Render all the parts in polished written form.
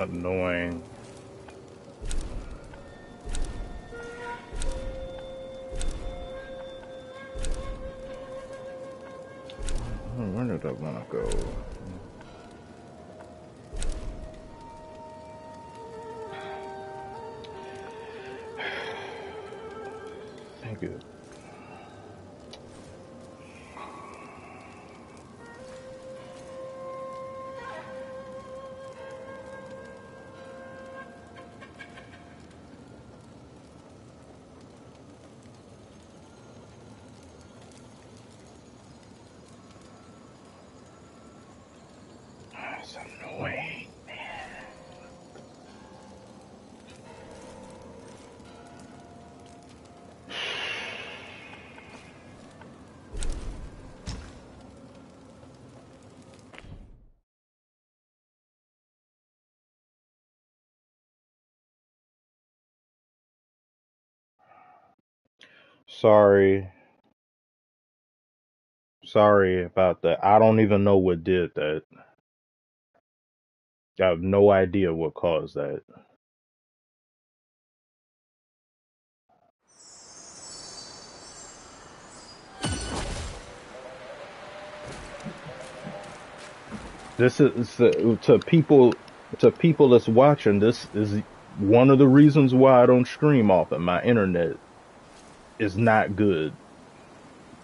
Annoying. Where did I want to go? Thank you. That's annoying, man. Sorry. Sorry about that. I don't even know what did that. I have no idea what caused that. This is to people that's watching. This is one of the reasons why I don't stream often. My internet is not good,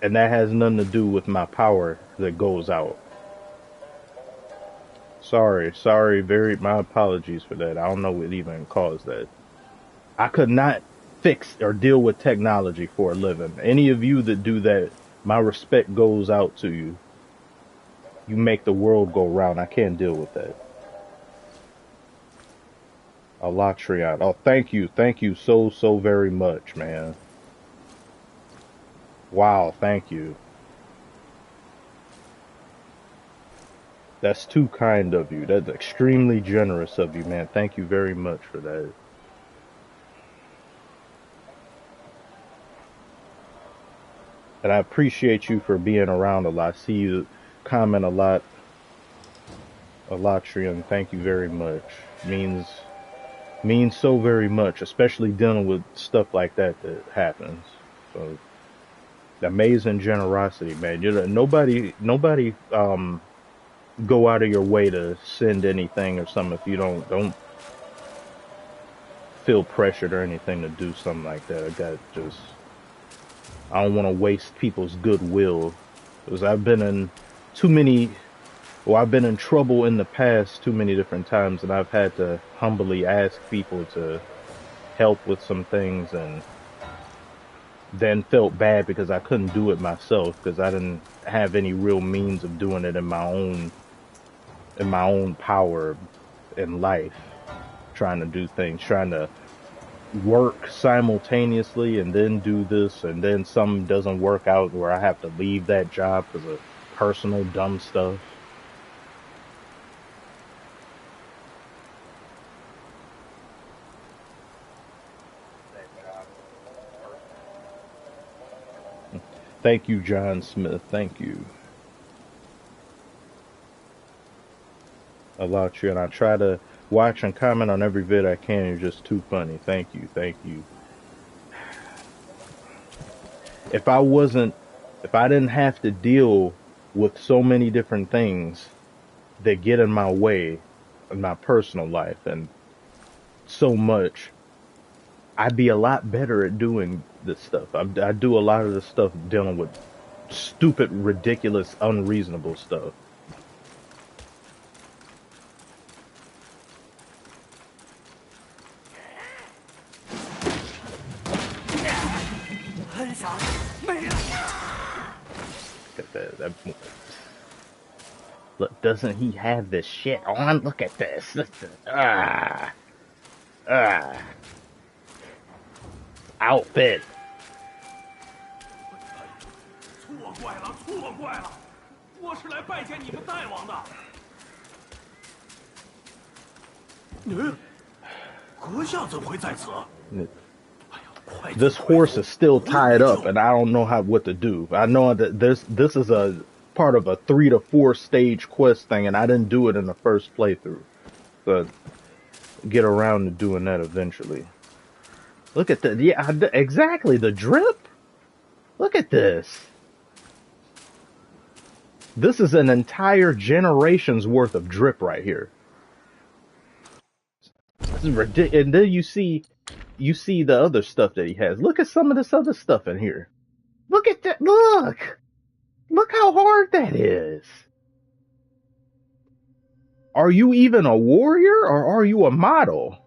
and that has nothing to do with my power that goes out. Sorry, my apologies for that. I don't know what even caused that. I could not fix or deal with technology for a living. Any of you that do that, my respect goes out to you. You make the world go round. I can't deal with that. Alatrion. Oh, thank you. Thank you so very much, man. Wow, thank you. That's too kind of you. That's extremely generous of you, man. Thank you very much for that. And I appreciate you for being around a lot. I see you comment a lot. Alatrion, thank you very much. Means so very much, especially dealing with stuff like that that happens. So amazing generosity, man. You know, nobody go out of your way to send anything or something if you don't feel pressured or anything to do something like that. I don't want to waste people's goodwill because I've been in too many. Well, I've been in trouble in the past too many different times, and I've had to humbly ask people to help with some things, and then felt bad because I couldn't do it myself because I didn't have any real means of doing it in my own power in life, trying to do things, trying to work simultaneously and then do this, and then something doesn't work out where I have to leave that job because of personal dumb stuff. Thank you, John Smith. Thank you. A lot, you, and I try to watch and comment on every vid I can. You're just too funny. Thank you. Thank you. If I wasn't, if I didn't have to deal with so many different things that get in my way in my personal life and so much, I'd be a lot better at doing this stuff. I do a lot of this stuff dealing with stupid, ridiculous, unreasonable stuff. Look, doesn't he have this shit on? Look at this. Outfit. This horse is still tied up, and I don't know what to do. I know that this is a part of a 3 to 4 stage quest thing, and I didn't do it in the first playthrough. So get around to doing that eventually. Look at the yeah, exactly the drip. Look at this. This is an entire generation's worth of drip right here. This is ridiculous. And then you see the other stuff that he has. Look at some of this other stuff in here. Look at that. Look how hard that is. Are you even a warrior or are you a model?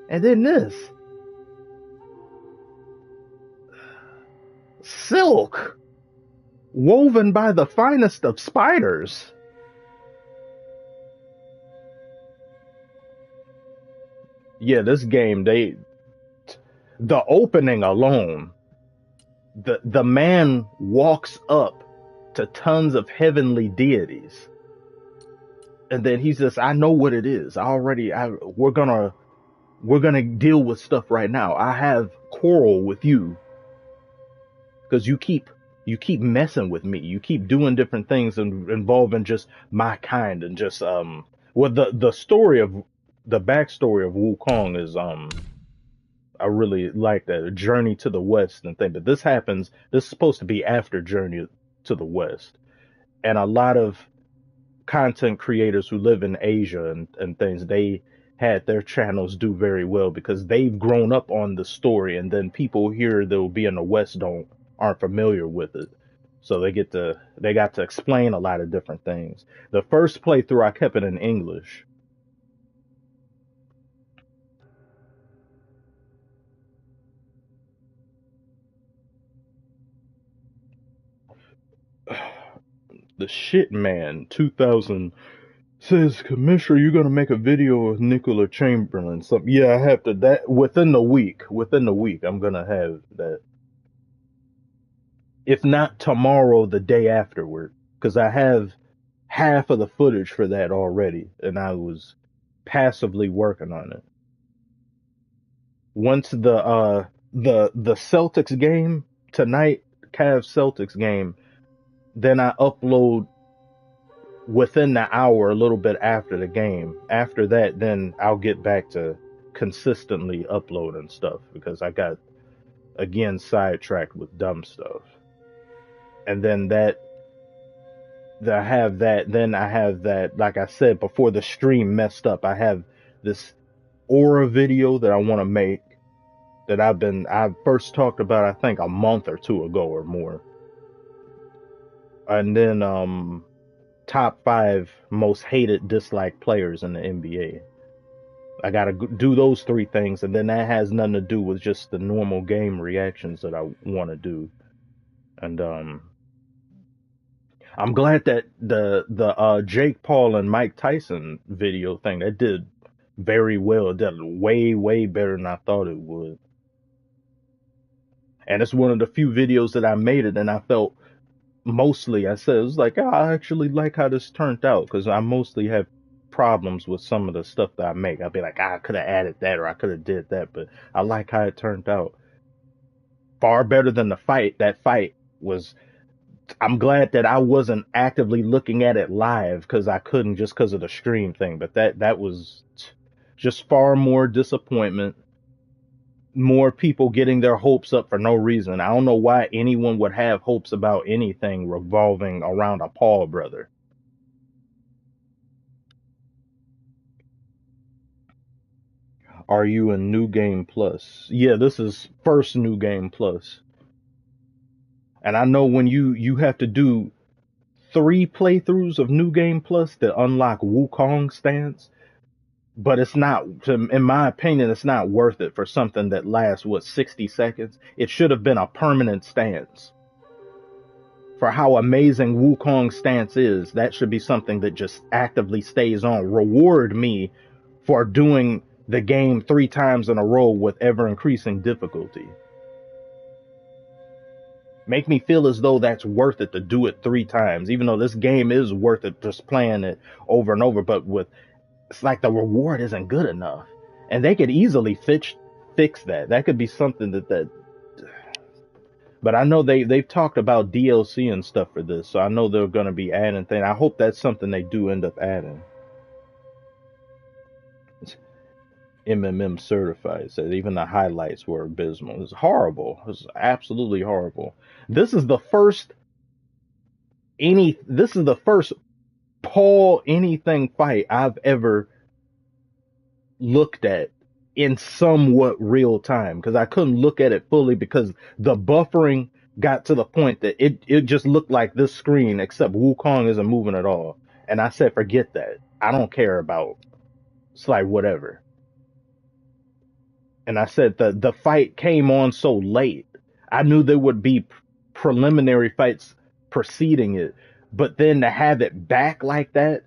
And then this. Silk. Woven by the finest of spiders. Yeah, this game, the opening alone, the man walks up to tons of heavenly deities. And then he's just, I know what it is. We're gonna deal with stuff right now. I have quarrel with you because you keep messing with me. You keep doing different things involving just my kind and just well the story of the backstory of Wukong is I really like that, a journey to the west and thing. But this is supposed to be after Journey to the West. And a lot of content creators who live in Asia and things, they had their channels do very well because they've grown up on the story, and then people here that will be in the West aren't familiar with it. So they got to explain a lot of different things. The first playthrough I kept it in English. The shit man 2000 says, Commissioner, you're gonna make a video with Nicola Chamberlain. Something. Yeah, I have to. That within the week. Within the week, I'm gonna have that. If not tomorrow, the day afterward, because I have half of the footage for that already, and I was passively working on it. Once the Celtics game tonight, Cavs Celtics game, then I upload within the hour, a little bit after the game. After that, then I'll get back to consistently uploading stuff because I got again sidetracked with dumb stuff. And then I have that. Then I have that. Like I said before, the stream messed up. I have this aura video that I want to make that I first talked about I think a month or two ago or more. And then top 5 most hated disliked players in the NBA. I gotta do those 3 things, and then that has nothing to do with just the normal game reactions that I want to do. And I'm glad that the Jake Paul and Mike Tyson video thing that did very well. It did way better than I thought it would. And it's one of the few videos that I made it, and I felt mostly, I said, it was like, oh, I actually like how this turned out because I mostly have problems with some of the stuff that I make. I'll be like, I could have added that or I could have did that, but I like how it turned out. Far better than the fight. That fight was, I'm glad that I wasn't actively looking at it live because I couldn't just because of the stream thing, but that was just far more disappointment, more people getting their hopes up for no reason. I don't know why anyone would have hopes about anything revolving around a Paul brother. Are you in New Game Plus? Yeah, this is first New Game Plus. And I know when you have to do 3 playthroughs of New Game Plus to unlock Wukong stance, but it's not, in my opinion, it's not worth it for something that lasts, what, 60 seconds? It should have been a permanent stance. For how amazing Wukong's stance is, that should be something that just actively stays on. Reward me for doing the game 3 times in a row with ever increasing difficulty. Make me feel as though that's worth it to do it 3 times, even though this game is worth it just playing it over and over, but it's like the reward isn't good enough. And they could easily fix that. That could be something that but I know they've talked about DLC and stuff for this, so I know they're gonna be adding things. I hope that's something they do end up adding. MMM certified. Said even the highlights were abysmal. It was horrible. It was absolutely horrible. This is the first this is the first Paul anything fight I've ever looked at in somewhat real time, because I couldn't look at it fully because the buffering got to the point that it just looked like this screen, except Wukong isn't moving at all. And I said, forget that. I don't care about, it's like whatever. And I said the fight came on so late. I knew there would be preliminary fights preceding it, but then to have it back like that,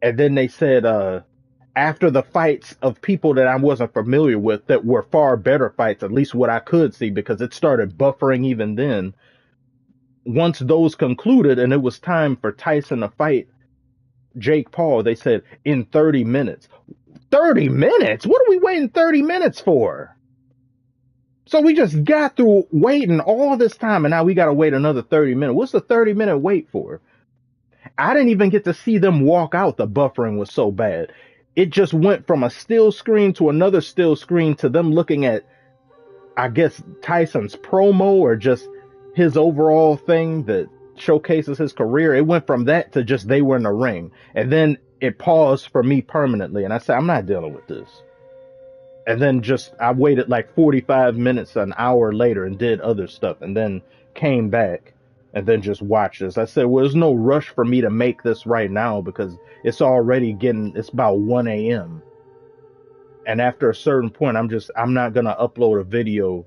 and then they said after the fights of people that I wasn't familiar with that were far better fights, at least what I could see, because it started buffering even then. Once those concluded and it was time for Tyson to fight Jake Paul, they said in 30 minutes. 30 minutes? What are we waiting 30 minutes for? So we just got through waiting all this time and now we got to wait another 30 minutes. What's the 30-minute wait for? I didn't even get to see them walk out. The buffering was so bad. It just went from a still screen to another still screen to them looking at, I guess, Tyson's promo or just his overall thing that showcases his career. It went from that to just they were in the ring. And then it paused for me permanently. And I said, I'm not dealing with this. And then just, I waited like 45 minutes, an hour later and did other stuff and then came back and then just watched this. I said, well, there's no rush for me to make this right now because it's already it's about 1 a.m. And after a certain point, I'm not going to upload a video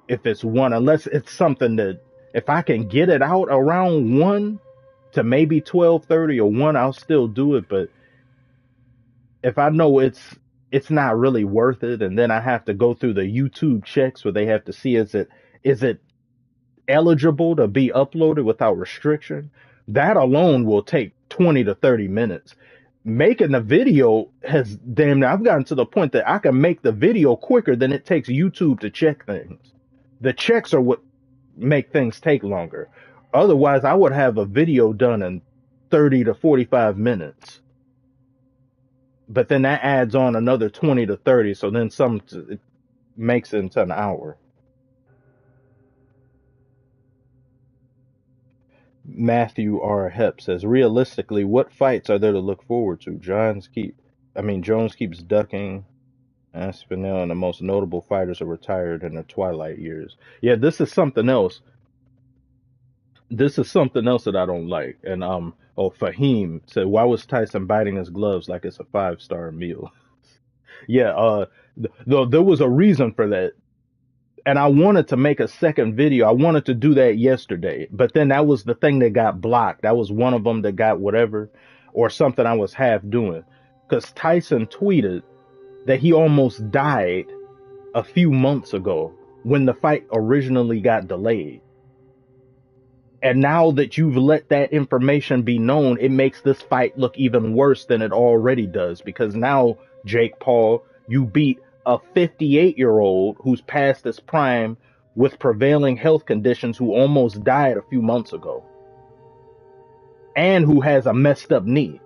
if it's 1, unless it's something that, if I can get it out around 1 to maybe 12:30 or 1, I'll still do it. But if I know it's not really worth it, and then I have to go through the YouTube checks where they have to see is it eligible to be uploaded without restriction, that alone will take 20 to 30 minutes. Making the video has damn near, I've gotten to the point that I can make the video quicker than it takes YouTube to check things. The checks are what make things take longer. Otherwise, I would have a video done in 30 to 45 minutes. But then that adds on another 20 to 30, so then it makes it into an hour. Matthew R. Hepp says, realistically, what fights are there to look forward to? Jones keeps ducking. Aspinall and the most notable fighters are retired in their twilight years. Yeah, this is something else. This is something else that I don't like. And Fahim said, why was Tyson biting his gloves like it's a 5-star meal? Yeah, there was a reason for that. And I wanted to make a second video. I wanted to do that yesterday, but then that was the thing that got blocked. That was one of them that got whatever, or something I was half doing. Because Tyson tweeted that he almost died a few months ago when the fight originally got delayed. And now that you've let that information be known, it makes this fight look even worse than it already does. Because now, Jake Paul, you beat a 58-year-old who's past his prime with prevailing health conditions who almost died a few months ago. And who has a messed up knee.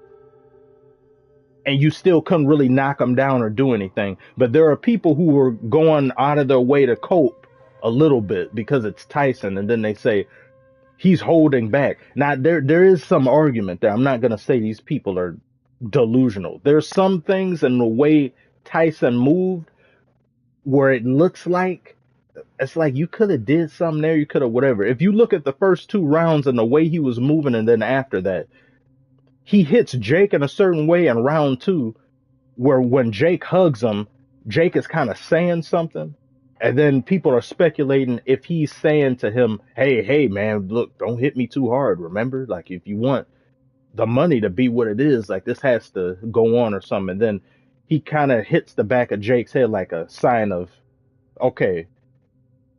And you still couldn't really knock him down or do anything. But there are people who are going out of their way to cope a little bit because it's Tyson. And then they say, he's holding back. Now, there is some argument there. I'm not going to say these people are delusional. There's some things in the way Tyson moved where it looks like, it's like you could have did something there. You could have whatever. If you look at the first 2 rounds and the way he was moving, and then after that, he hits Jake in a certain way in round 2, where when Jake hugs him, Jake is kind of saying something. And then people are speculating if he's saying to him, hey, man, look, don't hit me too hard. Remember, like, if you want the money to be what it is, like, this has to go on or something. And then he kind of hits the back of Jake's head like a sign of, okay.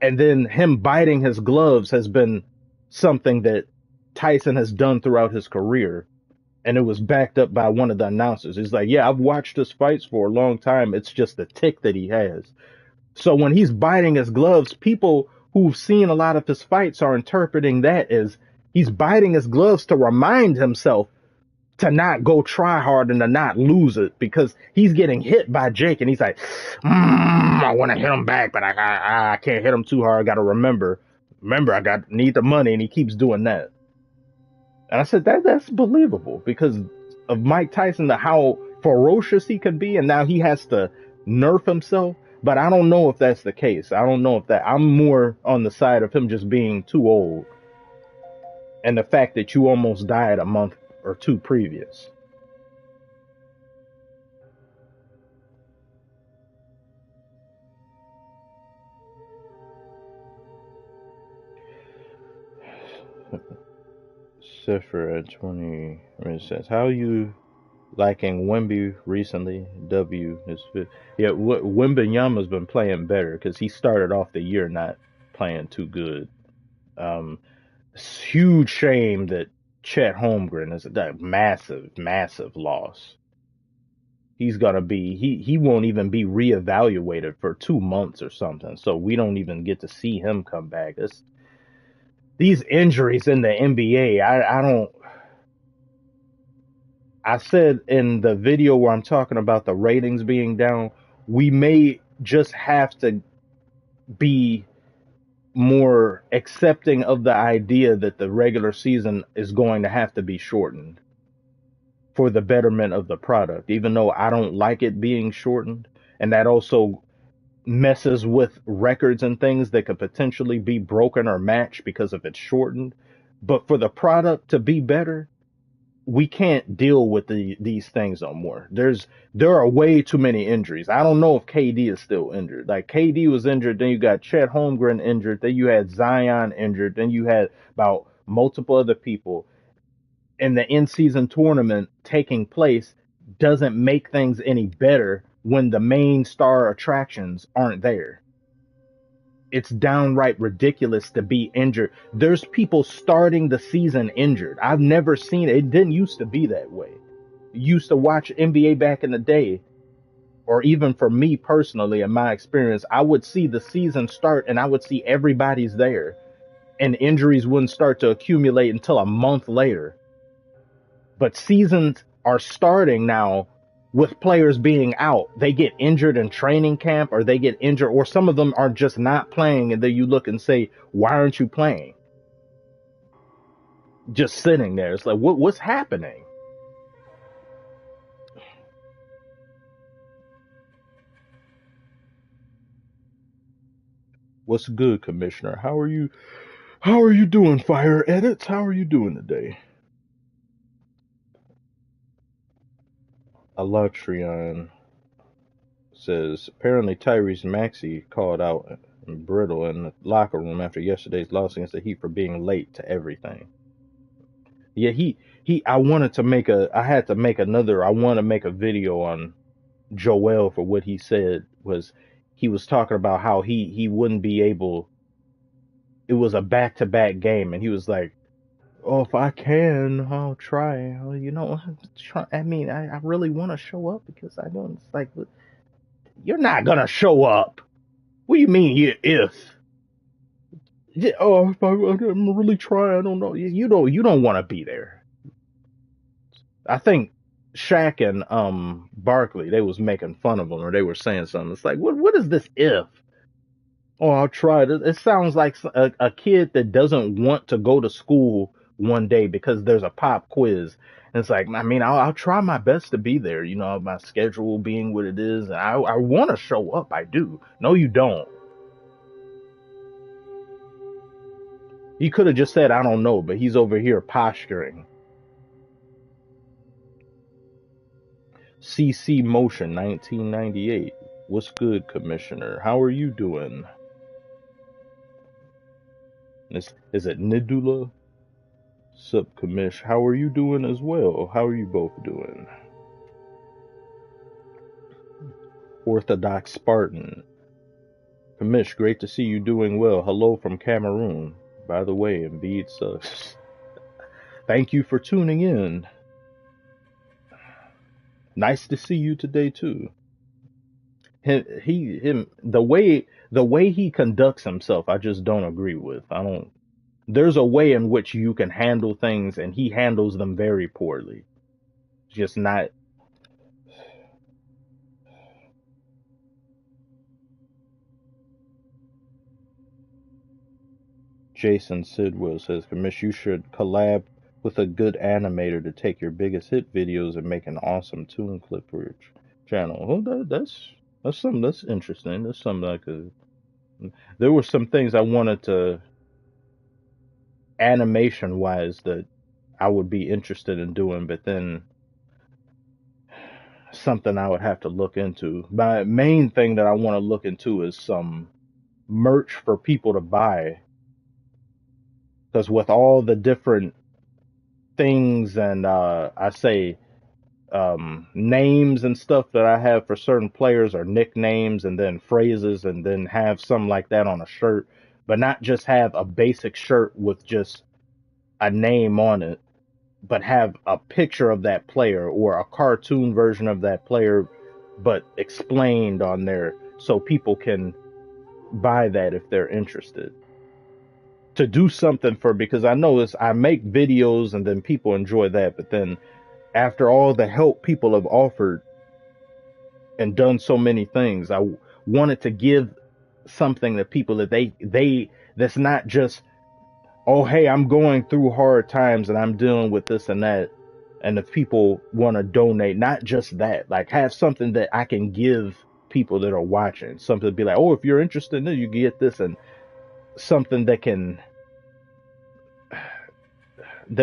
And then him biting his gloves has been something that Tyson has done throughout his career. And it was backed up by one of the announcers. He's like, yeah, I've watched his fights for a long time. It's just the tick that he has. So when he's biting his gloves, people who've seen a lot of his fights are interpreting that as he's biting his gloves to remind himself to not go try hard and to not lose it because he's getting hit by Jake and he's like, I want to hit him back, but I can't hit him too hard. I got to remember, need the money, and he keeps doing that. And I said that's believable because of Mike Tyson, how ferocious he could be, and now he has to nerf himself. But I don't know if that's the case. I don't know if that. I'm more on the side of him just being too old, and the fact that you almost died a month or two previous. Cipher at 20 says, how you liking Wemby recently? W is fit. Yeah, Wembenyama's been playing better because he started off the year not playing too good. It's huge shame that Chet Holmgren is a massive loss. He's gonna be he won't even be reevaluated for 2 months or something. So we don't even get to see him come back. These injuries in the NBA, I don't. I said in the video where I'm talking about the ratings being down, we may just have to be more accepting of the idea that the regular season is going to have to be shortened for the betterment of the product, even though I don't like it being shortened. And that also messes with records and things that could potentially be broken or matched because if it's shortened. But for the product to be better, we can't deal with these things no more. There are way too many injuries. I don't know if KD is still injured. Like KD was injured, then you got Chet Holmgren injured, then you had Zion injured, then you had about multiple other people. And the in-season tournament taking place doesn't make things any better when the main star attractions aren't there. It's downright ridiculous to be injured. There's people starting the season injured. I've never seen it. It didn't used to be that way. You used to watch NBA back in the day, or even for me personally, in my experience, I would see the season start and I would see everybody's there, and injuries wouldn't start to accumulate until a month later. But seasons are starting now with players being out. They get injured in training camp, or they get injured, or some of them are just not playing. And then you look and say, why aren't you playing? Just sitting there. It's like, what's happening? What's good, Commissioner? How are you? How are you doing, Fire Edits? How are you doing today? Alatrion says apparently Tyrese Maxey called out Brittle in the locker room after yesterday's loss against the Heat for being late to everything. Yeah, he. I had to make another. I want to make a video on Joel for what he said. Was he was talking about how he wouldn't be able. It was a back-to-back game, and he was like, "Oh, if I can, I'll try. I mean, I really want to show up because I don't. It's like, you're not gonna show up. What do you mean, if? Yeah, oh, if I'm really trying, I don't know. You don't want to be there. I think Shaq and Barkley, they was making fun of him, or they were saying something. It's like, what is this if? Oh, I'll try it. It sounds like a kid that doesn't want to go to school one day because there's a pop quiz. And it's like, I mean, I'll try my best to be there. My schedule being what it is. And I want to show up. I do. No, you don't. He could have just said, I don't know, but he's over here posturing. CC Motion 1998. What's good, Commissioner? How are you doing? Is it Nidula? Subcommish, how are you doing as well? How are you both doing? Orthodox Spartan. Commish, great to see you doing well. Hello from Cameroon. By the way, Embiid sucks. Thank you for tuning in. Nice to see you today too. The way he conducts himself, I just don't agree with. There's a way in which you can handle things, and he handles them very poorly. just not. Jason Sidwell says, Commish, you should collab with a good animator to take your biggest hit videos and make an awesome tune clip for your channel. Well, that's something that's interesting. That's something I could. There were some things I wanted to animation wise that I would be interested in doing, but then something I would have to look into. My main thing that I want to look into is some merch for people to buy, because with all the different things and I say names and stuff that I have for certain players, or nicknames and then phrases, and then have some like that on a shirt, but not just have a basic shirt with just a name on it, but have a picture of that player or a cartoon version of that player, but explained on there so people can buy that if they're interested. To do something for, because I know I make videos and then people enjoy that, but then after all the help people have offered and done so many things, I wanted to give something to people that they that's not just, oh hey, I'm going through hard times and I'm dealing with this and that, and if people want to donate, not just that, like have something that I can give people that are watching, something to be like, oh, if you're interested in it, you get this, and something that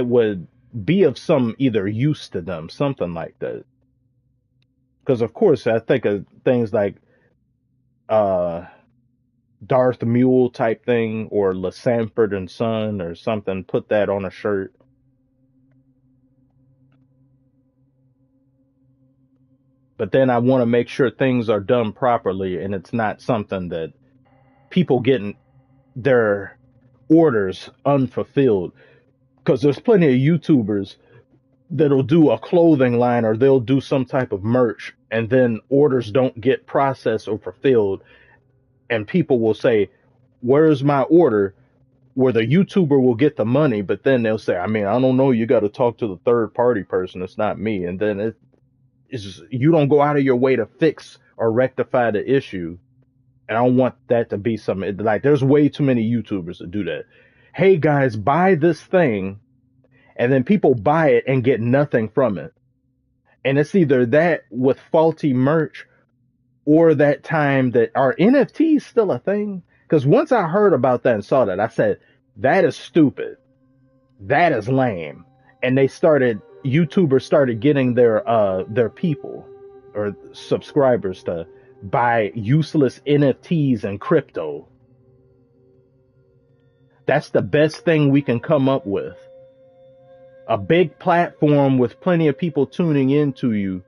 would be of some either use to them, something like that. Because of course, I think of things like uh Darth Mule type thing, or La Sanford and Son or something. Put that on a shirt. But then I want to make sure things are done properly, and it's not something that people getting their orders unfulfilled. Because there's plenty of YouTubers that'll do a clothing line, or they'll do some type of merch, and then orders don't get processed or fulfilled, and people will say, "Where's my order?" Where the YouTuber will get the money, but then they'll say, "I mean, I don't know. You got to talk to the third party person. It's not me." And then it's you don't go out of your way to fix or rectify the issue. And I don't want that to be something like, there's way too many YouTubers that do that. Hey guys, buy this thing, and then people buy it and get nothing from it. And it's either that with faulty merch, or that time that, are NFTs still a thing? Because once I heard about that and saw that, I said, that is stupid. That is lame. And YouTubers started getting their people or subscribers to buy useless NFTs and crypto. That's the best thing we can come up with. A big platform with plenty of people tuning into you,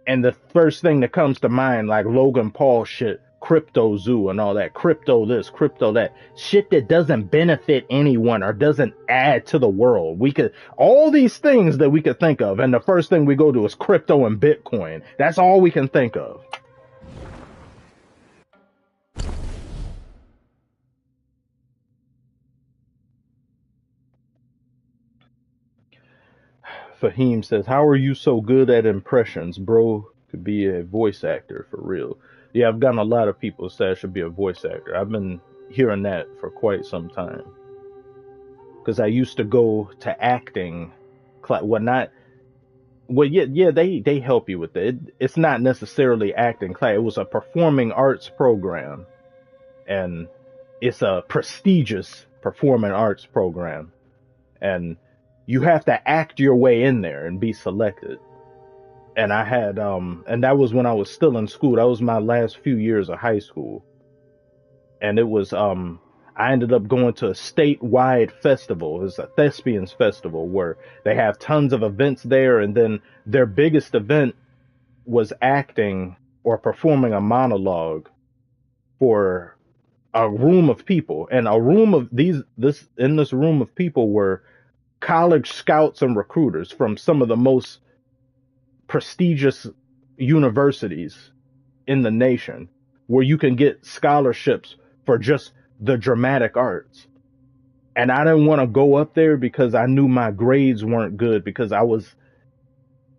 and the first thing that comes to mind, like Logan Paul shit, crypto zoo and all that, crypto this, crypto that, shit that doesn't benefit anyone or doesn't add to the world. We could, all these things that we could think of, and the first thing we go to is crypto and Bitcoin. That's all we can think of. Fahim says, how are you so good at impressions, bro? Could be a voice actor for real. Yeah, I've gotten a lot of people say I should be a voice actor. I've been hearing that for quite some time. Because I used to go to acting class. Well, not, well, yeah, they help you with it. It's not necessarily acting class. It was a performing arts program, and it's a prestigious performing arts program, and you have to act your way in there and be selected. And I had and that was when I was still in school. That was my last few years of high school. And it was I ended up going to a statewide festival. It's a thespians festival where they have tons of events there, and then their biggest event was acting or performing a monologue for a room of people. And a room of in this room of people were college scouts and recruiters from some of the most prestigious universities in the nation, where you can get scholarships for just the dramatic arts. And I didn't want to go up there because I knew my grades weren't good, because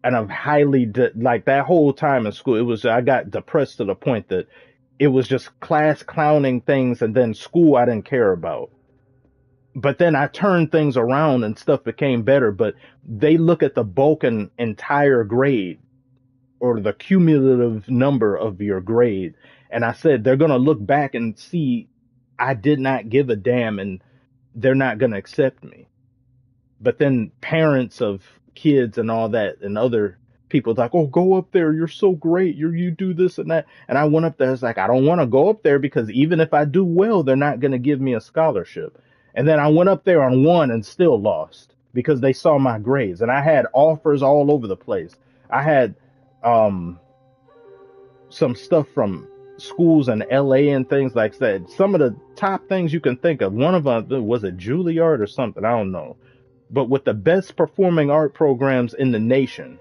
And I'm like that whole time in school, it was, I got depressed to the point that it was just class clowning things, and then school I didn't care about. But then I turned things around and stuff became better. But they look at the bulk and entire grade, or the cumulative number of your grade. And I said, they're going to look back and see I did not give a damn, and they're not going to accept me. But then parents of kids and all that and other people like, oh, go up there, you're so great, you do this and that. And I went up there, it's like, I don't want to go up there because even if I do well, they're not going to give me a scholarship. And then I went up there and won and still lost because they saw my grades. And I had offers all over the place. I had um some stuff from schools in LA and things like that. Some of the top things you can think of. One of them was it Juilliard or something, I don't know, but with the best performing art programs in the nation.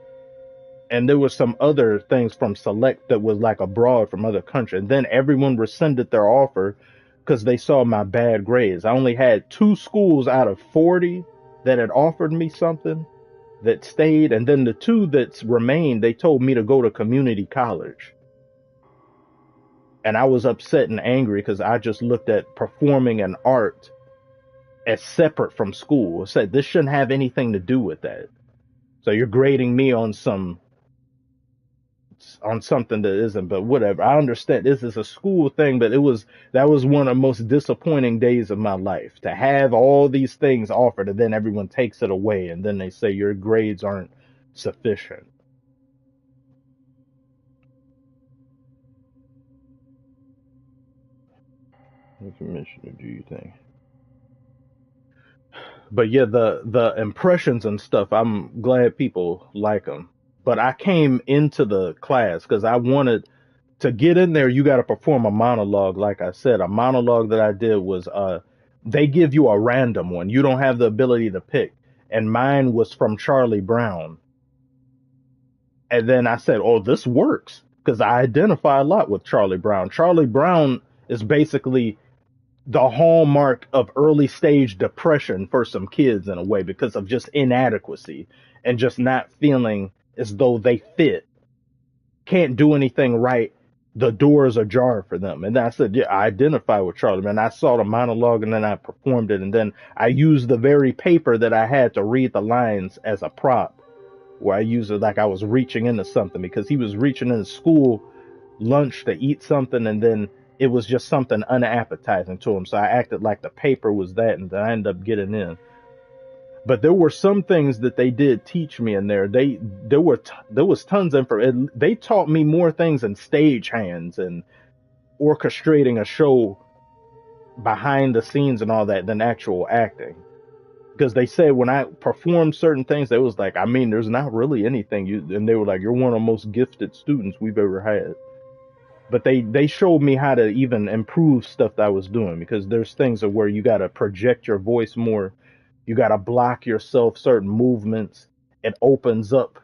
And there was some other things from Select that was like abroad from other countries. And then everyone rescinded their offer because they saw my bad grades. I only had 2 schools out of 40 that had offered me something that stayed. And then the 2 that remained, they told me to go to community college. And I was upset and angry because I just looked at performing and art as separate from school. I said this shouldn't have anything to do with that. So you're grading me on something that isn't, but whatever. I understand this is a school thing, but that was one of the most disappointing days of my life to have all these things offered and then everyone takes it away and then they say your grades aren't sufficient. What commissioner do you think? But yeah, the impressions and stuff, I'm glad people like them. But I came into the class because I wanted to get in there. You got to perform a monologue. Like I said, a monologue that I did was they give you a random one. You don't have the ability to pick, and mine was from Charlie Brown. And then I said, oh, this works because I identify a lot with Charlie Brown. Charlie Brown is basically the hallmark of early stage depression for some kids in a way because of just inadequacy and just not feeling as though they fit, can't do anything right. The doors are ajar for them. And I said, yeah, I identify with Charlie, man. I saw the monologue and then I performed it. And then I used the very paper that I had to read the lines as a prop, where I used it like I was reaching into something because he was reaching into school lunch to eat something, and then it was just something unappetizing to him. So I acted like the paper was that, and then I ended up getting in. But there were some things that they did teach me in there. There was tons of info. They taught me more things in stage hands and orchestrating a show behind the scenes and all that than actual acting. Because they said when I performed certain things, they was like, I mean, there's not really anything. And they were like, you're one of the most gifted students we've ever had. But they showed me how to even improve stuff that I was doing because there's things where you got to project your voice more. You got to block yourself certain movements. It opens up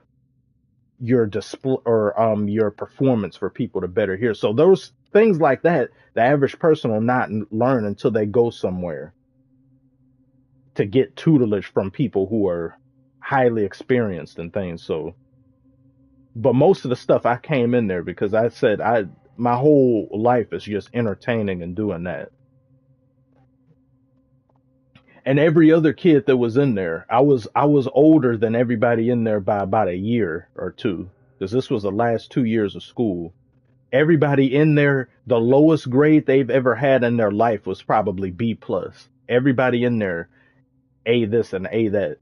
your display or your performance for people to better hear. So those things like that, the average person will not learn until they go somewhere to get tutelage from people who are highly experienced in things. So, but most of the stuff I came in there because I said my whole life is just entertaining and doing that. And every other kid that was in there, I was older than everybody in there by about a year or two because this was the last 2 years of school. Everybody in there, the lowest grade they've ever had in their life was probably B plus. Everybody in there, A this and A that.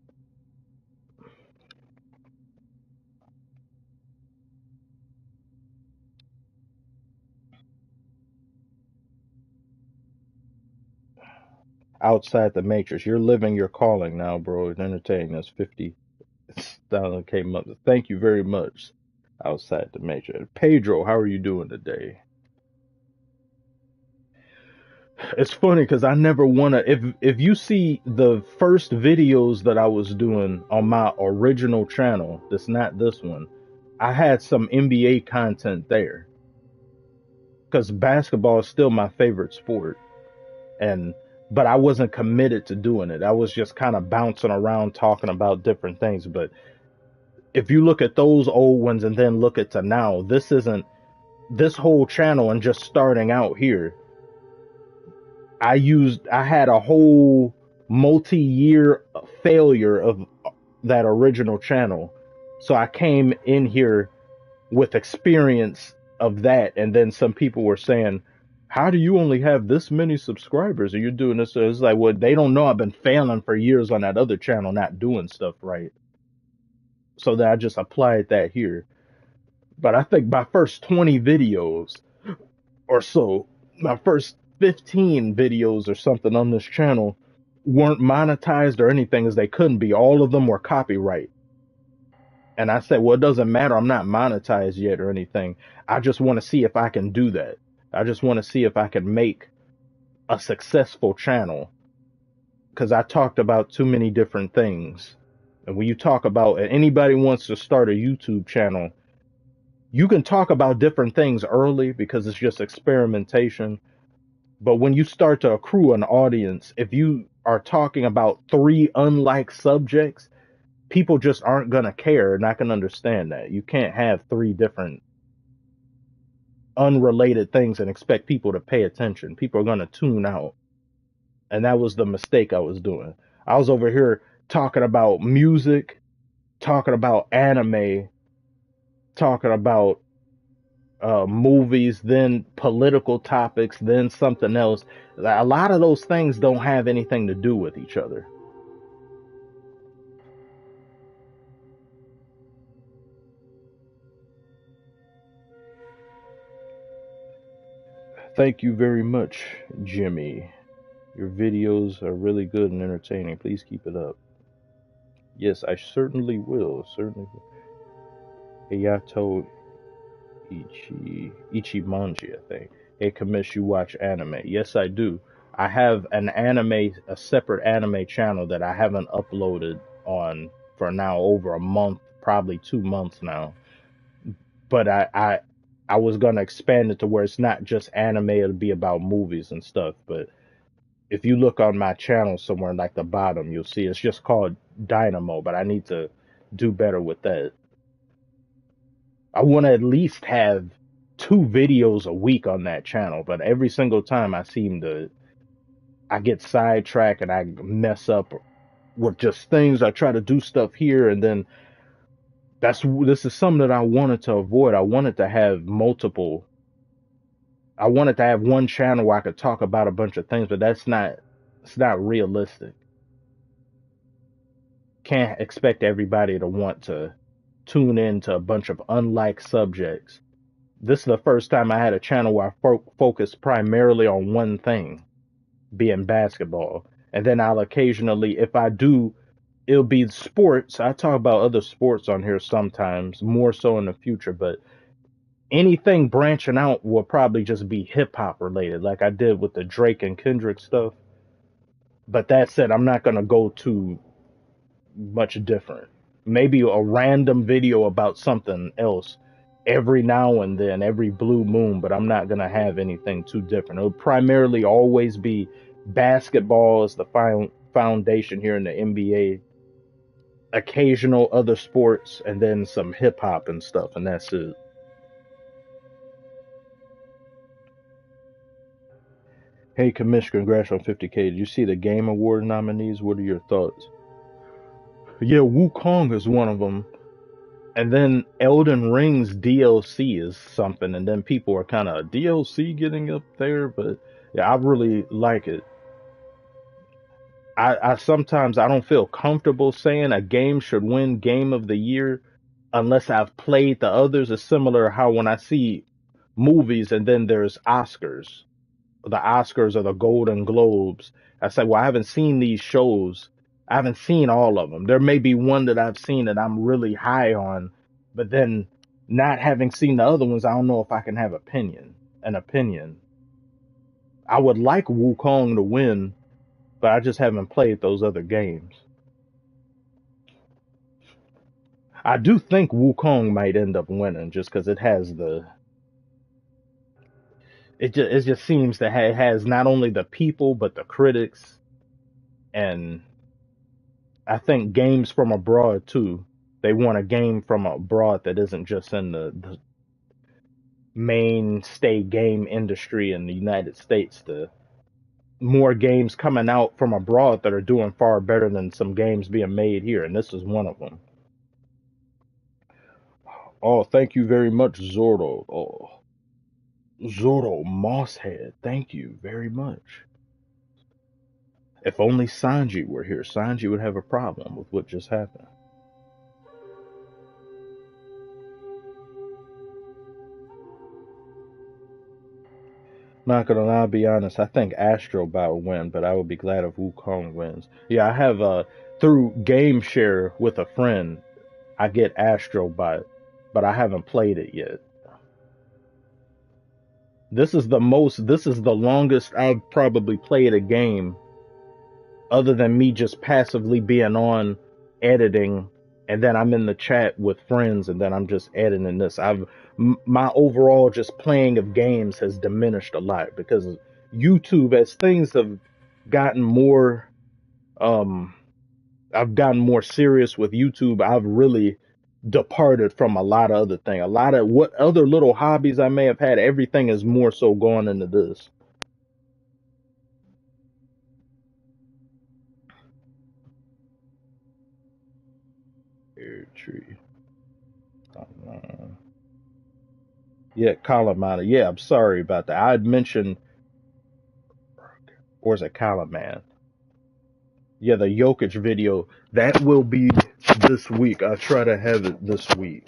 Outside the matrix, you're living your calling now, bro. And entertaining us 50,000 K months. Thank you very much. Outside the matrix, Pedro, how are you doing today? It's funny because I never wanna. If you see the first videos that I was doing on my original channel, that's not this one, I had some NBA content there because basketball is still my favorite sport, and but I wasn't committed to doing it. I was just kind of bouncing around talking about different things. But if you look at those old ones and then look at to now, this isn't this whole channel and just starting out here. I had a whole multi-year failure of that original channel. So I came in here with experience of that, and then some people were saying, how do you only have this many subscribers and you're doing this? So it's like, well, they don't know I've been failing for years on that other channel, not doing stuff right. So that I just applied that here. But I think my first 20 videos or so, my first 15 videos or something on this channel weren't monetized or anything, as they couldn't be. All of them were copyright. And I said, well, it doesn't matter. I'm not monetized yet or anything. I just want to see if I can do that. I just want to see if I can make a successful channel, because I talked about too many different things. And when you talk about, and anybody wants to start a YouTube channel, you can talk about different things early because it's just experimentation. But when you start to accrue an audience, if you are talking about three unlike subjects, people just aren't going to care, not going to understand that. You can't have three different unrelated things and expect people to pay attention. People are going to tune out. And that was the mistake I was doing. I was over here talking about music, talking about anime, talking about movies, then political topics, then something else. A lot of those things don't have anything to do with each other. Thank you very much, Jimmy. Your videos are really good and entertaining. Please keep it up. Yes, I certainly will. Certainly will. Hayato Ichimonji, I think. Hey, Kamish, you watch anime? Yes, I do. I have a separate anime channel that I haven't uploaded on for now over a month, probably 2 months now. But I was gonna expand it to where it's not just anime; it'll be about movies and stuff. But if you look on my channel somewhere, like the bottom, you'll see it's just called Dynamo. But I need to do better with that. I want to at least have 2 videos a week on that channel, but every single time I get sidetracked and I mess up with just things. I try to do stuff here, and then this is something that I wanted to avoid. I wanted to have multiple. I wanted to have one channel where I could talk about a bunch of things, but it's not realistic. Can't expect everybody to want to tune in to a bunch of unlike subjects. This is the first time I had a channel where I focused primarily on one thing, being basketball. And then I'll occasionally, if I do, it'll be sports. I talk about other sports on here sometimes, more so in the future, but anything branching out will probably just be hip hop related, like I did with the Drake and Kendrick stuff. But that said, I'm not going to go too much different. Maybe a random video about something else every now and then, every blue moon, but I'm not going to have anything too different. It'll primarily always be basketball as the foundation here in the NBA, occasional other sports, and then some hip hop and stuff, and that's it. Hey, Commish, congrats on 50K. Did you see the Game Award nominees? What are your thoughts? Yeah, Wukong is one of them. And then Elden Ring's DLC is something, and then people are kind of DLC getting up there, but yeah, I really like it. I sometimes I don't feel comfortable saying a game should win Game of the Year unless I've played the others. It's similar how when I see movies and then there's Oscars, the Oscars or the Golden Globes, I say, well, I haven't seen these shows. I haven't seen all of them. There may be one that I've seen that I'm really high on, but then not having seen the other ones, I don't know if I can have an opinion. I would like Wukong to win, but I just haven't played those other games. I do think Wukong might end up winning just because it has it just seems to it has not only the people but the critics, and I think games from abroad too. They want a game from abroad that isn't just in the mainstay game industry in the United States. The more games coming out from abroad that are doing far better than some games being made here, and this is one of them. Oh, thank you very much, Zordo. Oh, Zordo Mosshead, thank you very much. If only Sanji were here, Sanji would have a problem with what just happened. Not gonna lie, I'll be honest. I think Astro Bot will win, but I would be glad if Wukong wins. Yeah, I have through Game Share with a friend. I get Astro Bot, but I haven't played it yet. This is the longest I've probably played a game other than me just passively being on editing, and then I'm in the chat with friends, and then I'm just editing this. My overall just playing of games has diminished a lot because YouTube, as things have gotten more, um, I've gotten more serious with YouTube. I've really departed from a lot of other things. A lot of what other little hobbies I may have had, everything is more so gone into this. Air tree. Yeah, Calamana. Yeah, I'm sorry about that. I had mentioned, or is it Calaman? Yeah, the Jokic video. That will be this week. I try to have it this week.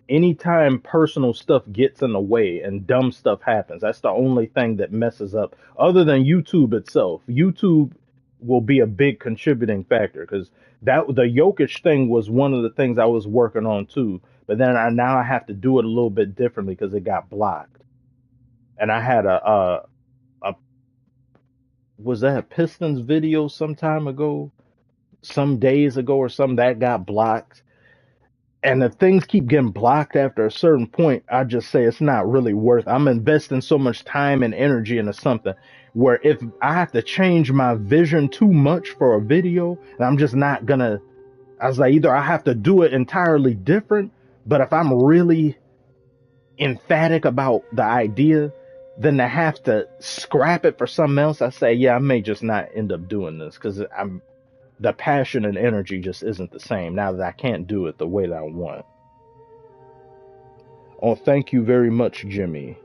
Anytime personal stuff gets in the way and dumb stuff happens, that's the only thing that messes up. Other than YouTube itself, YouTube will be a big contributing factor because that the Jokic thing was one of the things I was working on too. But then now I have to do it a little bit differently because it got blocked. And I had a was that a Pistons video some time ago, some days ago or something that got blocked. And if things keep getting blocked after a certain point, I just say it's not really worth. I'm investing so much time and energy into something where if I have to change my vision too much for a video, I'm just not gonna. I was like, either I have to do it entirely different, but if I'm really emphatic about the idea, then to have to scrap it for something else, I say, yeah, I may just not end up doing this because I'm the passion and energy just isn't the same now that I can't do it the way that I want. Oh, thank you very much, Jimmy.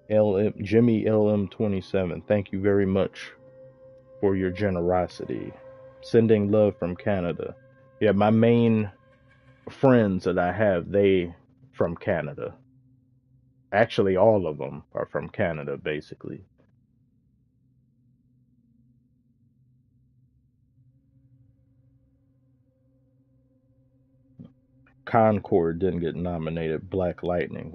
Jimmy LM27. Thank you very much for your generosity. Sending love from Canada. Yeah, my main friends that I have, they from Canada. Actually, all of them are from Canada, basically. Concord didn't get nominated. Black Lightning.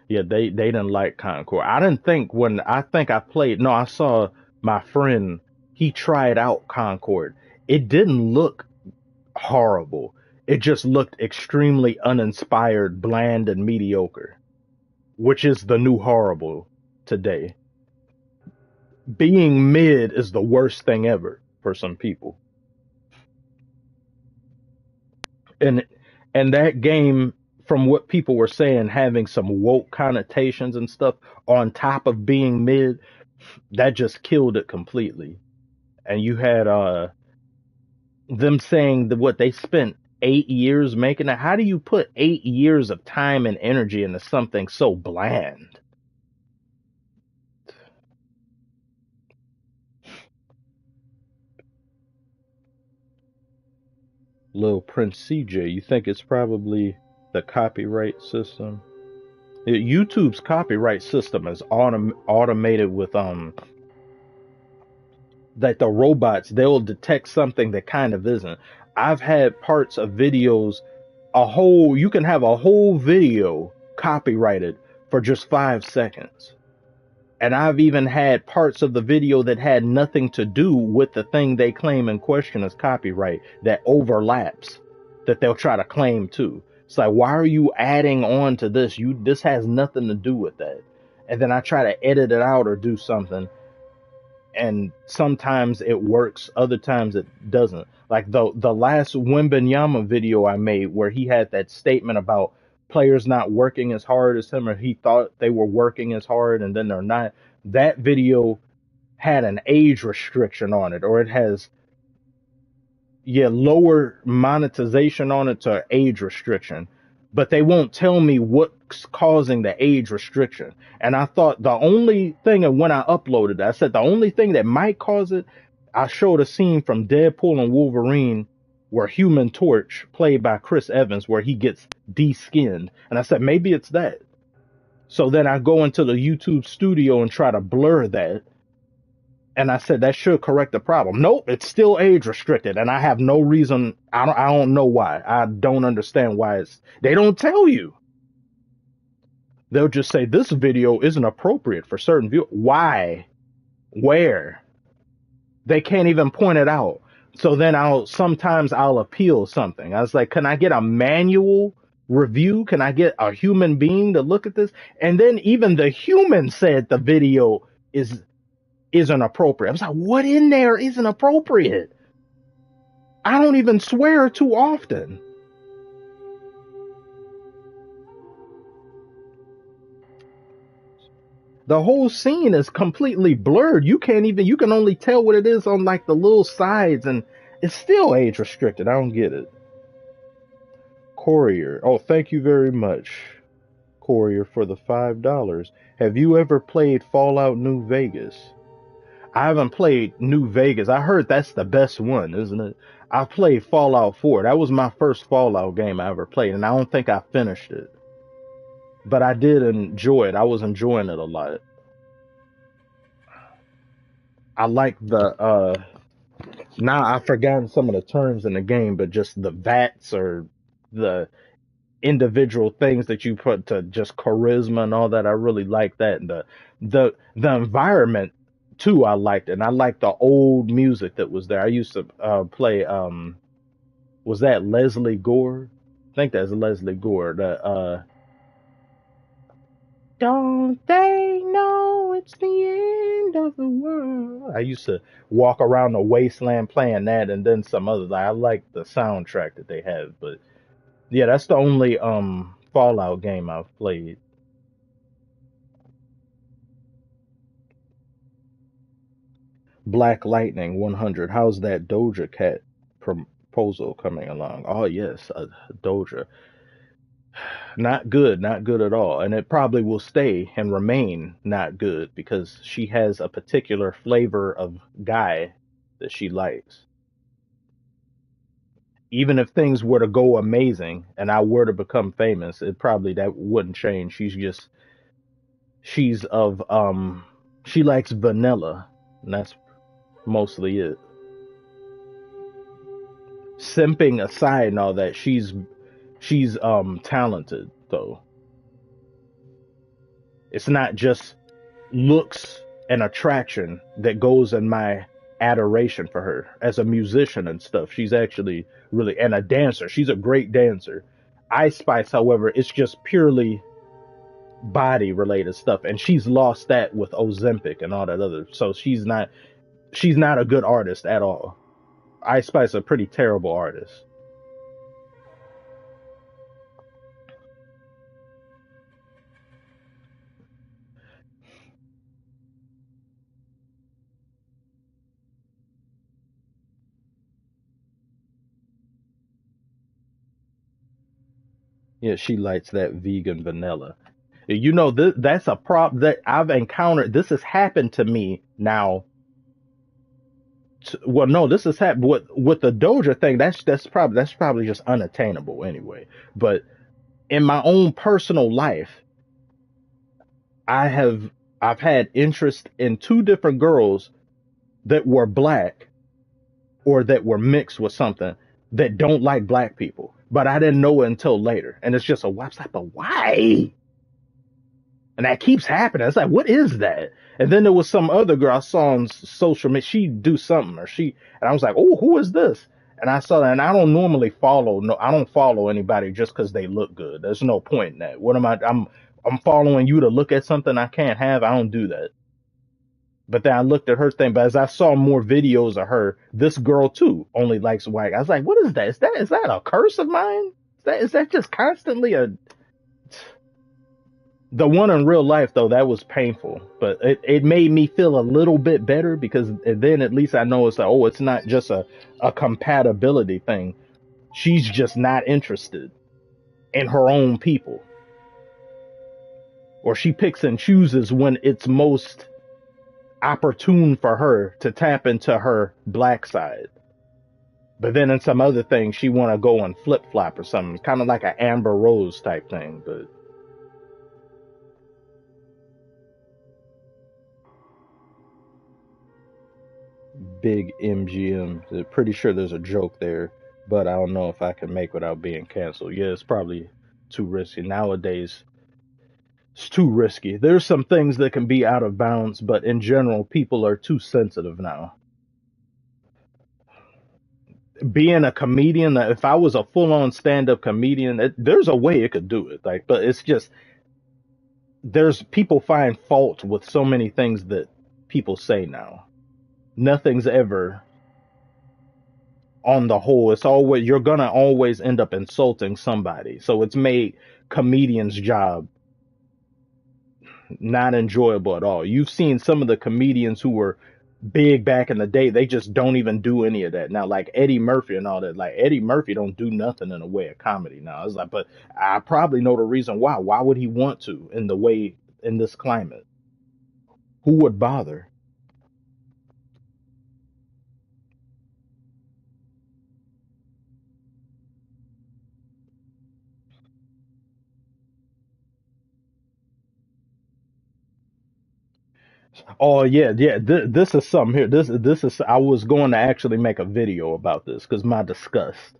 Yeah, they didn't like Concord. I didn't think when I think I played. No, I saw my friend. He tried out Concord. It didn't look horrible. It just looked extremely uninspired, bland, and mediocre, which is the new horrible today. Being mid is the worst thing ever for some people. And that game, from what people were saying, having some woke connotations and stuff on top of being mid, that just killed it completely. And you had them saying that what they spent 8 years making it. How do you put 8 years of time and energy into something so bland? Little Prince CJ, you think it's probably the copyright system? YouTube's copyright system is automated with that the robots, they'll detect something that kind of isn't. I've had parts of videos, you can have a whole video copyrighted for just 5 seconds. And I've even had parts of the video that had nothing to do with the thing they claim in question as copyright that overlaps, that they'll try to claim too. It's like, why are you adding on to this? This has nothing to do with that. And then I try to edit it out or do something, and sometimes it works, other times it doesn't. Like the last Wembenyama video I made, where he had that statement about players not working as hard as him, or he thought they were working as hard and then they're not. That video had an age restriction on it, or it has, yeah, lower monetization on it to age restriction, but they won't tell me what's causing the age restriction. And I thought the only thing, and when I uploaded it, I said the only thing that might cause it, I showed a scene from Deadpool and Wolverine where Human Torch, played by Chris Evans, where he gets de-skinned. And I said, maybe it's that. So then I go into the YouTube studio and try to blur that, and I said that should correct the problem. Nope, it's still age restricted, and I have no reason. I don't know why. I don't understand why it's. They don't tell you. They'll just say this video isn't appropriate for certain view. Why? Where? They can't even point it out. So then I'll appeal something. I was like, can I get a manual review? Can I get a human being to look at this? And then even the human said the video isn't appropriate. I was like, what in there isn't appropriate? I don't even swear too often. The whole scene is completely blurred. You can only tell what it is on like the little sides, and it's still age restricted. I don't get it. Courier. Oh, thank you very much, Courier, for the $5. Have you ever played Fallout New Vegas? I haven't played New Vegas. I heard that's the best one, isn't it? I played Fallout 4. That was my first Fallout game I ever played, and I don't think I finished it. But I did enjoy it. I was enjoying it a lot. I like now I've forgotten some of the terms in the game, but just the VATS, or the individual things that you put to just charisma and all that. I really like that. And the environment too, I liked it. And I liked the old music that was there. I used to play was that Leslie Gore? I think that's Leslie Gore. The don't they know it's the end of the world? I used to walk around the wasteland playing that, and then some others. I like the soundtrack that they have, but yeah, that's the only Fallout game I've played. Black Lightning 100. How's that Doja Cat proposal coming along? Oh yes, Doja. Not good, not good at all. And it probably will stay and remain not good because she has a particular flavor of guy that she likes. Even if things were to go amazing and I were to become famous, it probably that wouldn't change. She's of she likes vanilla, and that's mostly it. Simping aside and all that, she's talented though. It's not just looks and attraction that goes in my adoration for her as a musician and stuff. She's actually really, and a dancer. She's a great dancer. Ice Spice, however, it's just purely body related stuff, and she's lost that with Ozempic and all that other. So she's not a good artist at all. Ice Spice is a pretty terrible artist. Yeah, she likes that vegan vanilla. That's a prop that I've encountered. This has happened to me now. Well, no, this has happened with the Doja thing. That's probably just unattainable anyway. But in my own personal life, I have I've had interest in two different girls that were black, or that were mixed with something, that don't like black people. But I didn't know it until later. And it's just a website, but why? And that keeps happening. It's like, what is that? And then there was some other girl I saw on social media. She do something, and I was like, oh, who is this? And I saw that, and I don't normally follow. No, I don't follow anybody just because they look good. There's no point in that. What am I? I'm following you to look at something I can't have. I don't do that. But then I looked at her thing, but as I saw more videos of her, this girl too only likes white. I was like, what is that? Is that a curse of mine? Is that just constantly a the one in real life though, that was painful. But it made me feel a little bit better because then at least I know it's like, oh, it's not just a compatibility thing. She's just not interested in her own people. Or she picks and chooses when it's most opportune for her to tap into her black side. But then in some other things, she want to go and flip flop or something, kind of like an Amber Rose type thing. But big MGM, pretty sure there's a joke there, but I don't know if I can make without being canceled. Yeah, it's probably too risky nowadays. It's too risky. There's some things that can be out of bounds, but in general, people are too sensitive now. Being a comedian, if I was a full-on stand-up comedian, there's a way it could do it. Like, but it's just there's people find fault with so many things that people say now. Nothing's ever on the whole. It's always you're gonna always end up insulting somebody. So it's made comedians' job not enjoyable at all. You've seen some of the comedians who were big back in the day, they just don't even do any of that now, like Eddie Murphy and all that. Like Eddie Murphy don't do nothing in the way of comedy now. It's like, but I probably know the reason why would he want to in the way in this climate? Who would bother? Oh yeah, yeah, this is something here. This is I was going to actually make a video about this because my disgust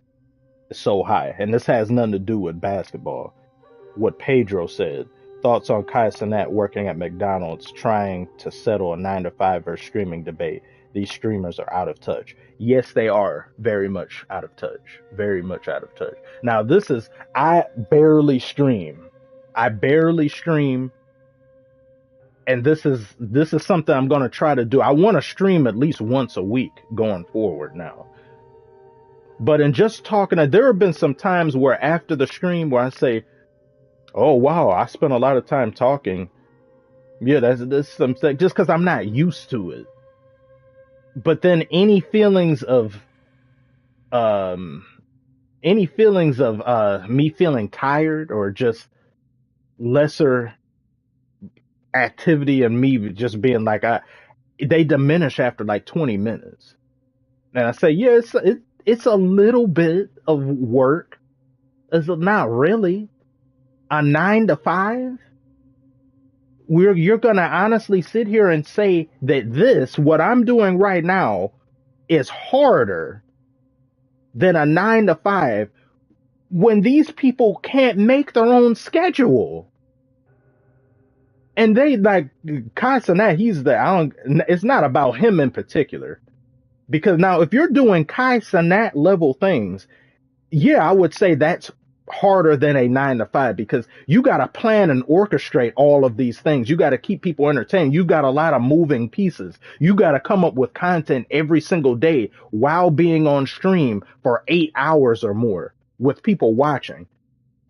is so high, and this has nothing to do with basketball. What Pedro said. Thoughts on Kai Cenat working at McDonald's trying to settle a 9 to 5 versus streaming debate. These streamers are out of touch. Yes, they are very much out of touch. Very much out of touch. Now, I barely stream. I barely stream. And this is something I'm going to try to do. I want to stream at least once a week going forward now. But in just talking, there have been some times where after the stream where I say, oh wow, I spent a lot of time talking. Yeah, that's something just because I'm not used to it. But then um any feelings of me feeling tired or just lesser activity and me just being like they diminish after like 20 minutes. And I say, yeah, it's a little bit of work. It's not really a 9 to 5. You're gonna honestly sit here and say that what I'm doing right now is harder than a 9 to 5 when these people can't make their own schedule. And they like Kai Cenat, it's not about him in particular. Because now if you're doing Kai Cenat level things, yeah, I would say that's harder than a 9 to 5 because you got to plan and orchestrate all of these things. You got to keep people entertained. You got a lot of moving pieces. You got to come up with content every single day while being on stream for 8 hours or more with people watching.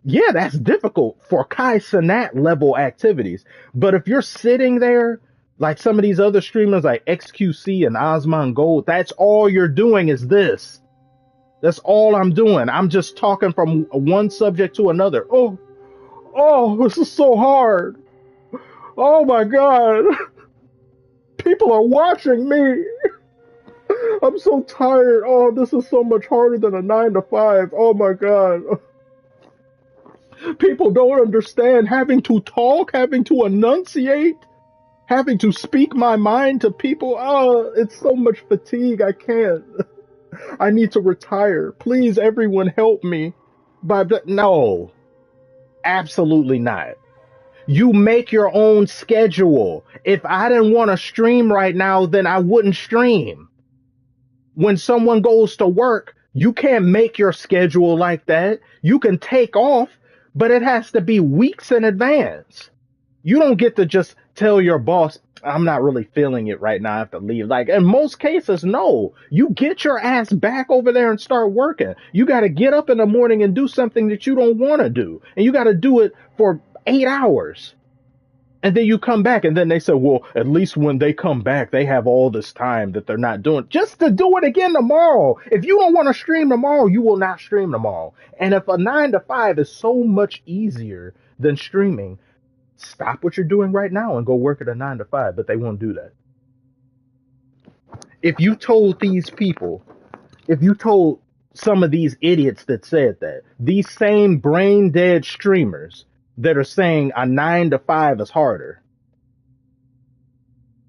Yeah, that's difficult for Kai Cenat level activities. But if you're sitting there like some of these other streamers like XQC and Osman Gold, that's all you're doing is this. That's all I'm doing. I'm just talking from one subject to another. Oh, this is so hard. Oh my God. People are watching me. I'm so tired. Oh, this is so much harder than a 9 to 5. Oh my God. People don't understand having to talk, having to enunciate, having to speak my mind to people. Oh, it's so much fatigue. I can't. I need to retire. Please, everyone, help me. But no, absolutely not. You make your own schedule. If I didn't want to stream right now, then I wouldn't stream. When someone goes to work, you can't make your schedule like that. You can take off, but it has to be weeks in advance. You don't get to just tell your boss, I'm not really feeling it right now. I have to leave. Like in most cases, no. You get your ass back over there and start working. You got to get up in the morning and do something that you don't want to do. And you got to do it for 8 hours. And then you come back and then they say, well, at least when they come back, they have all this time that they're not doing just to do it again tomorrow. If you don't want to stream tomorrow, you will not stream tomorrow. And if a 9 to 5 is so much easier than streaming, stop what you're doing right now and go work at a 9 to 5, but they won't do that. If you told these people, if you told some of these idiots that said that, these same brain dead streamers that are saying a 9 to 5 is harder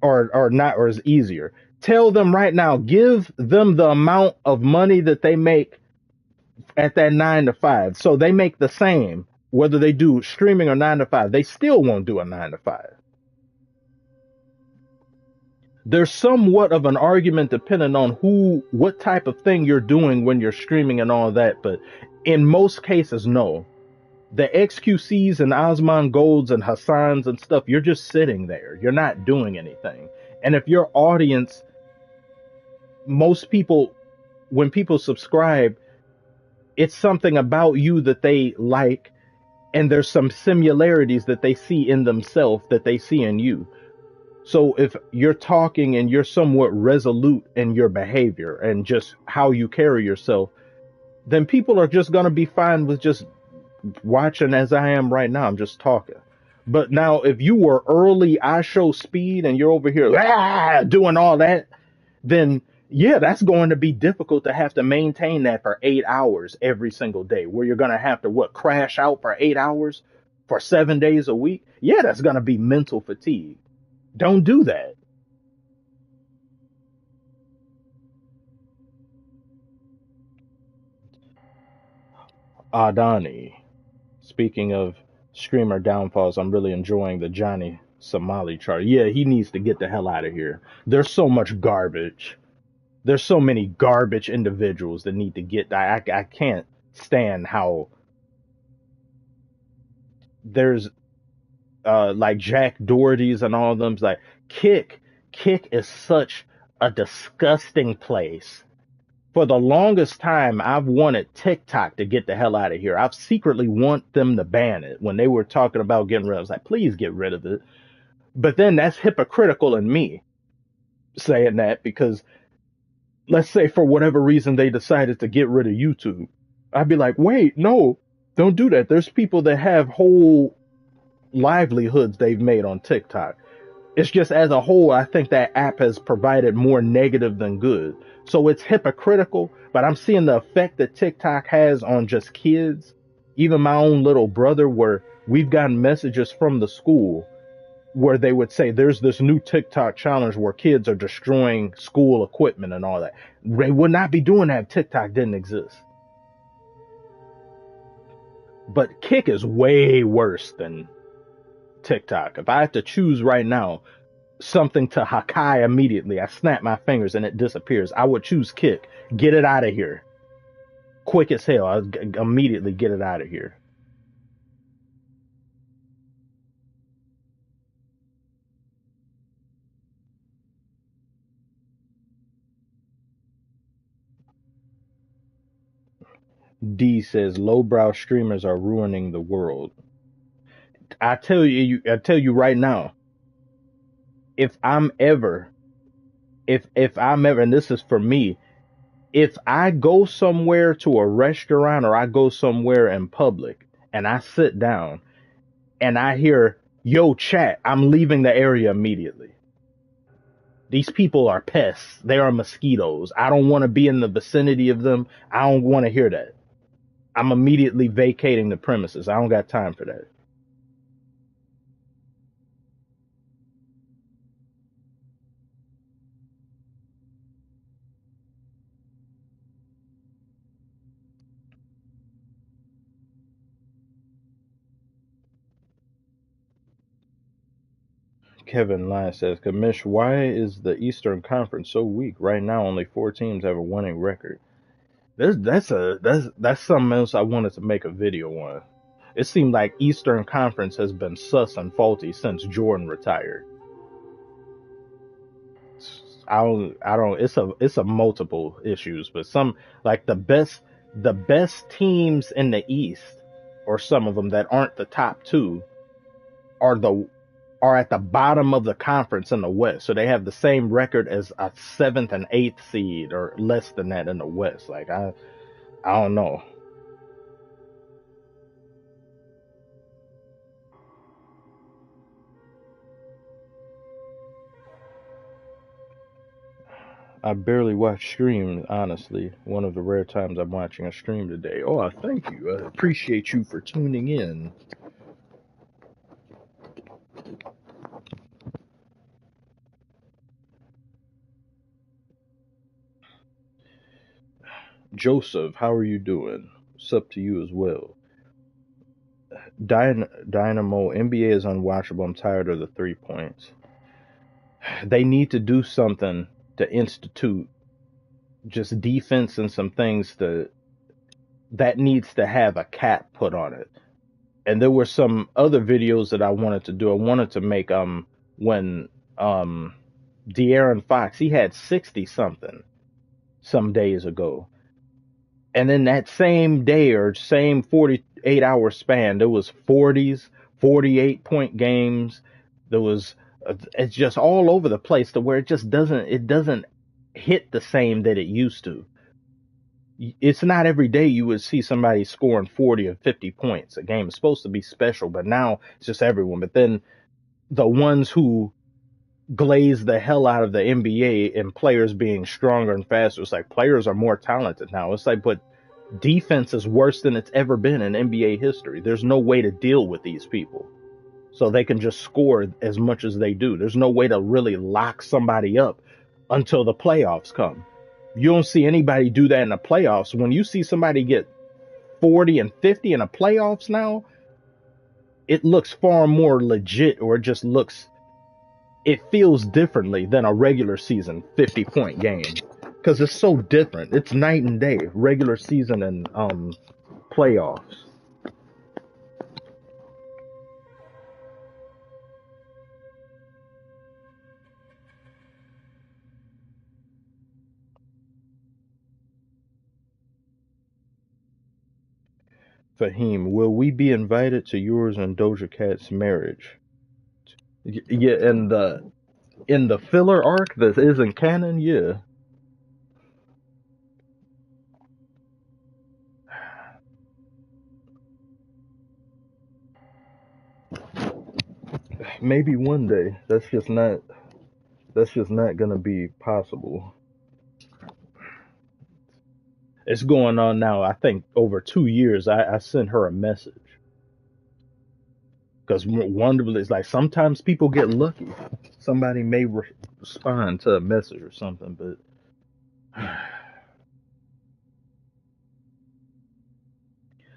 or not, or is easier, tell them right now, give them the amount of money that they make at that 9 to 5. So they make the same, whether they do streaming or 9 to 5, they still won't do a 9 to 5. There's somewhat of an argument depending on what type of thing you're doing when you're streaming and all that, but in most cases, no. The XQCs and Osman Golds and Hassans and stuff, you're just sitting there. You're not doing anything. And if your audience, most people, when people subscribe, it's something about you that they like, and there's some similarities that they see in themselves that they see in you. So if you're talking and you're somewhat resolute in your behavior and just how you carry yourself, then people are just going to be fine with just watching as I am right now. I'm just talking. But now if you were early, I show speed and you're over here doing all that, then yeah, that's going to be difficult to have to maintain that for 8 hours every single day, where you're going to have to crash out for 8 hours for 7 days a week. Yeah, that's going to be mental fatigue. Don't do that. Adani. Speaking of streamer downfalls, I'm really enjoying the Johnny Somali chart. Yeah, he needs to get the hell out of here. There's so much garbage. There's so many garbage individuals that need to get. I can't stand how there's like Jack Doherty's and all of them. Like Kick is such a disgusting place. For the longest time, I've wanted TikTok to get the hell out of here. I've secretly want them to ban it. When they were talking about getting rid of it, I was like, please get rid of it. But then that's hypocritical in me saying that, because let's say for whatever reason they decided to get rid of YouTube. I'd be like, wait, no, don't do that. There's people that have whole livelihoods they've made on TikTok. It's just as a whole, I think that app has provided more negative than good. So it's hypocritical, but I'm seeing the effect that TikTok has on just kids. Even my own little brother, where we've gotten messages from the school where they would say there's this new TikTok challenge where kids are destroying school equipment and all that. They would not be doing that if TikTok didn't exist. But Kick is way worse than TikTok. If I had to choose right now something to Hakai immediately, I snap my fingers and it disappears, I would choose Kick. Get it out of here. Quick as hell. I'd immediately get it out of here. D says lowbrow streamers are ruining the world. I tell you right now, if I'm ever, if I'm ever, and this is for me, if I go somewhere to a restaurant or I go somewhere in public and I sit down and I hear, yo, chat, I'm leaving the area immediately. These people are pests. They are mosquitoes. I don't want to be in the vicinity of them. I don't want to hear that. I'm immediately vacating the premises. I don't got time for that. Kevin Lyon says, Kamish, why is the Eastern Conference so weak? Right now, only 4 teams have a winning record. That's something else I wanted to make a video on. It seemed like Eastern Conference has been sus and faulty since Jordan retired. I don't. It's a multiple issues, but some like the best teams in the East, or some of them that aren't the top two, are the are at the bottom of the conference in the West. So they have the same record as a seventh and eighth seed, or less than that in the West. Like I don't know. I barely watch streams, honestly. One of the rare times I'm watching a stream today. Oh, I thank you. I appreciate you for tuning in. Joseph, how are you doing? What's up to you as well? Dynamo, NBA is unwatchable. I'm tired of the 3 points. They need to do something to institute just defense and some things that needs to have a cap put on it. And there were some other videos that I wanted to do. I wanted to make when De'Aaron Fox, he had 60 something some days ago. And then that same day or same 48-hour span, there was 40s, 48-point games. There was it's just all over the place to where it doesn't hit the same that it used to. It's not every day you would see somebody scoring 40 or 50 points. A game is supposed to be special, but now it's just everyone. But then the ones who glaze the hell out of the NBA and players being stronger and faster, it's like players are more talented now. It's like, but defense is worse than it's ever been in NBA history. There's no way to deal with these people. So they can just score as much as they do. There's no way to really lock somebody up until the playoffs come. You don't see anybody do that in the playoffs. When you see somebody get 40 and 50 in the playoffs now, it looks far more legit, or it feels differently than a regular season 50-point game. Because it's so different. It's night and day, regular season and playoffs. Fahim, will we be invited to yours and Doja Cat's marriage? Yeah, in the filler arc that isn't canon, yeah. Maybe one day. That's just not gonna be possible. It's going on now. I think over 2 years. I sent her a message because wonderfully, it's like sometimes people get lucky. Somebody may respond to a message or something, but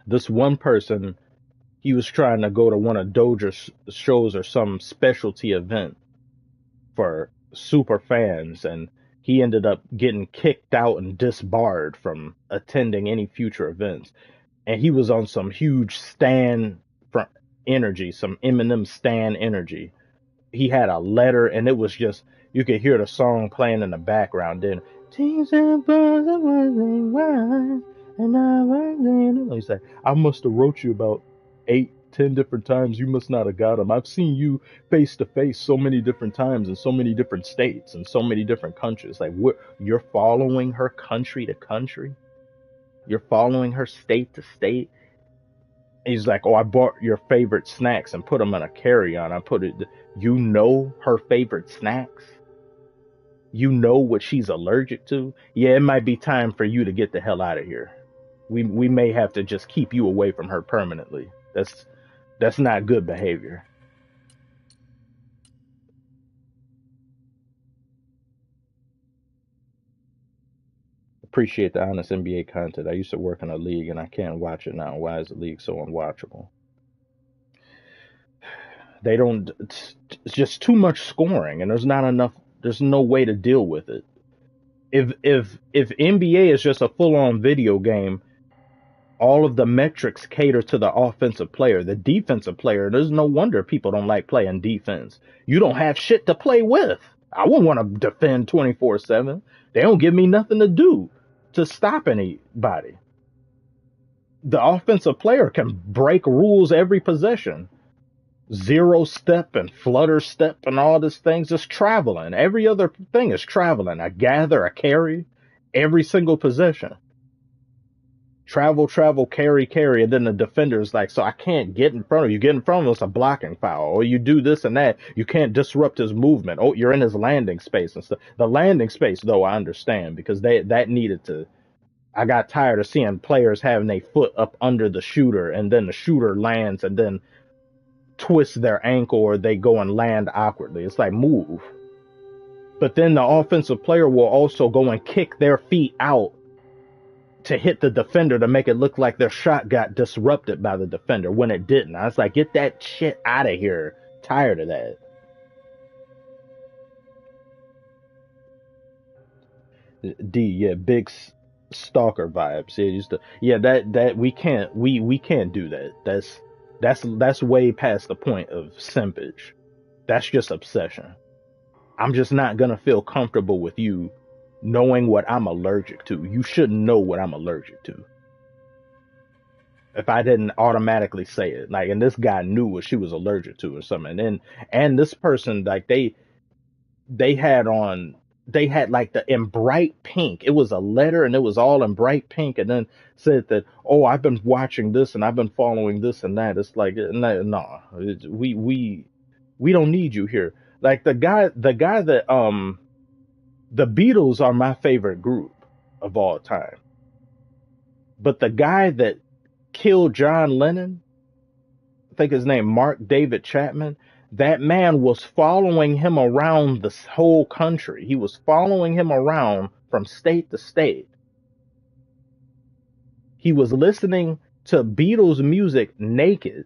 this one person, he was trying to go to one of Doja's shows or some specialty event for super fans, and he ended up getting kicked out and disbarred from attending any future events. And he was on some huge Stan from energy, some Eminem Stan energy. He had a letter, and it was just you could hear the song playing in the background. Then things and he said, "I must have wrote you about 8, 10 different times. You must not have got them. I've seen you face to face so many different times in so many different states and so many different countries. Like, what? You're following her country to country. You're following her state to state." He's like, "Oh, I bought your favorite snacks and put them in a carry-on. I put it. You know her favorite snacks. You know what she's allergic to. Yeah, it might be time for you to get the hell out of here. We may have to just keep you away from her permanently. That's not good behavior." Appreciate the honest NBA content. I used to work in a league and I can't watch it now. Why is the league so unwatchable? They don't. It's just too much scoring, and there's not enough. There's no way to deal with it. If NBA is just a full on video game, all of the metrics cater to the offensive player. The defensive player, there's no wonder people don't like playing defense. You don't have shit to play with. I wouldn't want to defend 24/7. They don't give me nothing to do to stop anybody. The offensive player can break rules every possession. Zero step and flutter step and all these things, just traveling. Every other thing is traveling. A gather, a carry, every single possession. Travel, travel, carry, carry, and then the defender's like, so I can't get in front of you. Get in front of us, a blocking foul. Or you do this and that. You can't disrupt his movement. Oh, you're in his landing space and stuff. The landing space, though, I understand because that needed to. I got tired of seeing players having their foot up under the shooter and then the shooter lands and then twist their ankle or they go and land awkwardly. It's like, move. But then the offensive player will also go and kick their feet out to hit the defender to make it look like their shot got disrupted by the defender when it didn't. I was like, get that shit out of here. Tired of that. D, yeah, big stalker vibes. Yeah, used to, yeah, that we can't do that. That's way past the point of simpage. That's just obsession. I'm just not gonna feel comfortable with you knowing what I'm allergic to. You shouldn't know what I'm allergic to. If I didn't automatically say it, like, and this guy knew what she was allergic to or something, and this person, like, they had on, they had like the in bright pink. It was a letter and it was all in bright pink, and then said that, oh, I've been watching this and I've been following this and that. It's like, no, nah, we don't need you here. Like the guy that the Beatles are my favorite group of all time. But the guy that killed John Lennon, I think his name Mark David Chapman, that man was following him around this whole country. He was following him around from state to state. He was listening to Beatles music naked,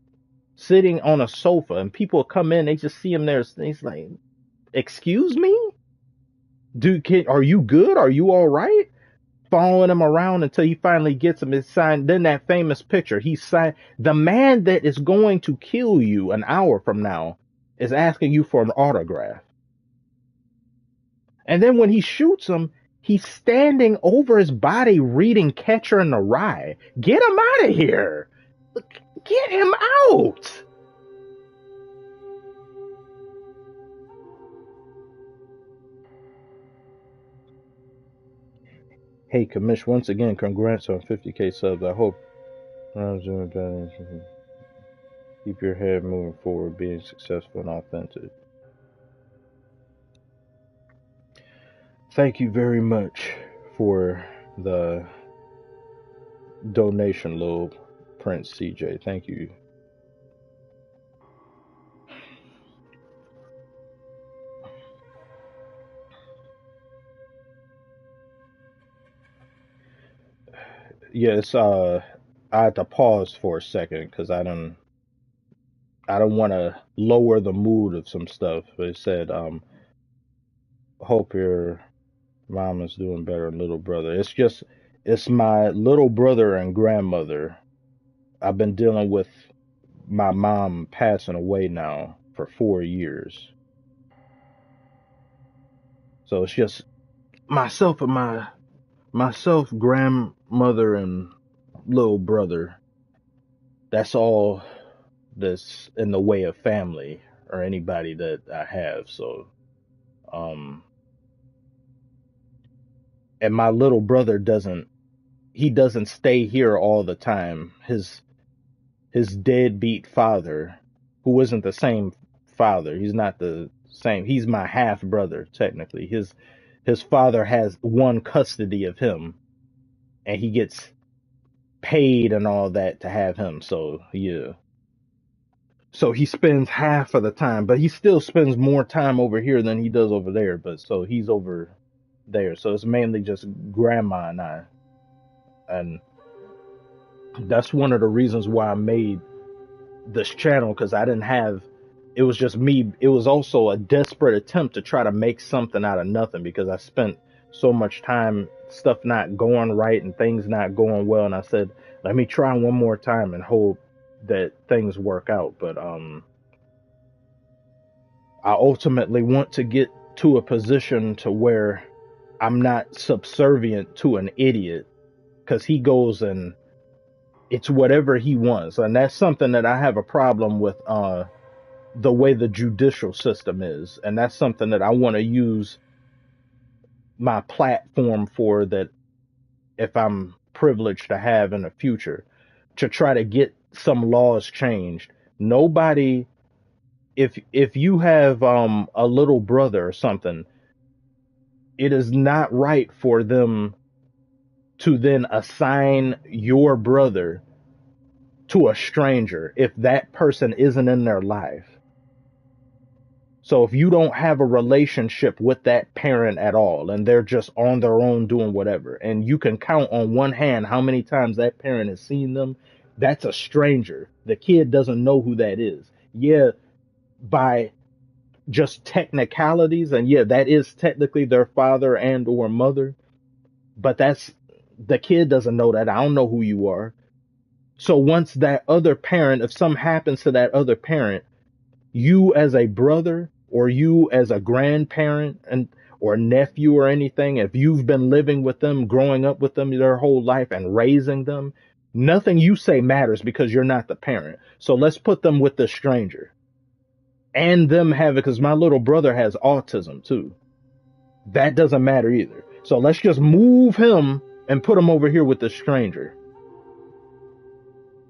sitting on a sofa, and people come in, they just see him there. He's like, "Excuse me, dude, are you good? Are you all right?" Following him around until he finally gets him his sign. Then that famous picture, he signed. The man that is going to kill you an hour from now is asking you for an autograph. And then when he shoots him, he's standing over his body reading Catcher in the Rye. Get him out of here. Get him out. Hey, Kamish, once again, congrats on 50K subs. I hope I'm doing better. Keep your head moving forward, being successful and authentic. Thank you very much for the donation, little Prince CJ. Thank you. Yes, I had to pause for a second because I don't want to lower the mood of some stuff. But it said, hope your mom is doing better, little brother. It's my little brother and grandmother. I've been dealing with my mom passing away now for 4 years. So it's just myself and myself, grandmother, and little brother. That's all that's in the way of family or anybody that I have. So, um, and my little brother doesn't stay here all the time. His deadbeat father, who isn't the same father, he's not the same. He's my half brother technically. His father has one custody of him, and he gets paid and all that to have him. So yeah. So he spends half of the time, but he still spends more time over here than he does over there. But so he's over there. So it's mainly just grandma and I. And that's one of the reasons why I made this channel, because I didn't have, it was just me. It was also a desperate attempt to try to make something out of nothing, because I spent so much time, stuff not going right and things not going well. And I said, let me try one more time and hope that things work out. But I ultimately want to get to a position to where I'm not subservient to an idiot because he goes and it's whatever he wants. And that's something that I have a problem with the way the judicial system is. And that's something that I want to use my platform for, that if I'm privileged to have in the future, to try to get some laws changed. Nobody, if you have a little brother or something, it is not right for them to then assign your brother to a stranger if that person isn't in their life. So if you don't have a relationship with that parent at all and they're just on their own doing whatever, and you can count on one hand how many times that parent has seen them, that's a stranger. The kid doesn't know who that is. Yeah, by just technicalities, and yeah, that is technically their father and or mother, but that's, the kid doesn't know that. I don't know who you are. So once that other parent, if something happens to that other parent, you as a brother or you as a grandparent and or nephew or anything, if you've been living with them, growing up with them their whole life and raising them, nothing you say matters because you're not the parent. So let's put them with the stranger. And them have it, because my little brother has autism too. That doesn't matter either. So let's just move him and put him over here with the stranger.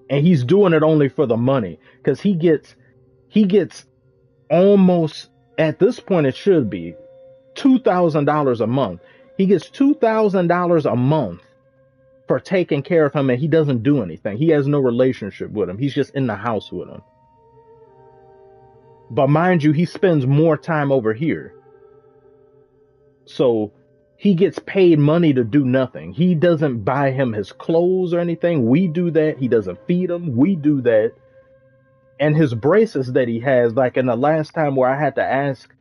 And he's doing it only for the money, because he gets almost, at this point it should be $2,000 a month. He gets $2,000 a month for taking care of him, and he doesn't do anything. He has no relationship with him. He's just in the house with him. But mind you, he spends more time over here. So he gets paid money to do nothing. He doesn't buy him his clothes or anything. We do that. He doesn't feed him. We do that. And his braces that he has, like in the last time where I had to ask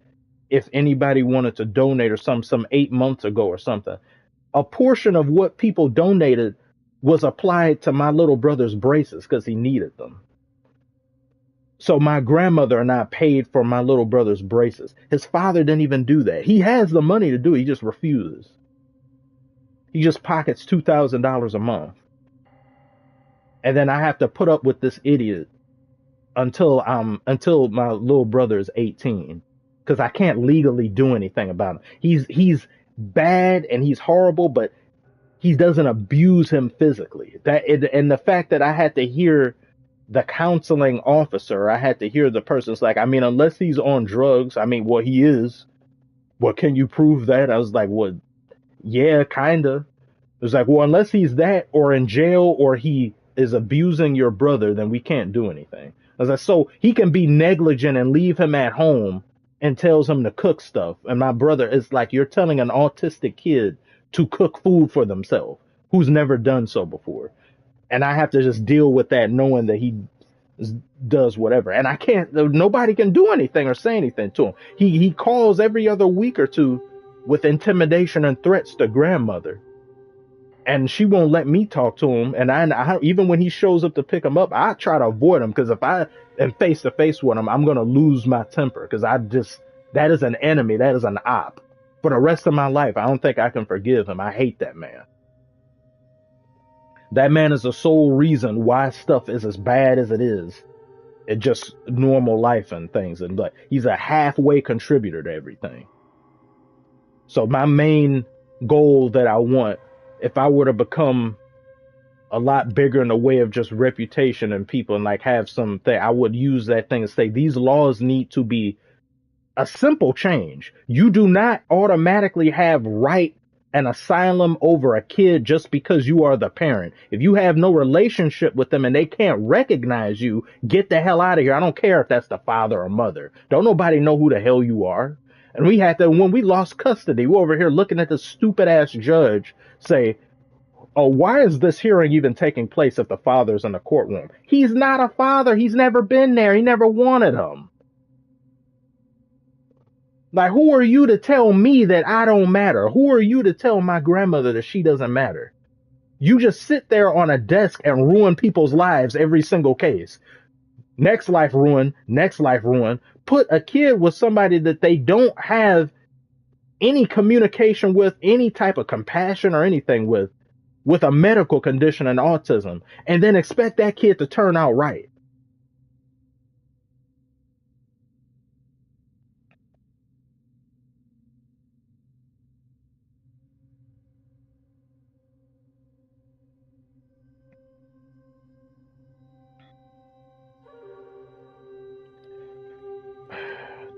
if anybody wanted to donate or some 8 months ago or something, a portion of what people donated was applied to my little brother's braces because he needed them. So my grandmother and I paid for my little brother's braces. His father didn't even do that. He has the money to do it. He just refuses. He just pockets $2,000 a month. And then I have to put up with this idiot until my little brother is 18, because I can't legally do anything about him. He's bad and he's horrible, but he doesn't abuse him physically. And the fact that I had to hear the counseling officer, I had to hear the person's like, I mean, unless he's on drugs, I mean, well, he is. Well, can you prove that? I was like, well, yeah, kinda. It was like, well, unless he's that or in jail or he is abusing your brother, then we can't do anything. I was like, so he can be negligent and leave him at home and tells him to cook stuff. And my brother is like, you're telling an autistic kid to cook food for themselves who's never done so before. And I have to just deal with that, knowing that he does whatever. And I can't, nobody can do anything or say anything to him. He calls every other week or two with intimidation and threats to grandmother. And she won't let me talk to him. And I even when he shows up to pick him up, I try to avoid him, because if I am face to face with him, I'm going to lose my temper, because that is an enemy. That is an op. For the rest of my life, I don't think I can forgive him. I hate that man. That man is the sole reason why stuff is as bad as it is. It's just normal life and things. And like, he's a halfway contributor to everything. So my main goal that I want, if I were to become a lot bigger in the way of just reputation and people and like have something, I would use that thing and say, these laws need to be a simple change. You do not automatically have right an asylum over a kid just because you are the parent. If you have no relationship with them and they can't recognize you, get the hell out of here. I don't care if that's the father or mother. Don't nobody know who the hell you are. And we had to, when we lost custody, we're over here looking at this stupid ass judge say, oh, why is this hearing even taking place if the father's in the courtroom? He's not a father. He's never been there. He never wanted him. Like, who are you to tell me that I don't matter? Who are you to tell my grandmother that she doesn't matter? You just sit there on a desk and ruin people's lives every single case. Next life ruin, next life ruin. Put a kid with somebody that they don't have any communication with, any type of compassion or anything with a medical condition and autism, and then expect that kid to turn out right.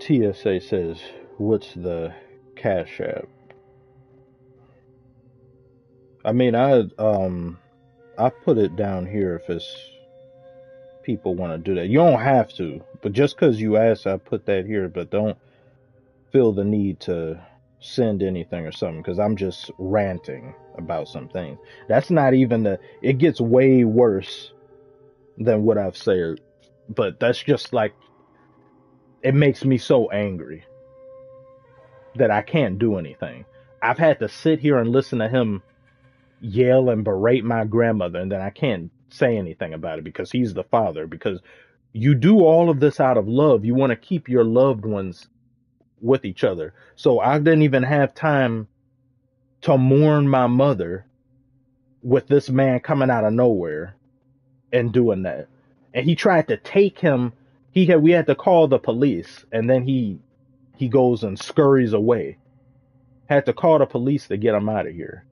TSA says, "What's the Cash App?" I mean, I put it down here if it's people want to do that. You don't have to, but just because you asked, I put that here. But don't feel the need to send anything or something because I'm just ranting about some things. That's not even the. It gets way worse than what I've said, but that's just like it makes me so angry that I can't do anything. I've had to sit here and listen to him yell and berate my grandmother, and then I can't say anything about it because he's the father. Because you do all of this out of love. You want to keep your loved ones with each other. So I didn't even have time to mourn my mother with this man coming out of nowhere and doing that. And he tried to take him. We had to call the police, and then he goes and scurries away. Had to call the police to get him out of here.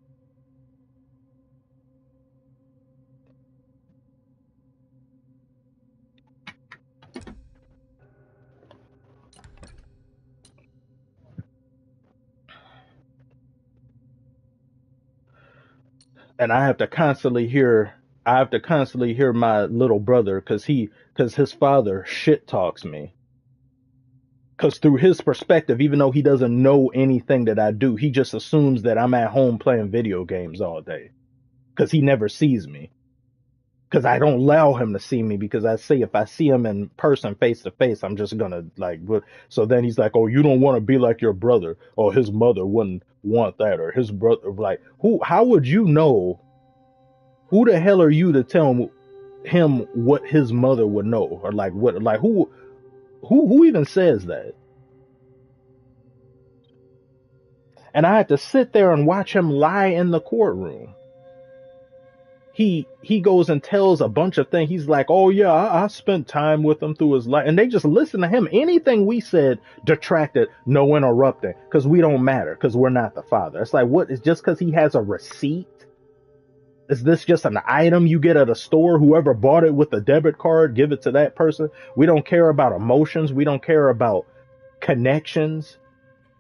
And I have to constantly hear my little brother because his father shit talks me. Because through his perspective, even though he doesn't know anything that I do, he just assumes that I'm at home playing video games all day. Because he never sees me. Because I don't allow him to see me. Because I say if I see him in person, face to face, I'm just gonna like. So then he's like, "Oh, you don't want to be like your brother, or his mother wouldn't want that, or his brother." Like, who? How would you know? Who the hell are you to tell him what his mother would know, or like what? Like who even says that? And I had to sit there and watch him lie in the courtroom. He goes and tells a bunch of things. He's like, "Oh yeah, I spent time with him through his life," and they just listen to him. Anything we said detracted, no interrupting, because we don't matter, because we're not the father. It's like, what is just because he has a receipt? Is this just an item you get at a store? Whoever bought it with a debit card, give it to that person. We don't care about emotions. We don't care about connections,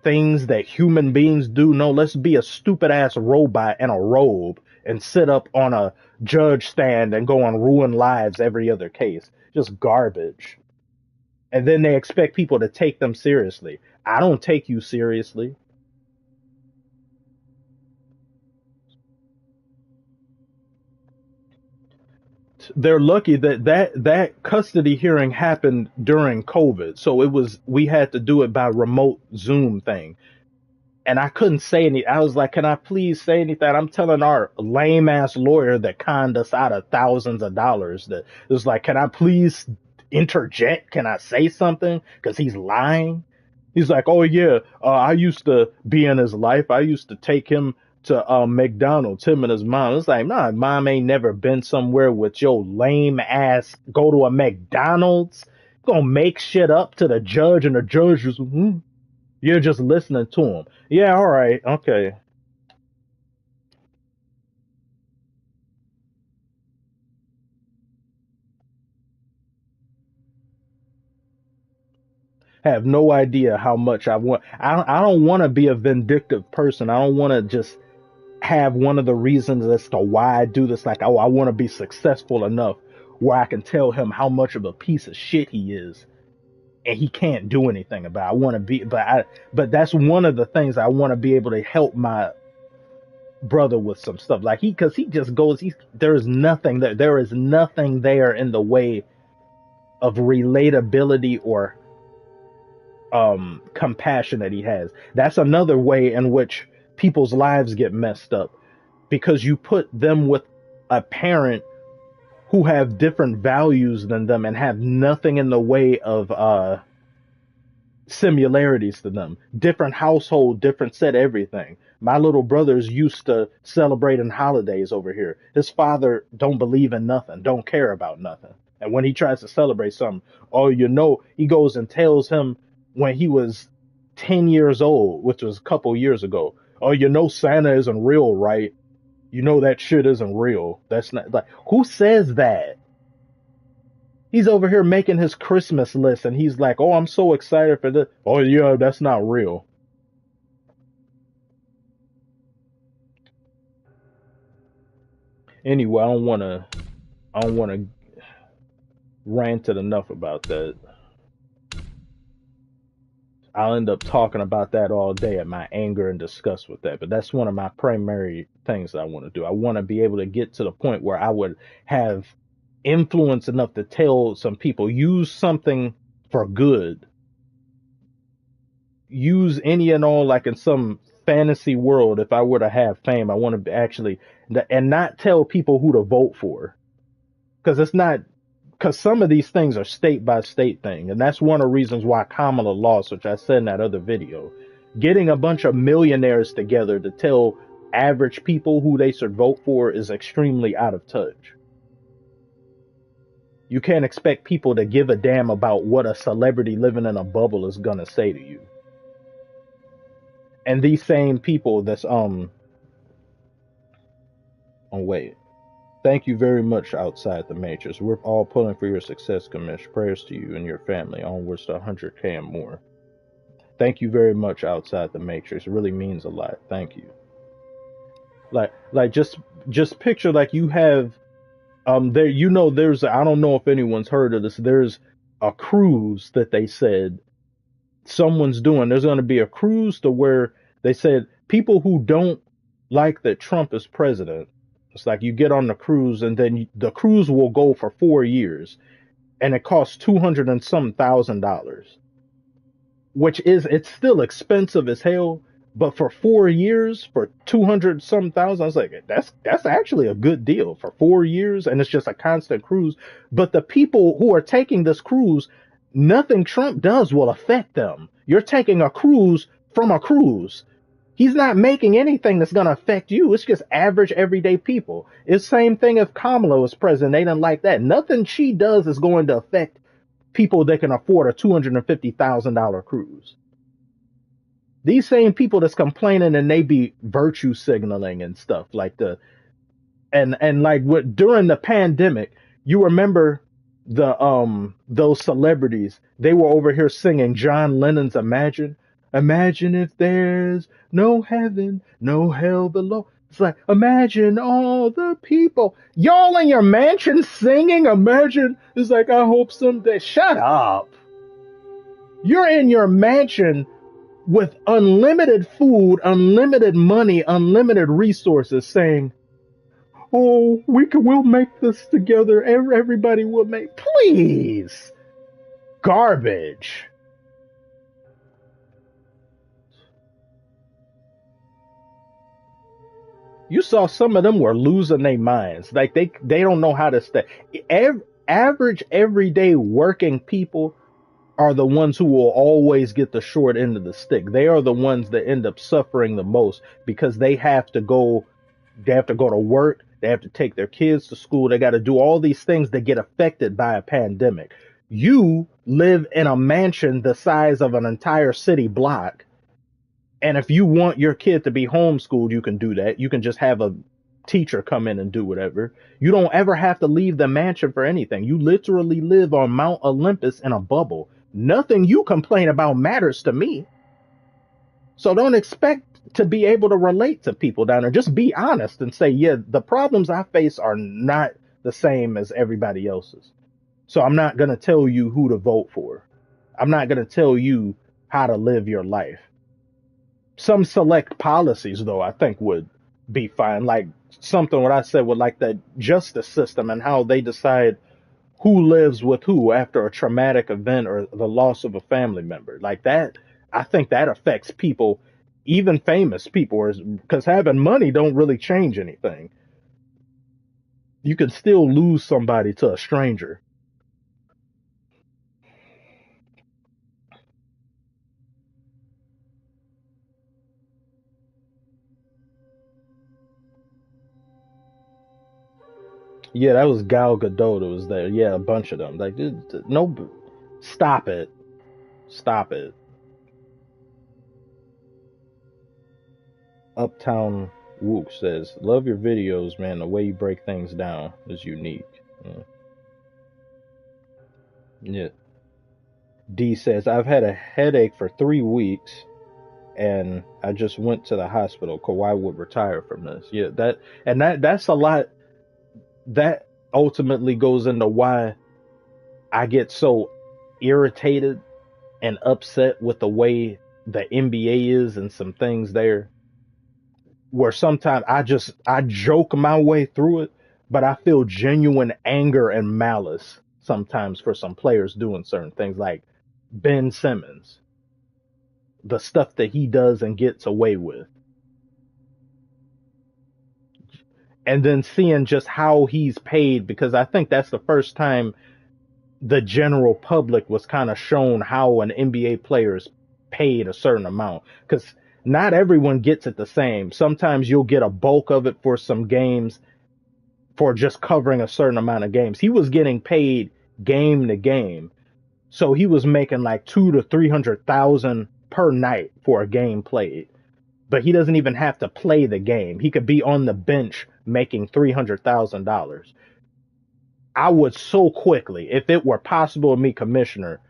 things that human beings do. No, let's be a stupid ass robot in a robe and sit up on a judge stand and go and ruin lives every other case. Just garbage. And then they expect people to take them seriously. I don't take you seriously. They're lucky that that custody hearing happened during COVID. So it was, we had to do it by remote Zoom thing. And I couldn't say any. I was like, "Can I please say anything?" I'm telling our lame ass lawyer that conned us out of thousands of dollars that it was like, "Can I please interject? Can I say something?" Because he's lying. He's like, "Oh yeah, I used to be in his life. I used to take him to McDonald's, him and his mom." It's like, nah, mom ain't never been somewhere with your lame ass. Go to a McDonald's, gonna make shit up to the judge, and the judge is, you're just listening to him. Yeah, all right, okay. Have no idea how much I want. I don't want to be a vindictive person. I don't want to just have one of the reasons as to why I do this. Like, oh, I want to be successful enough where I can tell him how much of a piece of shit he is, and he can't do anything about it. I want to be, but that's one of the things I want to be able to help my brother with some stuff. Like because he just goes. There's nothing that there is nothing there in the way of relatability or compassion that he has. That's another way in which people's lives get messed up because you put them with a parent who have different values than them and have nothing in the way of similarities to them. Different household, different set everything. My little brothers used to celebrating holidays over here. His father don't believe in nothing, don't care about nothing. And when he tries to celebrate something, oh, he goes and tells him when he was 10 years old, which was a couple years ago, oh, Santa isn't real, right? That shit isn't real. That's not like, who says that? He's over here making his Christmas list and he's like, oh, I'm so excited for this. Oh, yeah, that's not real. Anyway, I don't want to ranted enough about that. I'll end up talking about that all day and my anger and disgust with that. But that's one of my primary things that I want to do. I want to be able to get to the point where I would have influence enough to tell some people, use something for good. Use any and all, like in some fantasy world. If I were to have fame, I want to actually, and not tell people who to vote for. Because it's not, because some of these things are state by state thing, and that's one of the reasons why Kamala lost, which I said in that other video. Getting a bunch of millionaires together to tell average people who they should vote for is extremely out of touch. You can't expect people to give a damn about what a celebrity living in a bubble is gonna say to you. And these same people that's oh wait. Thank you very much, Outside the Matrix. We're all pulling for your success, Commish. Prayers to you and your family. Onwards to 100K and more. Thank you very much, Outside the Matrix. It really means a lot. Thank you. Like just picture like you have there there's I don't know if anyone's heard of this. There's a cruise that they said someone's doing. There's going to be a cruise to where they said people who don't like that Trump is president, it's like you get on the cruise and then the cruise will go for 4 years and it costs 200 and some $1,000, which is, it's still expensive as hell. But for 4 years, for 200 some thousand, I was like, that's actually a good deal for 4 years, and it's just a constant cruise. But the people who are taking this cruise, nothing Trump does will affect them. You're taking a cruise from a cruise. He's not making anything that's going to affect you. It's just average everyday people. It's the same thing if Kamala was president. They didn't like that. Nothing she does is going to affect people that can afford a $250,000 cruise. These same people that's complaining and they be virtue signaling and stuff like and like what during the pandemic, you remember those celebrities, they were over here singing John Lennon's Imagine if there's no heaven, no hell below. It's like, imagine all the people. Y'all in your mansion singing, imagine. It's like, I hope someday. Shut up. You're in your mansion with unlimited food, unlimited money, unlimited resources saying, oh, we'll make this together. Everybody will make. Please. Garbage. You saw some of them were losing their minds. Like they don't know how to stay. Average everyday working people are the ones who will always get the short end of the stick. They are the ones that end up suffering the most because they have to go to work, they have to take their kids to school, they got to do all these things that get affected by a pandemic. You live in a mansion the size of an entire city block. And if you want your kid to be homeschooled, you can do that. You can just have a teacher come in and do whatever. You don't ever have to leave the mansion for anything. You literally live on Mount Olympus in a bubble. Nothing you complain about matters to me. So don't expect to be able to relate to people down there. Just be honest and say, yeah, the problems I face are not the same as everybody else's. So I'm not going to tell you who to vote for. I'm not going to tell you how to live your life. Some select policies, though, I think would be fine. Like something what I said with like the justice system and how they decide who lives with who after a traumatic event or the loss of a family member. Like that, I think that affects people, even famous people, because having money don't really change anything. You can still lose somebody to a stranger. Yeah, that was Gal Gadot that was there. Yeah, a bunch of them. Like, dude, no, stop it, stop it. Uptown Wook says, "Love your videos, man. The way you break things down is unique." Yeah. Yeah. D says, "I've had a headache for 3 weeks, and I just went to the hospital. Kawhi would retire from this." Yeah, that's a lot. That ultimately goes into why I get so irritated and upset with the way the NBA is and some things there where sometimes I joke my way through it, but I feel genuine anger and malice sometimes for some players doing certain things like Ben Simmons, the stuff that he does and gets away with. And then seeing just how he's paid, because I think that's the first time the general public was kind of shown how an NBA player is paid a certain amount. Because not everyone gets it the same. Sometimes you'll get a bulk of it for some games for just covering a certain amount of games. He was getting paid game to game. So he was making like 200 to 300,000 per night for a game played. But he doesn't even have to play the game. He could be on the bench making $300,000. I would so quickly, if it were possible of me, commissioner,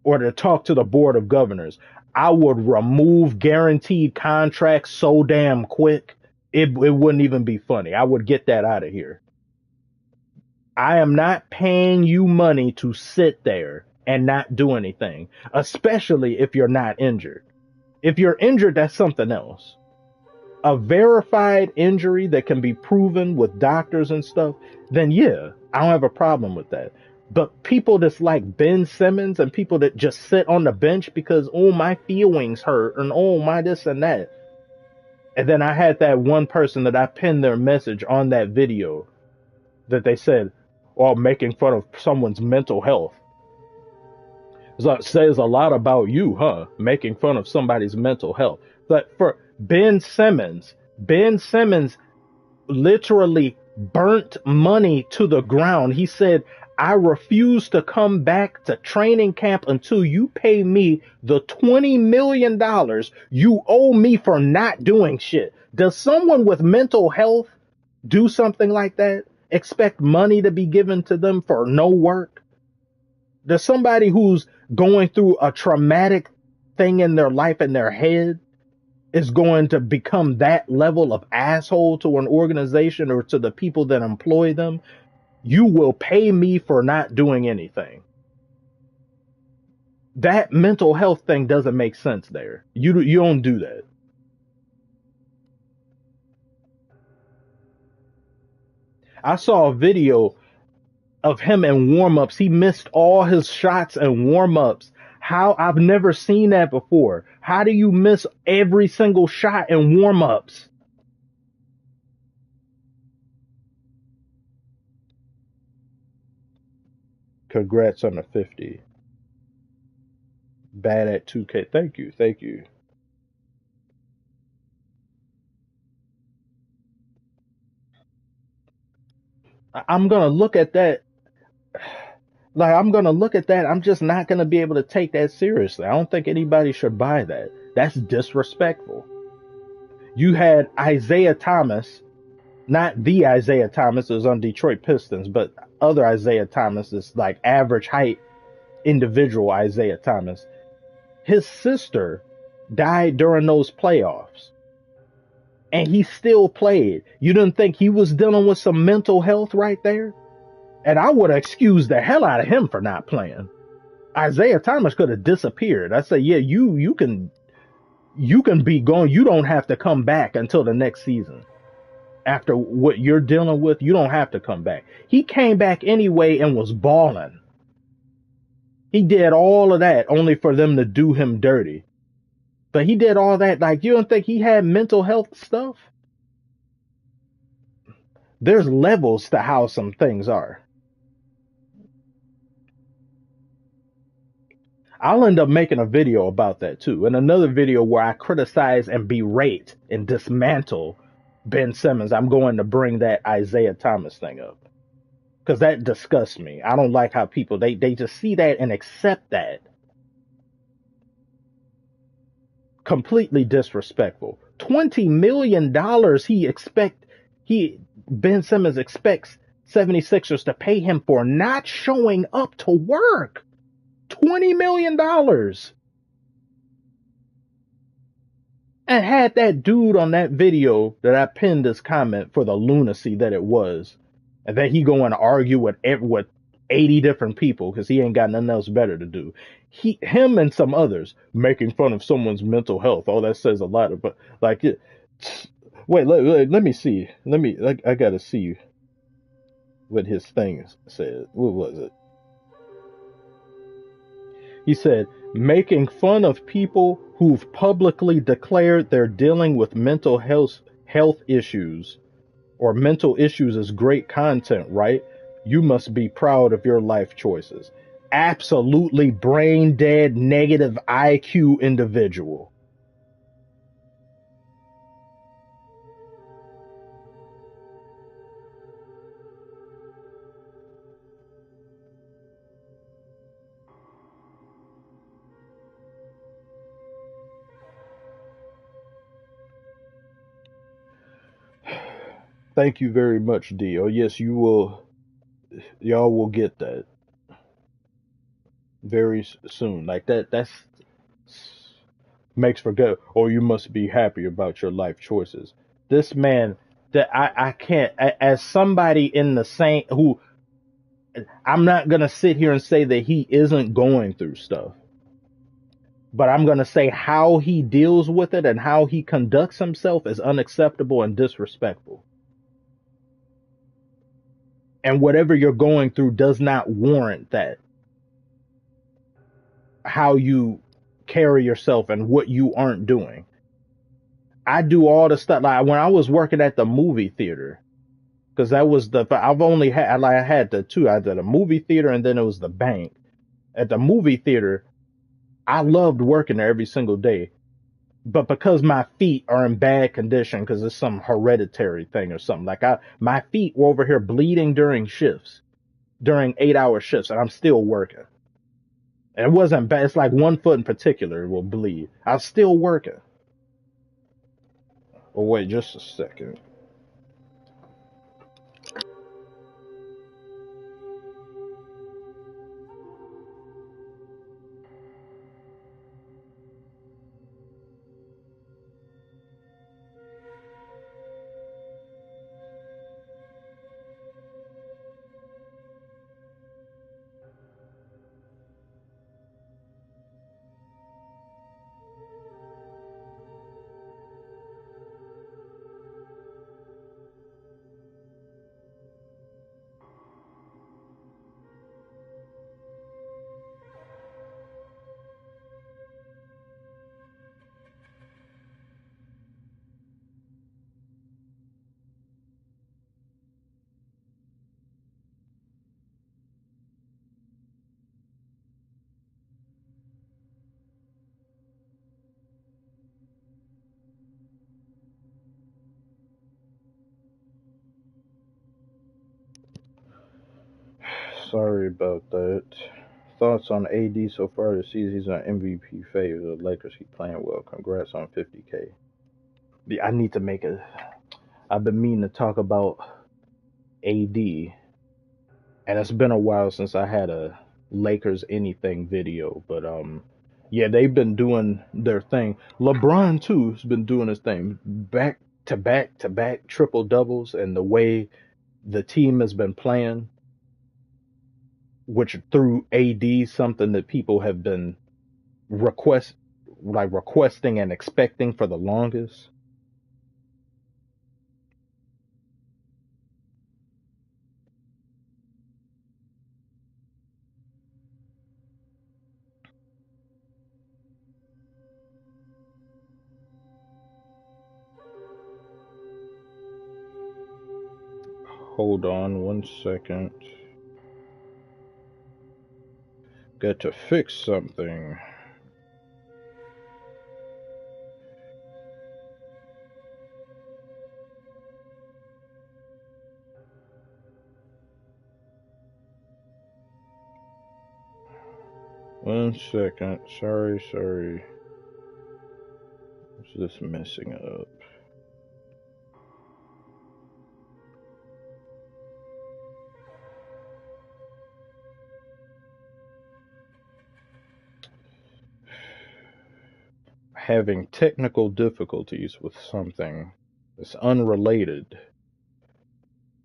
or to talk to the board of governors, I would remove guaranteed contracts so damn quick. It wouldn't even be funny. I would get that out of here. I am not paying you money to sit there and not do anything, especially if you're not injured. If you're injured, that's something else. A verified injury that can be proven with doctors and stuff, then yeah, I don't have a problem with that. But people that's like Ben Simmons and people that just sit on the bench because, oh, my feelings hurt and oh, my this and that. And then I had that one person that I pinned their message on that video that they said, "Oh, making fun of someone's mental health." So it says a lot about you, huh? Making fun of somebody's mental health. But for Ben Simmons literally burnt money to the ground. He said, "I refuse to come back to training camp until you pay me the $20 million you owe me for not doing shit." Does someone with mental health do something like that? Expect money to be given to them for no work? Does somebody who's going through a traumatic thing in their life in their head is going to become that level of asshole to an organization or to the people that employ them? You will pay me for not doing anything. That mental health thing doesn't make sense there. You don't do that. I saw a video of him in warm-ups. He missed all his shots in warm-ups. How? I've never seen that before. How do you miss every single shot in warm-ups? Congrats on the 50. Bad at 2K. Thank you. Thank you. I'm going to look at that. Like, I'm going to look at that. I'm just not going to be able to take that seriously. I don't think anybody should buy that. That's disrespectful. You had Isaiah Thomas, not the Isaiah Thomas that was on Detroit Pistons, but other Isaiah Thomas is like average height individual Isaiah Thomas. His sister died during those playoffs and he still played. You didn't think he was dealing with some mental health right there? And I would have excused the hell out of him for not playing. Isaiah Thomas could have disappeared. I say, yeah, you can be gone. You don't have to come back until the next season. After what you're dealing with, you don't have to come back. He came back anyway and was balling. He did all of that only for them to do him dirty. But he did all that. Like, you don't think he had mental health stuff? There's levels to how some things are. I'll end up making a video about that too. And another video where I criticize and berate and dismantle Ben Simmons. I'm going to bring that Isaiah Thomas thing up. because that disgusts me. I don't like how people they just see that and accept that. Completely disrespectful. $20 million he Ben Simmons expects 76ers to pay him for not showing up to work. $20 million. And had that dude on that video that I pinned this comment for the lunacy that it was, and then he go and argue with 80 different people because he ain't got nothing else better to do. Him and some others making fun of someone's mental health. Oh, that says a lot of, but like, wait, let me see. I gotta see what his thing said. What was it? He said, making fun of people who've publicly declared they're dealing with health issues or mental issues is great content, right? You must be proud of your life choices. Absolutely brain dead, negative IQ individual. Thank you very much, D. Oh, yes, you will. Y'all will get that very soon. Like that's makes for good. Or you must be happy about your life choices. This man, that I can't, as somebody in the same, who, I'm not going to sit here and say that he isn't going through stuff, but I'm going to say how he deals with it and how he conducts himself is unacceptable and disrespectful. And whatever you're going through does not warrant that. How you carry yourself and what you aren't doing. I do all the stuff like when I was working at the movie theater, because that was I've only had, like, I had the two. I did a movie theater and then it was the bank. At the movie theater, I loved working there every single day, but because my feet are in bad condition, because it's some hereditary thing or something, like my feet were over here bleeding during shifts, during 8-hour shifts, and I'm still working. And it wasn't bad. It's like one foot in particular will bleed. I'm still working. Oh wait, just a second. Sorry about that. Thoughts on AD so far this season? He's on MVP favorite. The Lakers keep playing well. Congrats on 50K. Yeah, I need to make a. I've been meaning to talk about AD, and it's been a while since I had a Lakers anything video. But yeah, they've been doing their thing. LeBron too has been doing his thing, back to back to back triple doubles, and the way the team has been playing, which through AD, something that people have been request requesting and expecting for the longest. Hold on 1 second. Got to fix something. One second. Sorry. What's this messing up? Having technical difficulties with something that's unrelated.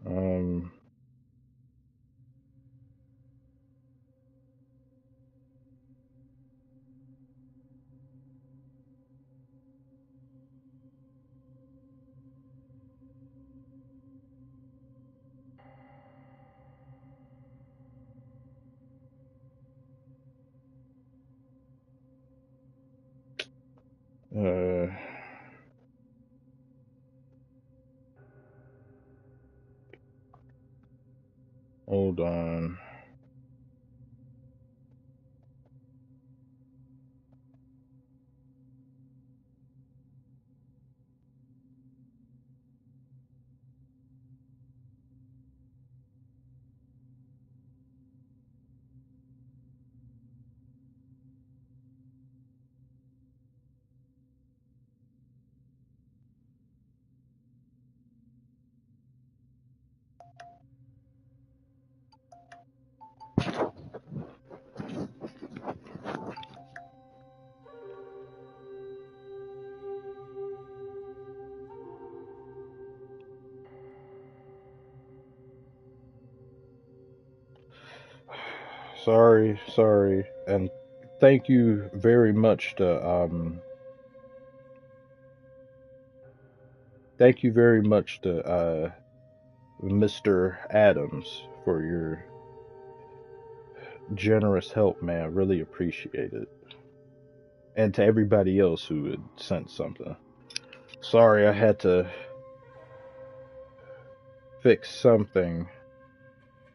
Um, uh, hold on. Sorry, and thank you very much to thank you very much to Mr. Adams for your generous help, man. Really appreciate it, and to everybody else who had sent something. Sorry, I had to fix something.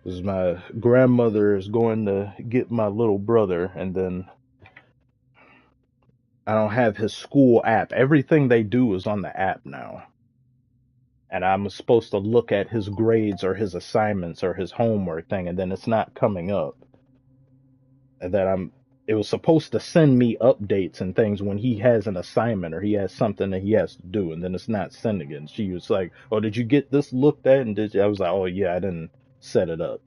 Because my grandmother is going to get my little brother, and then I don't have his school app. Everything they do is on the app now. And I'm supposed to look at his grades or his assignments or his homework thing, and then it's not coming up. And that it was supposed to send me updates and things when he has an assignment or he has something that he has to do, and then it's not sending it. And she was like, "Oh, did you get this looked at?" And I was like, "Oh yeah, I didn't set it up."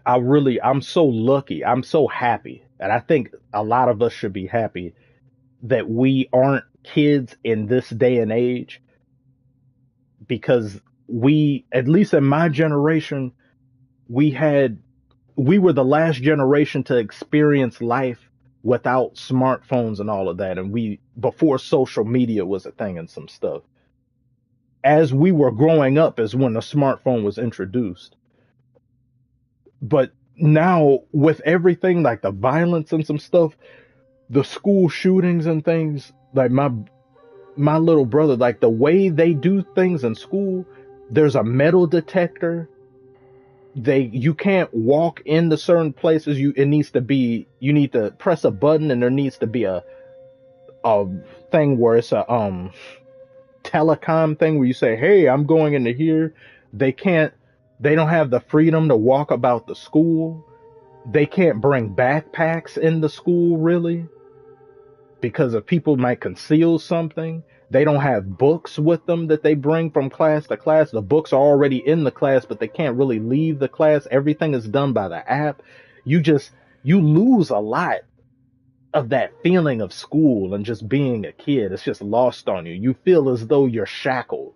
I'm so lucky. I'm so happy. And I think a lot of us should be happy that we aren't kids in this day and age because at least in my generation, we had, we were the last generation to experience life without smartphones and all of that. And before social media was a thing and some stuff. As we were growing up is when the smartphone was introduced. But now with everything like the violence and some stuff, the school shootings and things, like my little brother, like the way they do things in school, there's a metal detector. You can't walk into certain places. You need to press a button, and there needs to be a thing where it's a telecom thing where you say, "Hey, I'm going into here." They can't. They don't have the freedom to walk about the school. They can't bring backpacks in the school really because if people might conceal something. They don't have books with them that they bring from class to class. The books are already in the class, but they can't really leave the class. Everything is done by the app. You just, you lose a lot of that feeling of school and just being a kid. It's just lost on you. You feel as though you're shackled.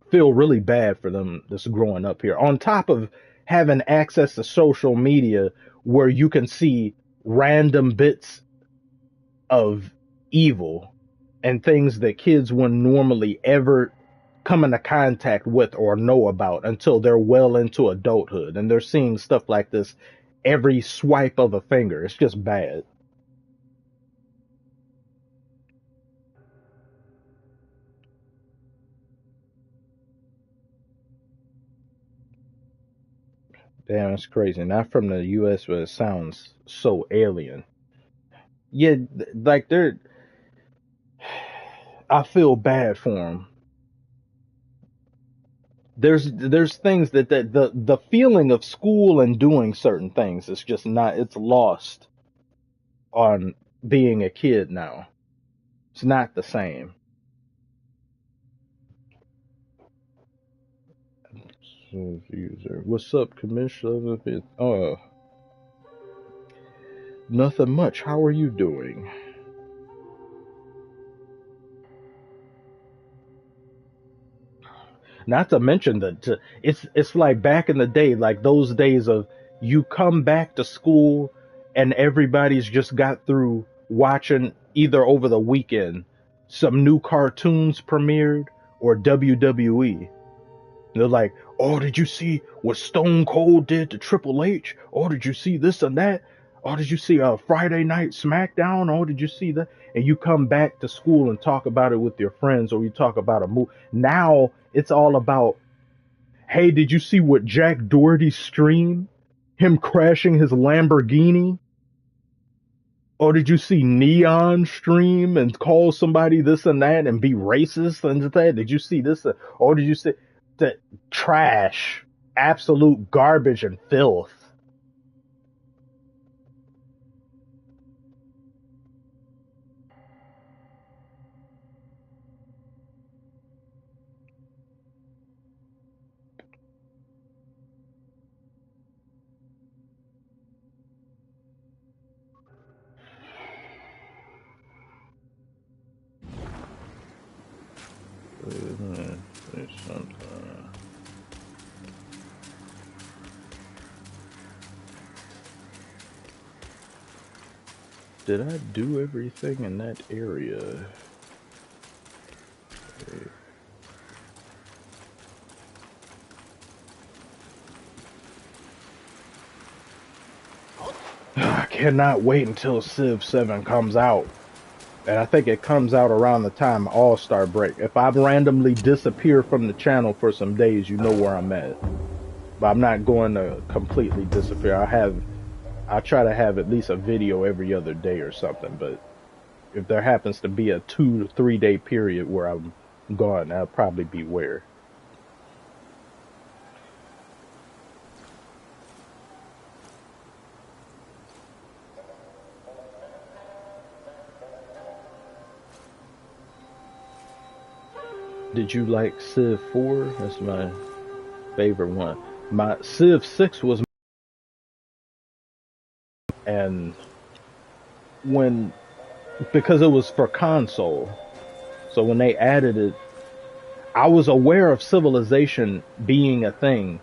Feel really bad for them that's growing up here. On top of having access to social media where you can see random bits of evil and things that kids wouldn't normally ever come into contact with or know about until they're well into adulthood and they're seeing stuff like this every swipe of a finger. It's just bad. Damn, it's crazy. Not from the US, but it sounds so alien. Yeah, like they're I feel bad for him. There's things that the feeling of school and doing certain things is just not, it's lost on being a kid now. It's not the same. So, user, what's up, Commissioner? Nothing much. How are you doing? Not to mention that it's like back in the day, like those days of you come back to school and everybody's just got through watching either over the weekend some new cartoons premiered or WWE. They're like, oh, did you see what Stone Cold did to Triple H? Oh, did you see this and that? Oh, did you see Friday Night SmackDown? Oh, did you see that? And you come back to school and talk about it with your friends, or you talk about a movie. Now it's all about, hey, did you see what Jack Doherty streamed? Him crashing his Lamborghini? Or did you see Neon stream and call somebody this and that and be racist and that? Did you see this? Or did you see that trash, absolute garbage and filth? Did I do everything in that area? Okay. I cannot wait until Civ 7 comes out. And I think it comes out around the time All-Star break. If I randomly disappear from the channel for some days, you know where I'm at. But I'm not going to completely disappear. I try to have at least a video every other day or something. But if there happens to be a 2 to 3 day period where I'm gone, I'll probably be where. Did you like Civ 4? That's my favorite one. My Civ 6 was, and when, because it was for console, so when they added it, I was aware of Civilization being a thing,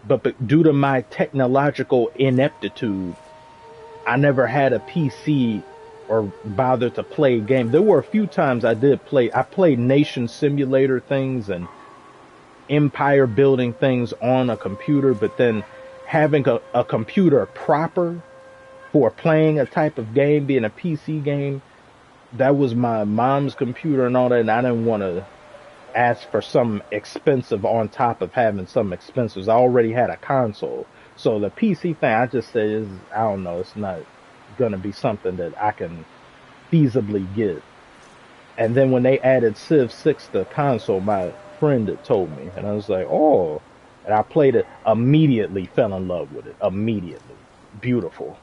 but due to my technological ineptitude, I never had a PC or bothered to play game. There were a few times I did play. I played nation simulator things and empire building things on a computer, but then having a computer proper for playing a type of game, being a PC game, that was my mom's computer and all that, and I didn't want to ask for some expensive on top of having some expenses. I already had a console. So the PC thing, I just say is, I don't know, it's not gonna be something that I can feasibly get. And then when they added Civ 6 to console, my friend had told me, and I was like, oh, and I played it, immediately fell in love with it. Immediately. Beautiful.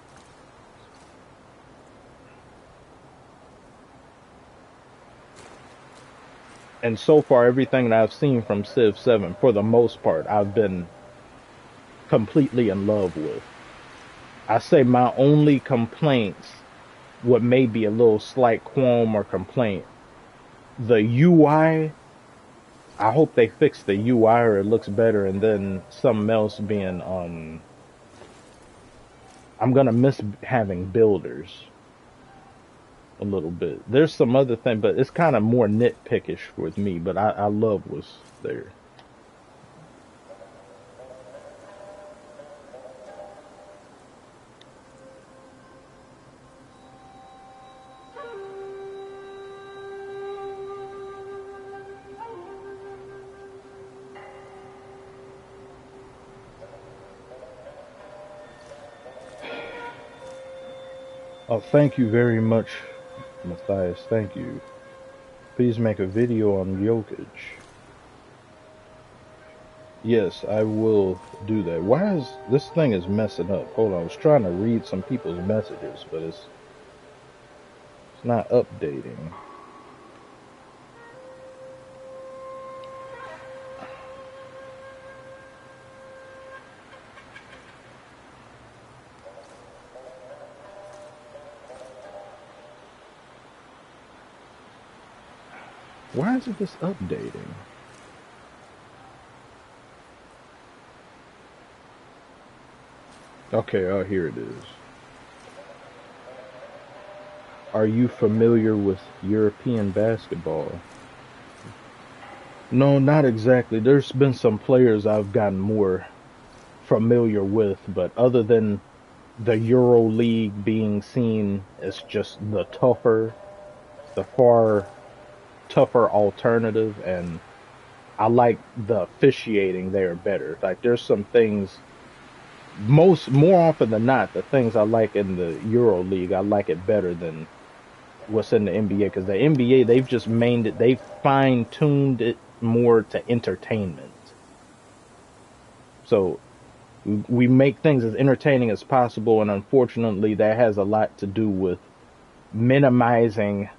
And so far, everything that I've seen from Civ 7, for the most part, I've been completely in love with. I say my only complaints, what may be a little slight qualm or complaint, the UI, I hope they fix the UI or it looks better, and then something else being, I'm gonna miss having builders a little bit. There's some other thing, but it's kind of more nitpickish with me, but I love what's there. Oh, thank you very much, Matthias. Thank you. Please make a video on Jokic. Yes, I will do that. Why is this thing is messing up? Hold on, I was trying to read some people's messages, but it's not updating. Why isn't this updating? Okay, oh, here it is. Are you familiar with European basketball? No, not exactly. There's been some players I've gotten more familiar with, but other than the Euro League being seen as just the far tougher alternative, and I like the officiating there better. Like there's some things more often than not, the things I like in the Euro League, I like it better than what's in the NBA, because the NBA, they've just made it, they've fine-tuned it more to entertainment. So we make things as entertaining as possible, and unfortunately that has a lot to do with minimizing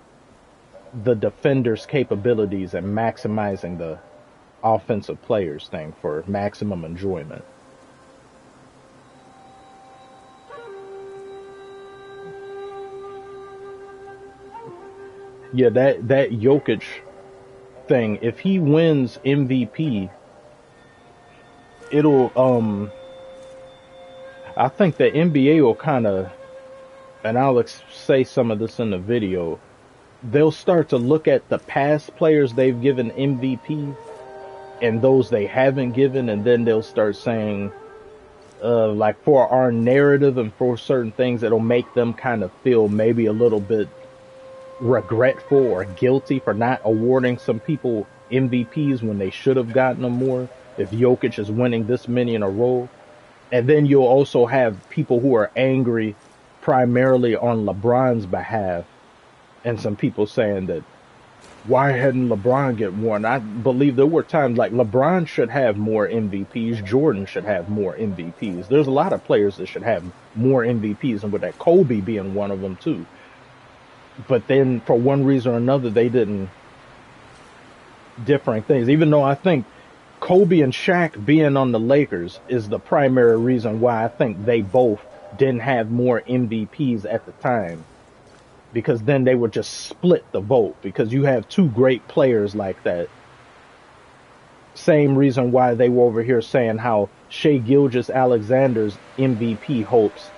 the defender's capabilities and maximizing the offensive players thing for maximum enjoyment. Yeah, that Jokic thing, if he wins MVP, it'll I think the NBA will kind of, and I'll say some of this in the video, they'll start to look at the past players they've given MVP and those they haven't given, and then they'll start saying, like for our narrative and for certain things, it'll make them kind of feel maybe a little bit regretful or guilty for not awarding some people MVPs when they should have gotten them more, if Jokic is winning this many in a row. And then you'll also have people who are angry primarily on LeBron's behalf, and some people saying that why hadn't LeBron get one? I believe there were times like LeBron should have more MVPs, Jordan should have more MVPs. There's a lot of players that should have more MVPs, and with that Kobe being one of them too. But then for one reason or another, they didn't. Differing things. Even though I think Kobe and Shaq being on the Lakers is the primary reason why I think they both didn't have more MVPs at the time. Because then they would just split the vote. Because you have two great players like that. Same reason why they were over here saying how Shai Gilgeous-Alexander's MVP hopes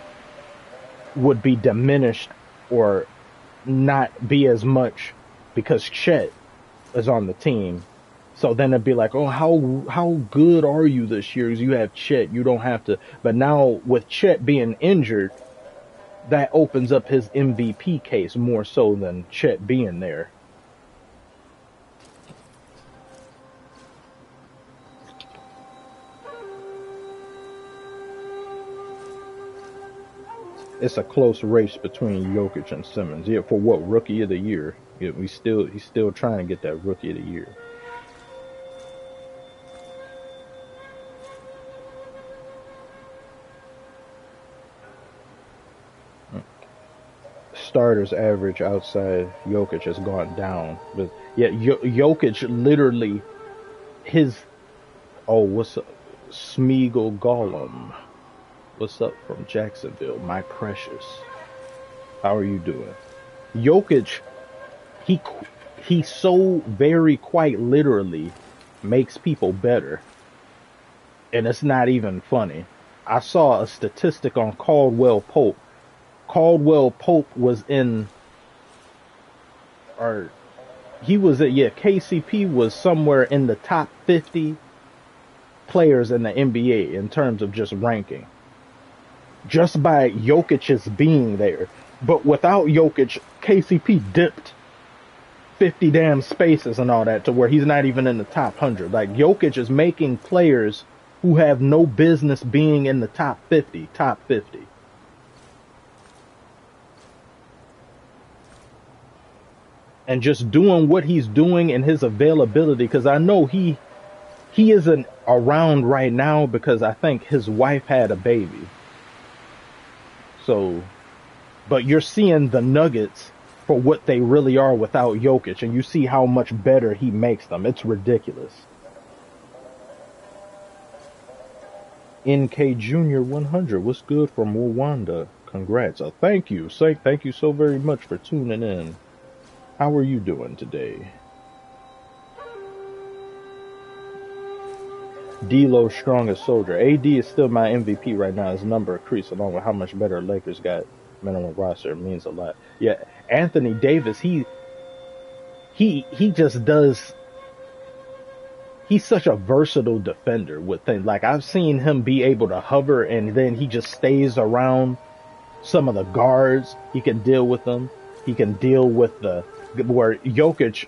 would be diminished or not be as much because Chet is on the team. So then it'd be like, oh, how good are you this year? Because you have Chet, you don't have to. But now with Chet being injured, that opens up his MVP case more so than Chet being there. It's a close race between Jokic and Simmons. Yeah, for what, Rookie of the Year? Yeah, he's still trying to get that Rookie of the Year. Starters average outside Jokic has gone down, but yeah, Jokic literally what's up, Smeagol Gollum? What's up from Jacksonville, my precious? How are you doing? Jokic, he so very quite literally makes people better, and it's not even funny. I saw a statistic on Caldwell Pope. Caldwell Pope was in, or he was at, yeah, KCP was somewhere in the top 50 players in the NBA in terms of just ranking. Just by Jokic's being there. But without Jokic, KCP dipped 50 damn spaces and all that to where he's not even in the top 100. Like, Jokic is making players who have no business being in the top 50, top 50. and just doing what he's doing and his availability. Because I know he isn't around right now because I think his wife had a baby. So, but you're seeing the Nuggets for what they really are without Jokic, and you see how much better he makes them. It's ridiculous. NK Junior 100, what's good from Rwanda? Congrats. Thank you. Thank you so very much for tuning in. How are you doing today? D'Lo strongest soldier. AD is still my MVP right now. His number increased along with how much better Lakers got minimum roster. It means a lot. Yeah, Anthony Davis, he just does. He's such a versatile defender with things. Like, I've seen him be able to hover and then he just stays around some of the guards. He can deal with them. He can deal with where Jokic,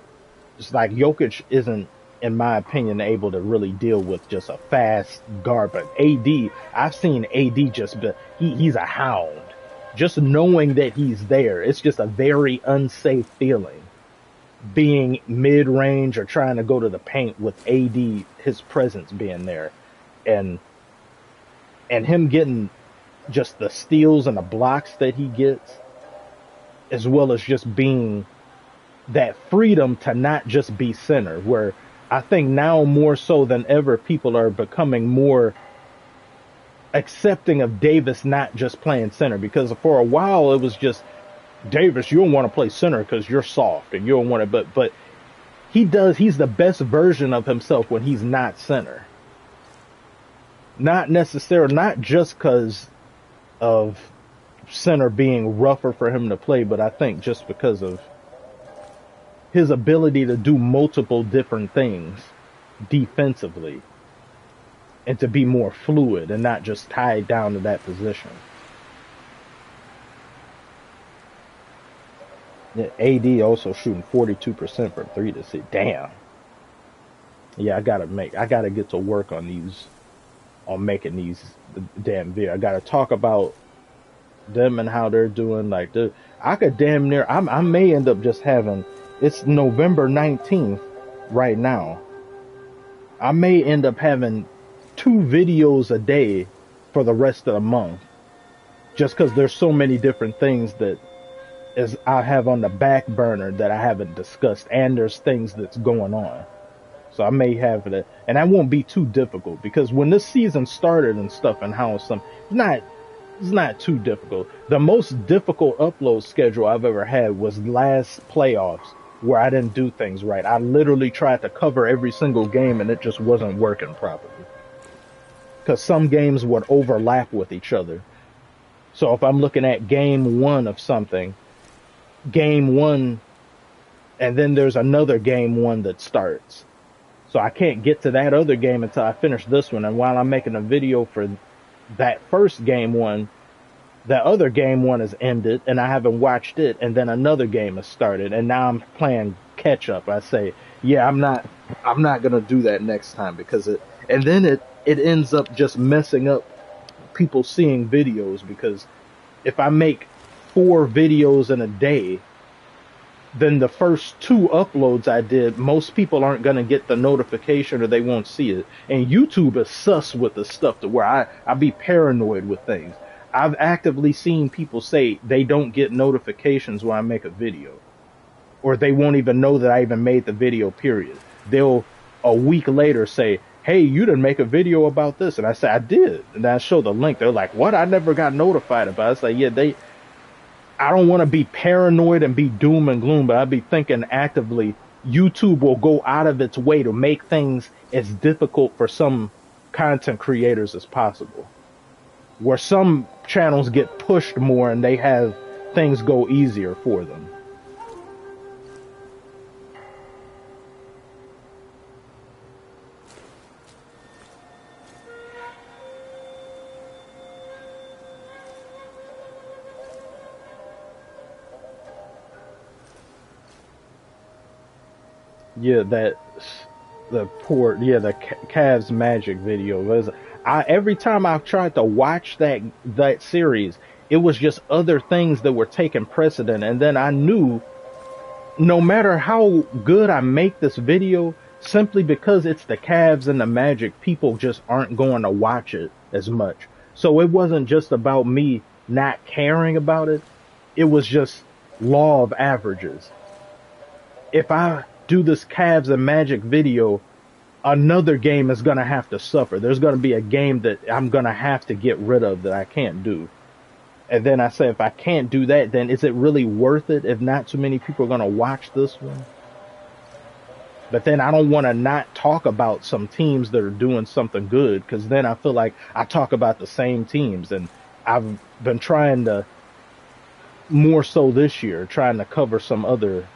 it's like Jokic isn't, in my opinion, able to really deal with just a fast guard. But AD, I've seen AD he's a hound. Just knowing that he's there, it's just a very unsafe feeling. Being mid-range or trying to go to the paint with AD, his presence being there, and him getting just the steals and the blocks that he gets, as well as just being that freedom to not just be center, where I think now more so than ever people are becoming more accepting of Davis not just playing center, because for a while it was just, Davis, you don't want to play center because you're soft and you don't want to, but he's the best version of himself when he's not center. Not necessarily, not just because of center being rougher for him to play, but I think just because of his ability to do multiple different things defensively and to be more fluid and not just tied down to that position. AD also shooting 42% from three to see. Damn. Yeah, I gotta get to work on making these damn videos. I gotta talk about them and how they're doing. Like, I could damn near, I may end up just having, it's November 19th right now. I may end up having 2 videos a day for the rest of the month. Just because there's so many different things that I have on the back burner that I haven't discussed, and there's things that's going on. So I may have that, and that won't be too difficult, because when this season started and stuff and how it's not too difficult. The most difficult upload schedule I've ever had was last playoffs, where I didn't do things right. I literally tried to cover every single game and it just wasn't working properly. Because some games would overlap with each other. So if I'm looking at game 1 of something, game 1, and then there's another game 1 that starts. So I can't get to that other game until I finish this one. And while I'm making a video for that first game 1, the other game 1 is ended and I haven't watched it, and then another game has started and now I'm playing catch up. I say, yeah, I'm not gonna do that next time, because it ends up just messing up people seeing videos, because if I make 4 videos in a day, then the first 2 uploads I did, most people aren't going to get the notification or they won't see it. And YouTube is sus with the stuff to where I be paranoid with things. I've actively seen people say they don't get notifications when I make a video, or they won't even know that I even made the video, period. They'll a week later say, hey, you didn't make a video about this. And I say, I did. And I show the link. They're like, what? I never got notified about it. It's like, yeah, I don't want to be paranoid and be doom and gloom, but I'd be thinking actively, YouTube will go out of its way to make things as difficult for some content creators as possible. Where some channels get pushed more and they have things go easier for them. Yeah, the Cavs Magic video was. Every time I've tried to watch that series, it was just other things that were taking precedent, and then I knew no matter how good I make this video, simply because it's the Cavs and the Magic, people just aren't going to watch it as much. So it wasn't just about me not caring about it. It was just law of averages. If I do this Cavs and Magic video, another game is going to have to suffer. There's going to be a game that I'm going to have to get rid of that I can't do. And then I say, if I can't do that, then is it really worth it if not too many people are going to watch this one? But then I don't want to not talk about some teams that are doing something good, because then I feel like I talk about the same teams. And I've been trying to, more so this year, trying to cover some other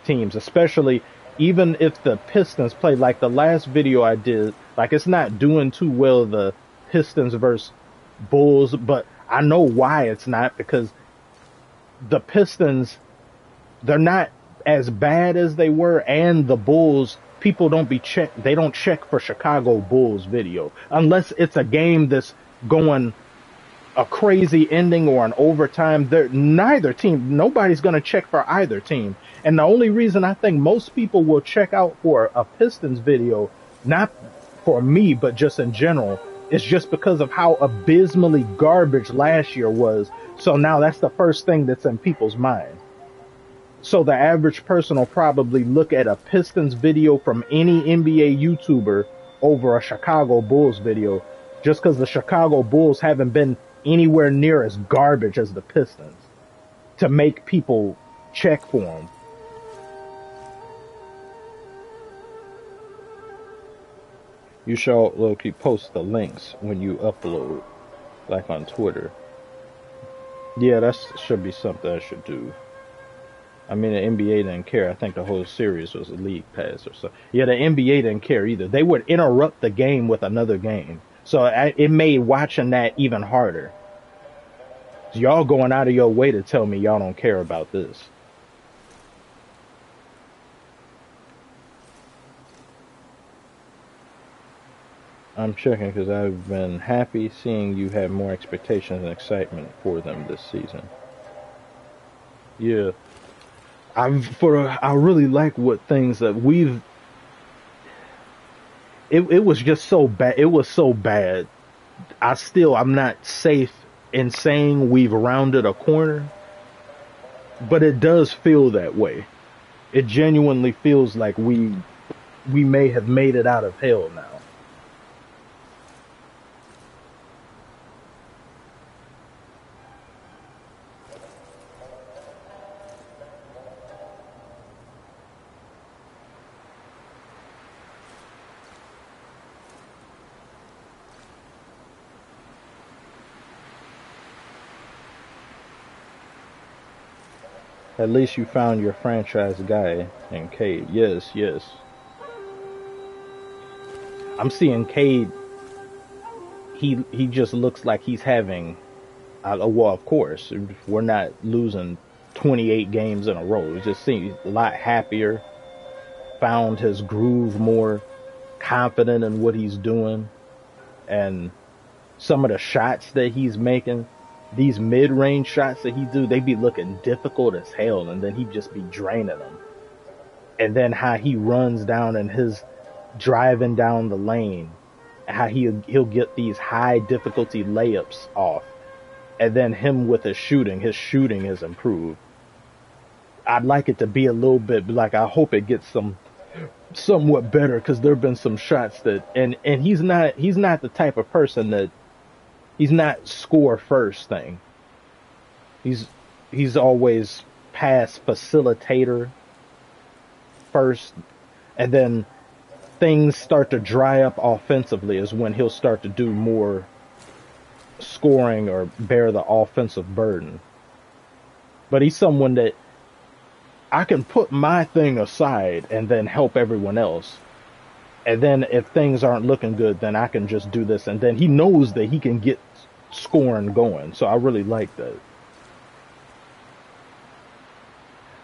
teams, especially even if the Pistons play. Like the last video I did, like it's not doing too well, the Pistons versus Bulls, but I know why it's not, because the Pistons, they're not as bad as they were, and the Bulls, people they don't check for Chicago Bulls video unless it's a game that's going a crazy ending or an overtime. Neither team, nobody's going to check for either team. And the only reason I think most people will check out for a Pistons video, not for me, but just in general, is just because of how abysmally garbage last year was. So now that's the first thing that's in people's mind. So the average person will probably look at a Pistons video from any NBA YouTuber over a Chicago Bulls video, just because the Chicago Bulls haven't been anywhere near as garbage as the Pistons to make people check for them. You should low-key post the links when you upload, like on Twitter. Yeah, that should be something I should do. I mean, the NBA didn't care. I think the whole series was a league pass or so. Yeah, the NBA didn't care either. They would interrupt the game with another game. So it made watching that even harder. So y'all going out of your way to tell me y'all don't care about this. I'm checking because I've been happy seeing you have more expectations and excitement for them this season. Yeah. I really like what things that we've. It was just so bad. It was so bad. I'm not safe in saying we've rounded a corner, but it does feel that way. It genuinely feels like we may have made it out of hell now. At least you found your franchise guy in Cade. Yes, yes. I'm seeing Cade. He just looks like he's having. Well, of course, we're not losing 28 games in a row. He just seems a lot happier. Found his groove, more confident in what he's doing, and some of the shots that he's making. These mid-range shots that he do, they be looking difficult as hell, and then he just be draining them. And then how he runs down and his driving down the lane, how he'll get these high difficulty layups off. And then him with his shooting has improved. I'd like it to be a little bit like, I hope it gets somewhat better, because there've been some shots that, and he's not the type of person that. He's not score first thing. He's always pass facilitator first, and then things start to dry up offensively is when he'll start to do more scoring or bear the offensive burden. But he's someone that I can put my thing aside and then help everyone else. And then if things aren't looking good, then I can just do this. And then he knows that he can get scoring going. So I really like that.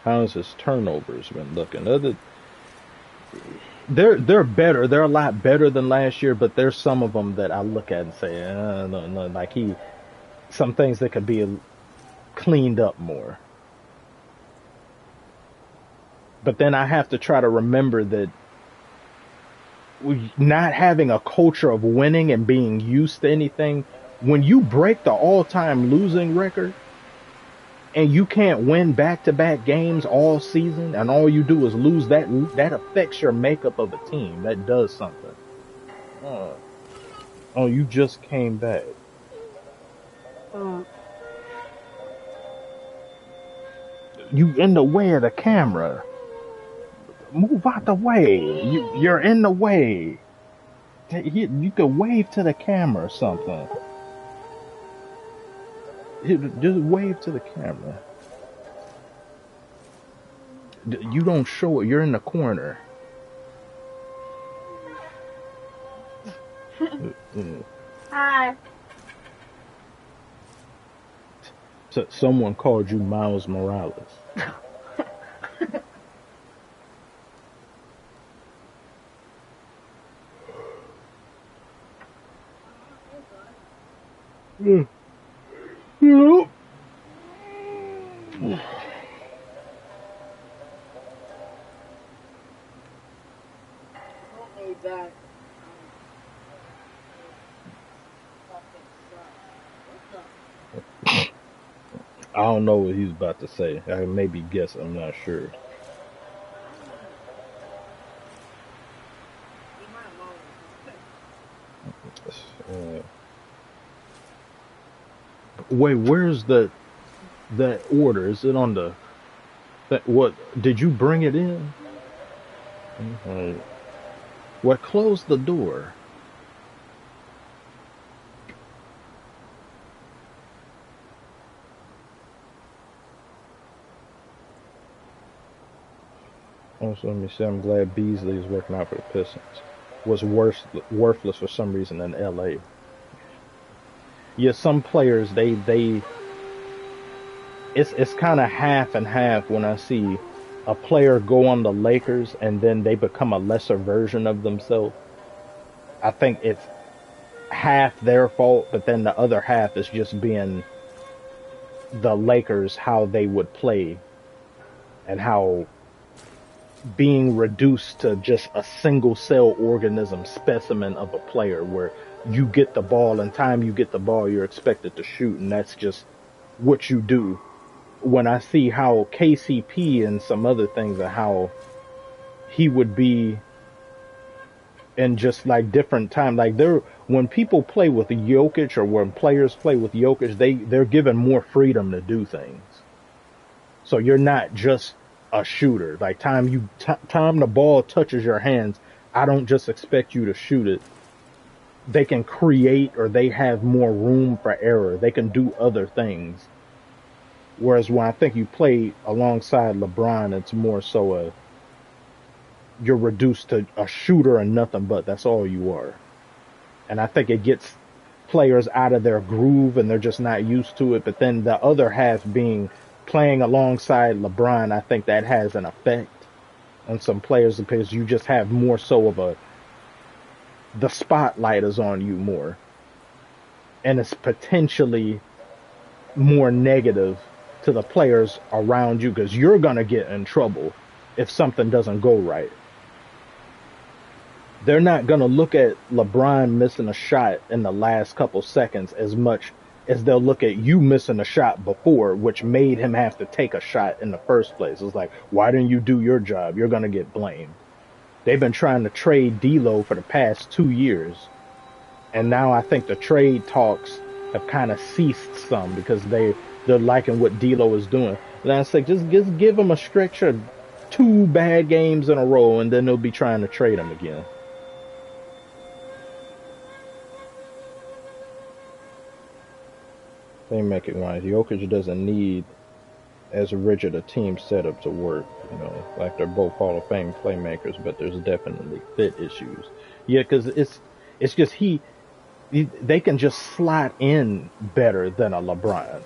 How's his turnovers been looking? They're better. They're a lot better than last year, but there's some of them that I look at and say, no, like some things that could be cleaned up more. But then I have to try to remember that not having a culture of winning and being used to anything, when you break the all-time losing record and you can't win back-to-back games all season and all you do is lose, that affects your makeup of a team. That does something. Uh, oh, you just came back. You in the way of the camera. Move out the way. You're in the way. You could wave to the camera or something. Just wave to the camera. You don't show it. You're in the corner. Hi. So someone called you Miles Morales. Mm. Yep. I don't know what he's about to say. I maybe guess. I'm not sure. Wait, where's that order? Is it on the? What did you bring it in? What closed the door? Also, let me say I'm glad Beasley is working out for the Pistons. Was worthless for some reason in LA. Yeah, some players it's kind of half and half when I see a player go on the Lakers and then they become a lesser version of themselves. I think it's half their fault, but then the other half is just being the Lakers, how they would play and how being reduced to just a single cell organism specimen of a player where you get the ball and time you get the ball you're expected to shoot, and that's just what you do. When I see how KCP and some other things and how he would be in just like different time, like when people play with Jokic or when players play with Jokic, they're given more freedom to do things. So you're not just a shooter. Like time the ball touches your hands, I don't just expect you to shoot it. They can create, or they have more room for error. They can do other things. Whereas when I think you play alongside LeBron, it's more so you're reduced to a shooter and nothing but. That's all you are. And I think it gets players out of their groove and they're just not used to it. But then the other half being playing alongside LeBron, I think that has an effect on some players because you just have more so of the spotlight is on you more. And it's potentially more negative to the players around you because you're going to get in trouble if something doesn't go right. They're not going to look at LeBron missing a shot in the last couple seconds as much as they'll look at you missing a shot before, which made him have to take a shot in the first place. It's like, why didn't you do your job? You're going to get blamed. They've been trying to trade D'Lo for the past 2 years. And now I think the trade talks have kind of ceased some because they're liking what D'Lo is doing. And I say, just give him a stretch of 2 bad games in a row, and then they'll be trying to trade him again. Playmaking wise, Jokic doesn't need as rigid a team setup to work. You know, like they're both Hall of Fame playmakers, but there's definitely fit issues. Yeah, because it's just they can just slot in better than a LeBron.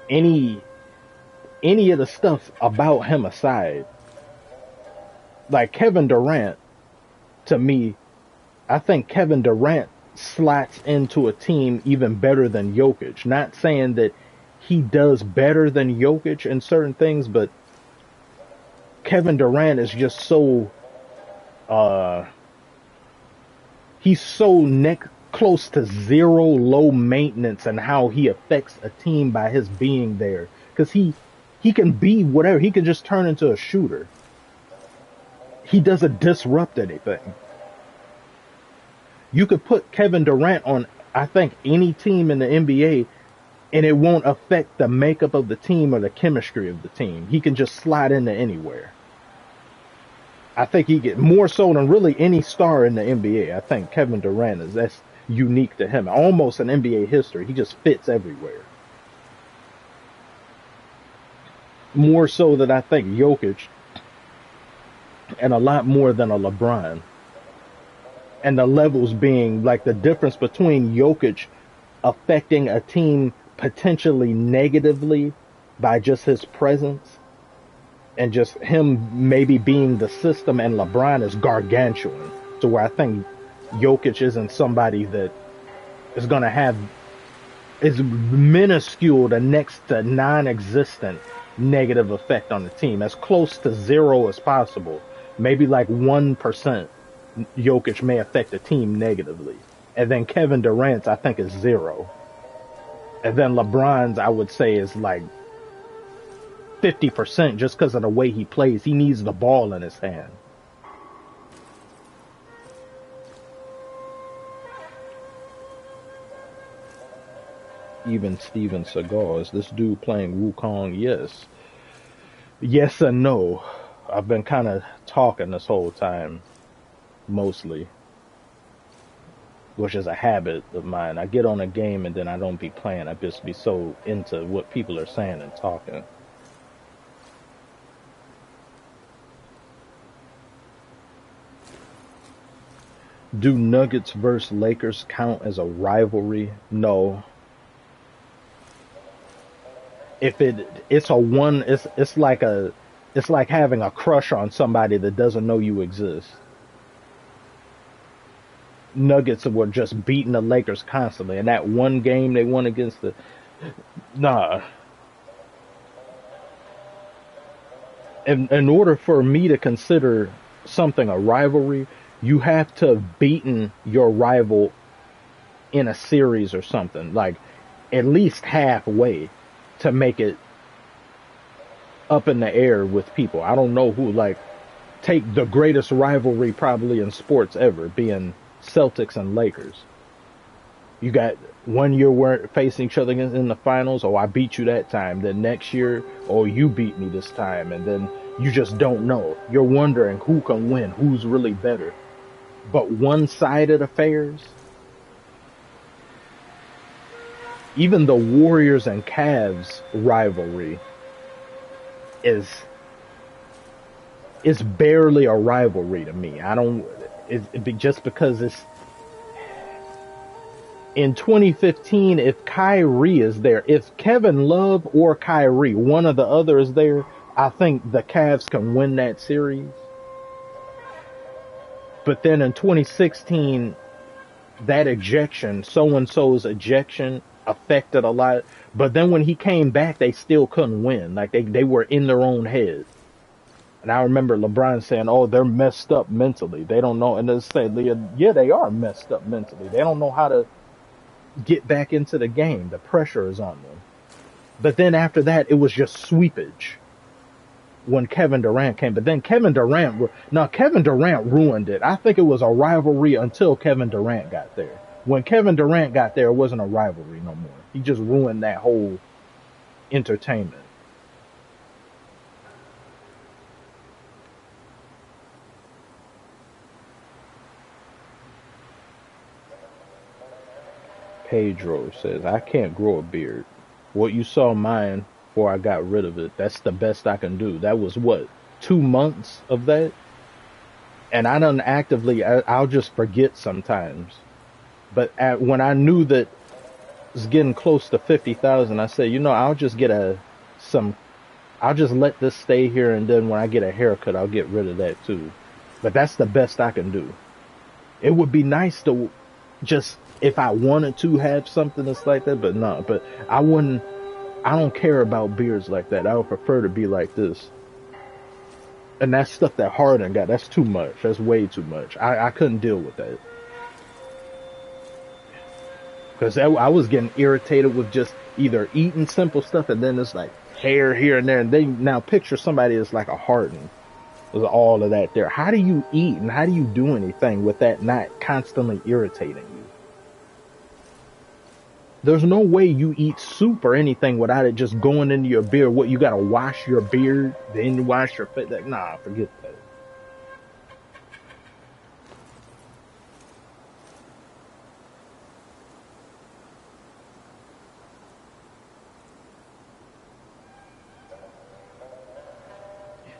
Any of the stuff about him aside, like Kevin Durant, to me, I think Kevin Durant slots into a team even better than Jokic. Not saying that he does better than Jokic in certain things, but Kevin Durant is just so he's so close to zero low maintenance and how he affects a team by his being there. Because he can be whatever. He can just turn into a shooter. He doesn't disrupt anything. You could put Kevin Durant on, I think, any team in the NBA, and it won't affect the makeup of the team or the chemistry of the team. He can just slide into anywhere. I think he get more so than really any star in the NBA. I think Kevin Durant that's unique to him. Almost in NBA history. He just fits everywhere. More so than I think Jokic, and a lot more than a LeBron. And the levels being like the difference between Jokic affecting a team potentially negatively by just his presence and just him maybe being the system, and LeBron is gargantuan, to where I think Jokic isn't somebody that is going to have, is minuscule to next to non-existent negative effect on the team, as close to zero as possible. Maybe like 1% Jokic may affect the team negatively. And then Kevin Durant's, I think, is 0. And then LeBron's, I would say, is like 50% just because of the way he plays. He needs the ball in his hand. Even Steven Seagal, is this dude playing Wukong? Yes. Yes and no. I've been kind of talking this whole time, mostly, which is a habit of mine. I get on a game and then I don't be playing. I just be so into what people are saying and talking. Do Nuggets versus Lakers count as a rivalry? No. If it's a one, it's like having a crush on somebody that doesn't know you exist. Nuggets were just beating the Lakers constantly, and that one game they won against nah. In order for me to consider something a rivalry, you have to have beaten your rival in a series or something, like at least halfway, to make it up in the air with people. I don't know who, like, take the greatest rivalry probably in sports ever, being Celtics and Lakers. You got 1 year we're facing each other in the finals. Oh, I beat you that time. Then next year, oh, you beat me this time. And then you just don't know. You're wondering who can win, who's really better. But one-sided affairs, even the Warriors and Cavs rivalry is barely a rivalry to me. Just because it's in 2015, if Kyrie is there, if Kevin Love or Kyrie, one or the other is there, I think the Cavs can win that series. But then in 2016, that ejection, so-and-so's ejection, affected a lot. But then when he came back, they still couldn't win. Like, they were in their own head. And I remember LeBron saying, oh, they're messed up mentally. They don't know. And they say, yeah, they are messed up mentally. They don't know how to get back into the game. The pressure is on them. But then after that, it was just sweepage when Kevin Durant came. But then Kevin Durant ruined it. I think it was a rivalry until Kevin Durant got there. When Kevin Durant got there, it wasn't a rivalry no more. He just ruined that whole entertainment. Pedro says, I can't grow a beard. What you saw mine before I got rid of it, that's the best I can do. That was what, 2 months of that? And I done actively, I'll just forget sometimes. But when I knew that it was getting close to 50,000, I said, I'll just get I'll just let this stay here, and then when I get a haircut, I'll get rid of that too. But that's the best I can do. It would be nice to just, if I wanted to, have something that's like that, but no, but I don't care about beards like that. I would prefer to be like this. And that stuff that Harden got, that's too much. That's way too much. I couldn't deal with that. Because I was getting irritated with just either eating simple stuff and then it's like hair here and there. And then now picture somebody that's like a Harden with all of that there. How do you eat and how do you do anything with that not constantly irritating you? There's no way you eat soup or anything without it just going into your beard. What, you gotta wash your beard, then you wash your face? Like, nah, forget that.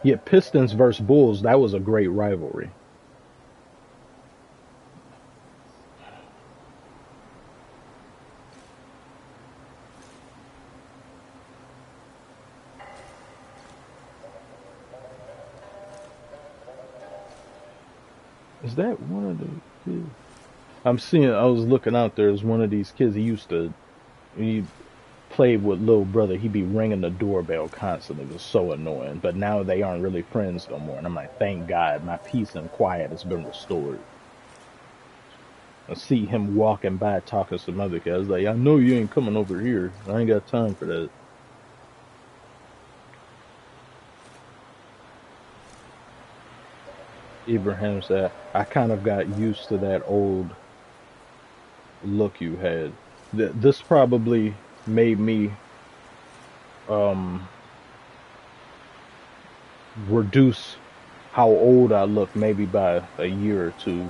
Yeah, Pistons versus Bulls, that was a great rivalry. Is that one of the kids? I was looking out there as one of these kids. He played with little brother. He'd be ringing the doorbell constantly. It was so annoying. But now they aren't really friends no more. And I'm like, thank God, my peace and quiet has been restored. I see him walking by talking to some other guys. Like, I know you ain't coming over here. I ain't got time for that. Ibrahim said, I kind of got used to that old look you had. This probably made me um, reduce how old I look maybe by a year or two,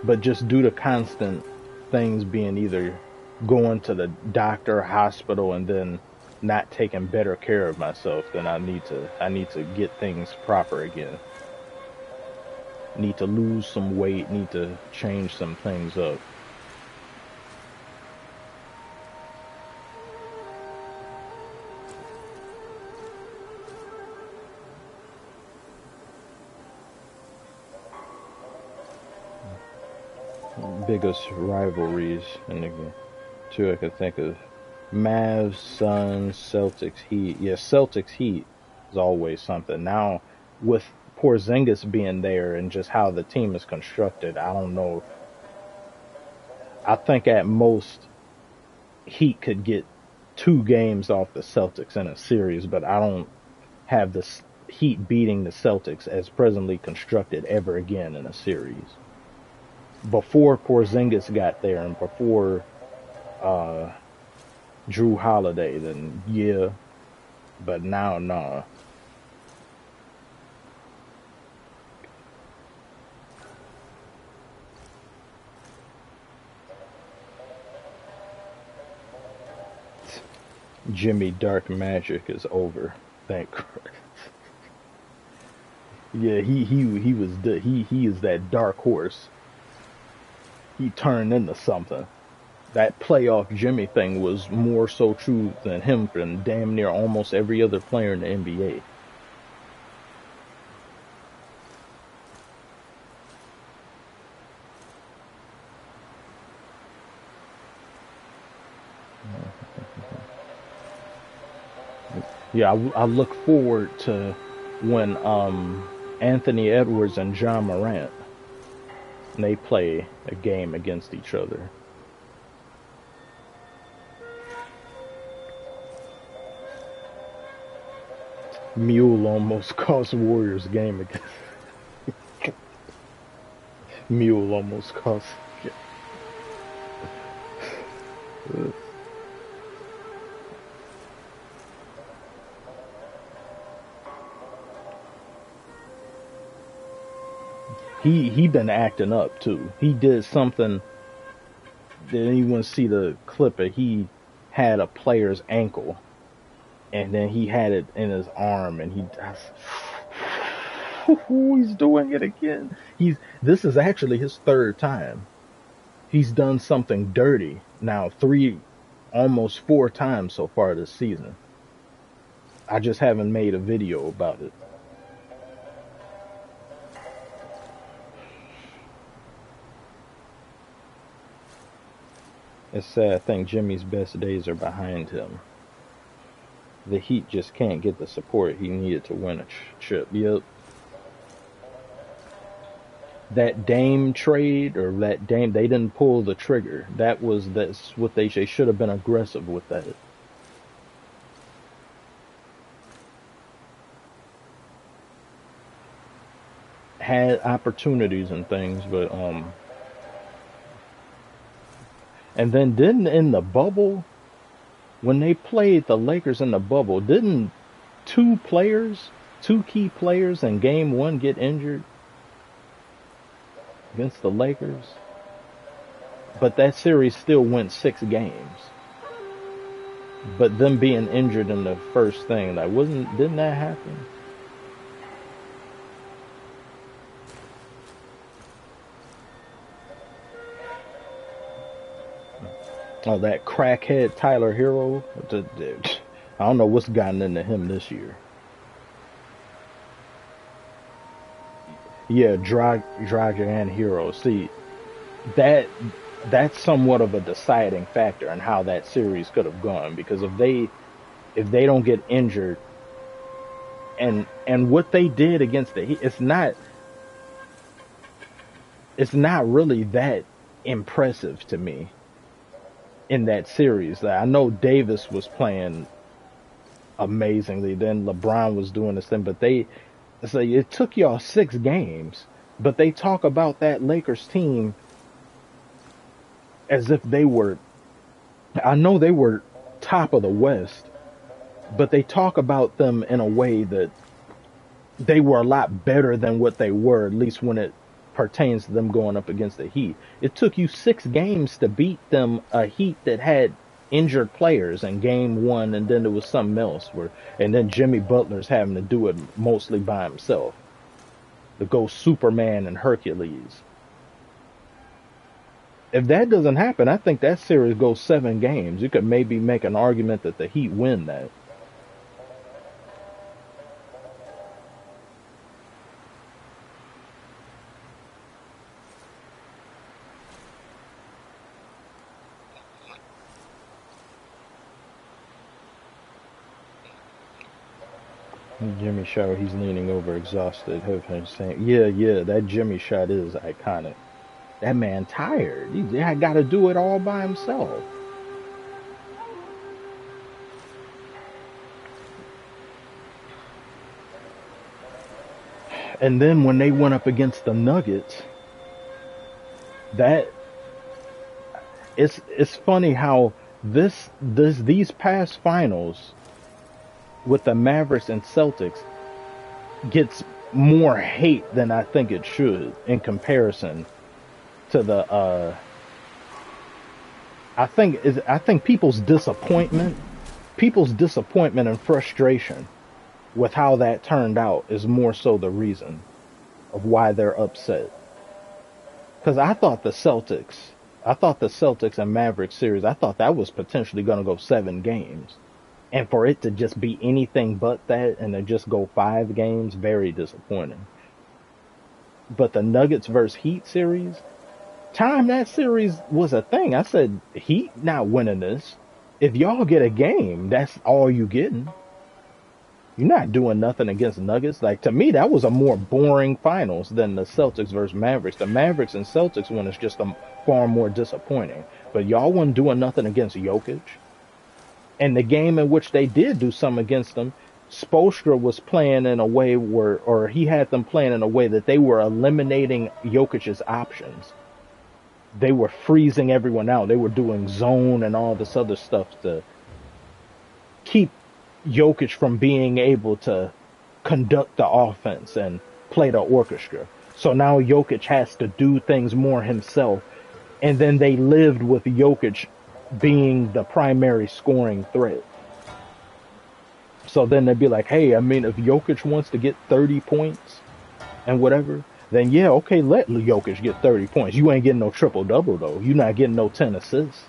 but just due to constant things being either going to the doctor, hospital, and then not taking better care of myself, then I need to get things proper again. Need to lose some weight, need to change some things up. Biggest rivalries and again, two I could think of. Mavs, Suns, Celtics, Heat. Yeah, Celtics, Heat is always something. Now, with Porzingis being there and just how the team is constructed, I don't know. I think at most Heat could get 2 games off the Celtics in a series, but I don't have the Heat beating the Celtics as presently constructed ever again in a series. Before Porzingis got there and before uh, Drew Holiday, then yeah, but now, nah. Jimmy Dark Magic is over. Thank Christ. Yeah, he was he is that dark horse. He turned into something. That playoff Jimmy thing was more so true than him than damn near almost every other player in the NBA. Yeah, I look forward to when Anthony Edwards and John Morant they play a game against each other. Mule almost cost Warriors game against Mule almost cost. He been acting up too. He did something. Did anyone see the clip? He had a player's ankle, and then he had it in his arm, and he's doing it again. This is actually his third time. He's done something dirty now almost 4 times so far this season. I just haven't made a video about it. It's sad. I think Jimmy's best days are behind him. The Heat just can't get the support he needed to win a chip. Yep. That Dame trade or that Dame, they didn't pull the trigger. That's what they should have been aggressive with that. Had opportunities and things, but and then didn't in the bubble when they played the Lakers in the bubble, didn't two key players in game 1 get injured against the Lakers? But that series still went 6 games. But them being injured in the first thing, like didn't that happen? Oh, that crackhead Tyler Hero. I don't know what's gotten into him this year. Yeah, Dragan Hero. See, that's somewhat of a deciding factor in how that series could have gone, because if they don't get injured, and what they did against the Heat, it's not really that impressive to me in that series. Like, I know Davis was playing amazingly, then LeBron was doing this thing, but it took y'all 6 games, but they talk about that Lakers team as if they were, I know they were top of the West, but they talk about them in a way that they were a lot better than what they were, at least when it pertains to them going up against the Heat. It took you 6 games to beat them, a Heat that had injured players in game 1, and then there was something else and then Jimmy Butler's having to do it mostly by himself. To go Superman and Hercules. If that doesn't happen, I think that series goes 7 games. You could maybe make an argument that the Heat win that. Jimmy shot, he's leaning over, exhausted. Saying, yeah, that Jimmy shot is iconic. That man tired. He got to do it all by himself. And then when they went up against the Nuggets, it's funny how these past finals with the Mavericks and Celtics gets more hate than I think it should in comparison to the I think people's disappointment and frustration with how that turned out is more so the reason of why they're upset. Because I thought the Celtics and Mavericks series, I thought that was potentially going to go 7 games. And for it to just be anything but that and to just go 5 games, very disappointing. But the Nuggets versus Heat series, time that series was a thing, I said, Heat not winning this. If y'all get a game, that's all you getting. You're not doing nothing against Nuggets. Like, to me, that was a more boring finals than the Celtics versus Mavericks. The Mavericks and Celtics one is just far more disappointing. But y'all wasn't doing nothing against Jokic. And the game in which they did do something against them, Spoelstra was playing in a way or he had them playing in a way that they were eliminating Jokic's options. They were freezing everyone out. They were doing zone and all this other stuff to keep Jokic from being able to conduct the offense and play the orchestra. So now Jokic has to do things more himself. And then they lived with Jokic being the primary scoring threat. So then they'd be like, hey, I mean, if Jokic wants to get 30 points and whatever, then yeah, okay, let Jokic get 30 points. You ain't getting no triple-double, though. You're not getting no 10 assists.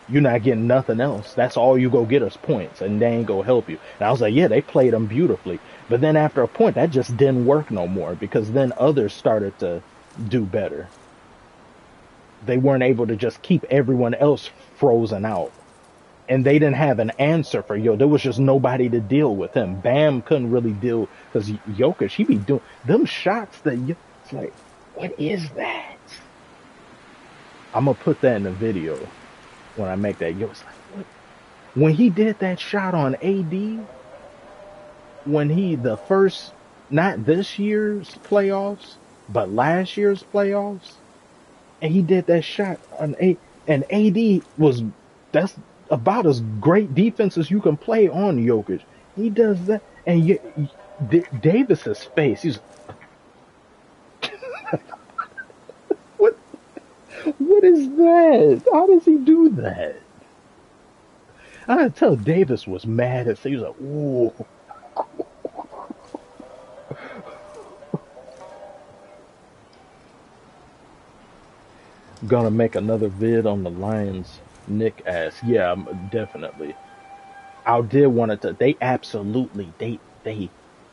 You're not getting nothing else. That's all you go get us points, and they ain't gonna help you. And I was like, yeah, they played them beautifully. But then after a point, that just didn't work no more, because then others started to do better. They weren't able to just keep everyone else frozen out. and they didn't have an answer for Yo. There was just nobody to deal with him. Bam couldn't really deal because Jokic, he be doing them shots that it's like, what is that? I'm gonna put that in the video when I make that. Yo, it's like, what? When he did that shot on AD, when the first, not this year's playoffs, but last year's playoffs, and he did that shot on and AD that's about as great defense as you can play on Jokic. He does that, and Davis's face, he's what is that? How does he do that? I gotta tell Davis was mad at. He was like, ooh. Gonna make another vid on the Lions. Nick asked, yeah, definitely. I did want it to. They absolutely they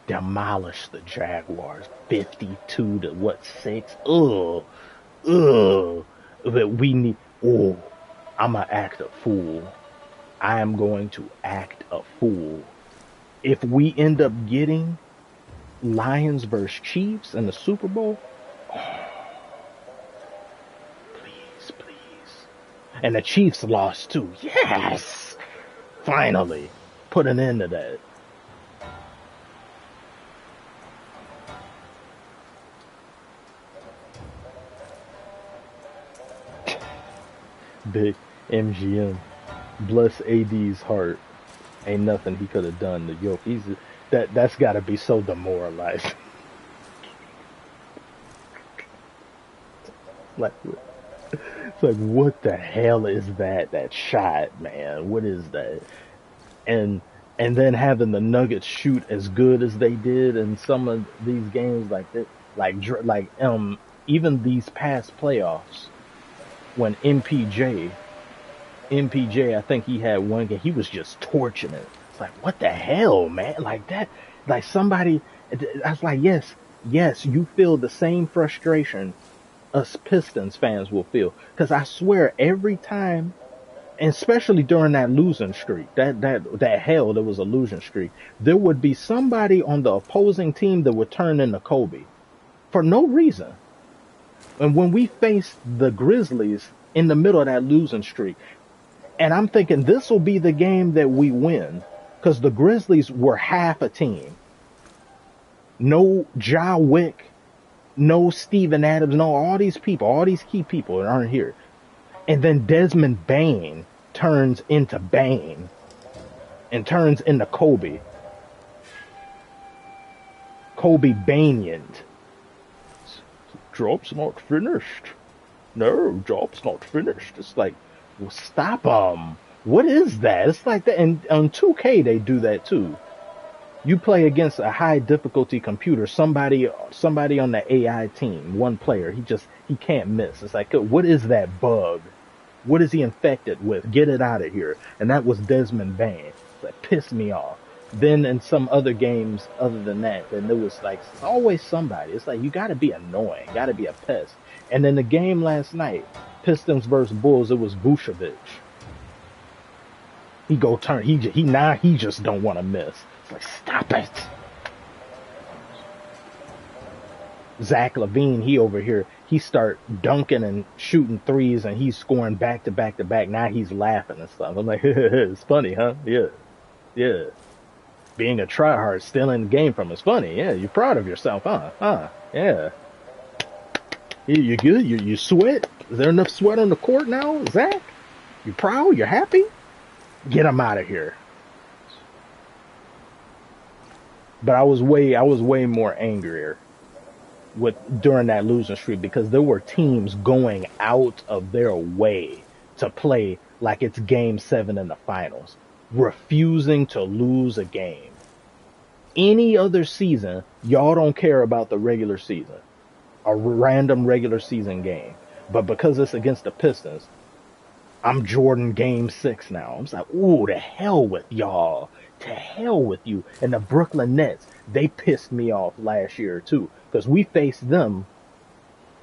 demolished the Jaguars, 52 to 6. Ugh. But we need. Oh, I'ma act a fool. I am going to act a fool. If we end up getting Lions versus Chiefs in the Super Bowl, please. And the Chiefs lost too. Yes! Finally. Put an end to that. Big MGM. Bless AD's heart. Ain't nothing he could have done to Yoke. That's got to be so demoralizing. It's like, what the hell is that? That shot, man. What is that? And then having the Nuggets shoot as good as they did in some of these games, like that, like even these past playoffs, when MPJ, I think he had one game, he was just torching it. It's like, what the hell, man? Like that, like somebody, I was like, yes, you feel the same frustration us Pistons fans will feel. Because I swear, every time, and especially during that losing streak, that hell, there was a losing streak, there would be somebody on the opposing team that would turn into Kobe. For no reason. And when we faced the Grizzlies in the middle of that losing streak, and I'm thinking this will be the game that we win, because the Grizzlies were half a team. No Ja Wick, no Steven Adams, no all these people, all these key people that aren't here. And then Desmond Bain turns into Bane and turns into Kobe. Kobe Banian. Job's not finished. No, job's not finished. It's like, well, stop them. What is that? It's like that. And on 2K, they do that too. You play against a high difficulty computer, somebody on the AI team, one player, he can't miss. It's like, what is that bug? What is he infected with? Get it out of here. And that was Desmond Bain. That pissed me off. Then in some other games other than that, then there was like always somebody. It's like, you gotta be annoying, gotta be a pest. And then the game last night, Pistons versus Bulls, it was Vucevic. He go turn, he just don't want to miss. It's like, stop it. Zach LaVine, he over here, he start dunking and shooting threes and he's scoring back to back to back. Now he's laughing and stuff. I'm like, it's funny, huh? Yeah. Being a tryhard, stealing the game from is funny. Yeah, you're proud of yourself, huh? Yeah. You good? You sweat? Is there enough sweat on the court now, Zach? You proud? You're happy? Get him out of here. But I was way more angrier during that losing streak because there were teams going out of their way to play like it's game 7 in the finals, refusing to lose a game. Any other season, y'all don't care about the regular season, a random regular season game. But because it's against the Pistons, I'm Jordan game 6 now. I'm just like, ooh, to hell with y'all. To hell with you. And the Brooklyn Nets, they pissed me off last year too. Because we faced them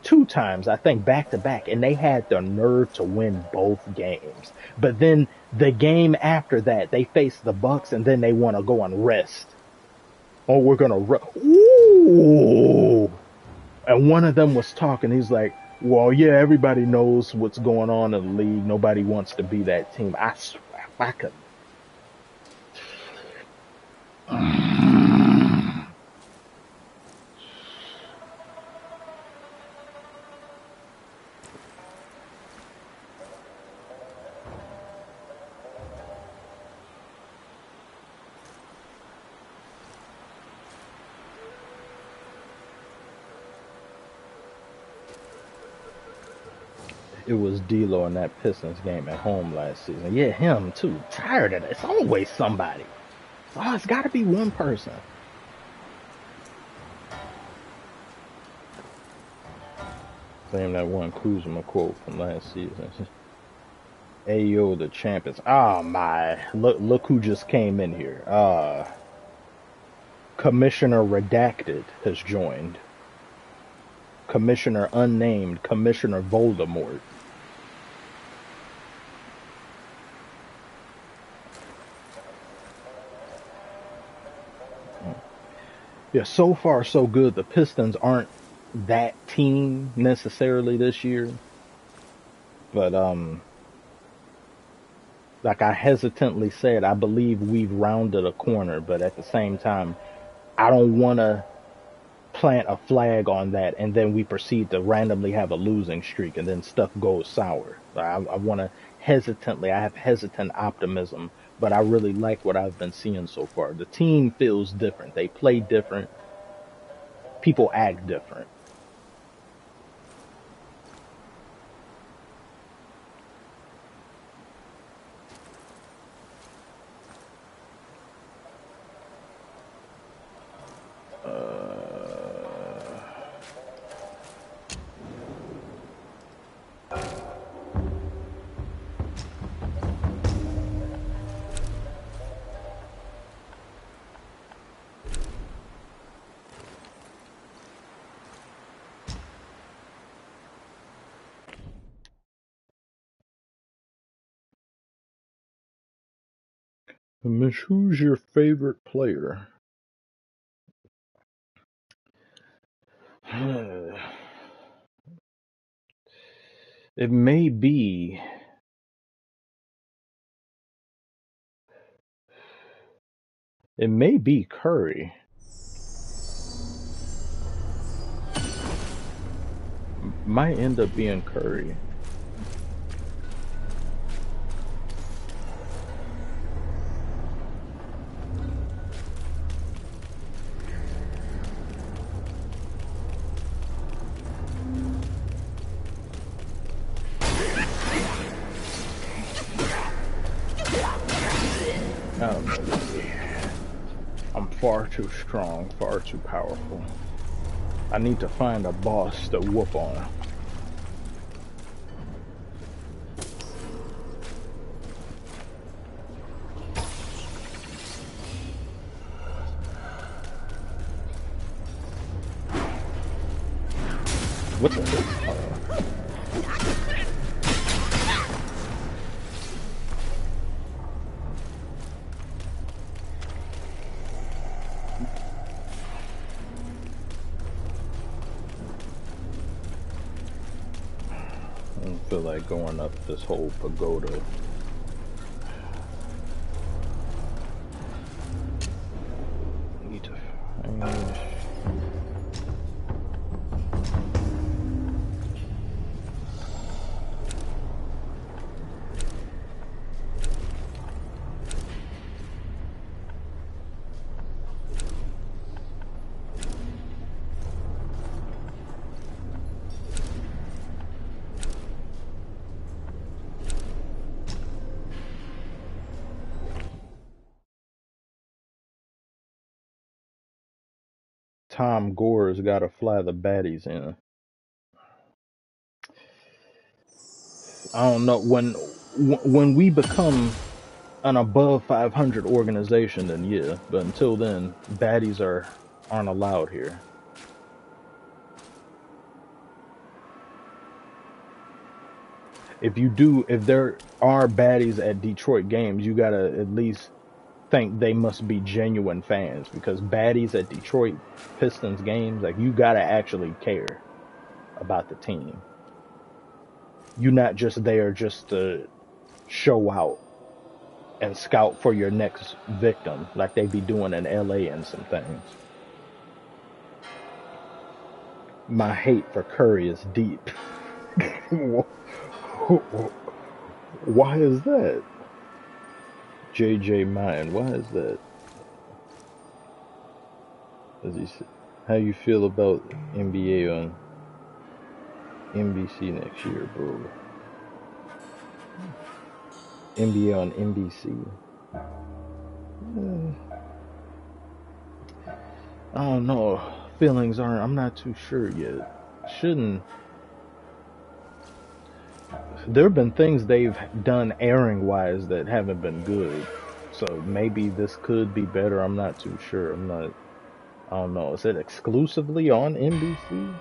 2 times, I think, back to back, and they had the nerve to win both games. But then the game after that, they faced the Bucks, and then they want to go on rest. Oh, we're gonna ooh. And one of them was talking. He's like, "Well, yeah, everybody knows what's going on in the league. Nobody wants to be that team." I swear, if I could. It was D'Lo in that Pistons game at home last season. Yeah, him too. Tired of it. It's always somebody. Oh, it's got to be one person. Same that one Kuzma quote from last season. Ayo, the champions. Oh my! Look who just came in here. Commissioner Redacted has joined. Commissioner Unnamed. Commissioner Voldemort. Yeah, so far so good. The Pistons aren't that team necessarily this year, but like I hesitantly said, I believe we've rounded a corner. But at the same time, I don't want to plant a flag on that and then we proceed to randomly have a losing streak and then stuff goes sour. I want to I have hesitant optimism, but I really like what I've been seeing so far. The team feels different. They play different. People act different. Mish, who's your favorite player? It may be. It may be Curry. Might end up being Curry. I don't know. I'm far too strong, far too powerful. I need to find a boss to whoop on. What the? I don't feel like going up this whole pagoda. Need to find... Tom Gore's got to fly the baddies in. I don't know when we become an above 500 organization, then yeah. But until then, baddies aren't allowed here. if there are baddies at Detroit games, you gotta at least think they must be genuine fans, because baddies at Detroit Pistons games, like, you gotta actually care about the team. You're not just there just to show out and scout for your next victim like they be doing in LA and some things. My hate for Curry is deep. Why is that? JJ Mine, why is that? How you feel about NBA on NBC next year, bro? NBA on NBC. I don't know. Feelings aren't. I'm not too sure yet. Shouldn't. There have been things they've done airing wise that haven't been good. So maybe this could be better. I'm not too sure. I don't know. Is it exclusively on NBC?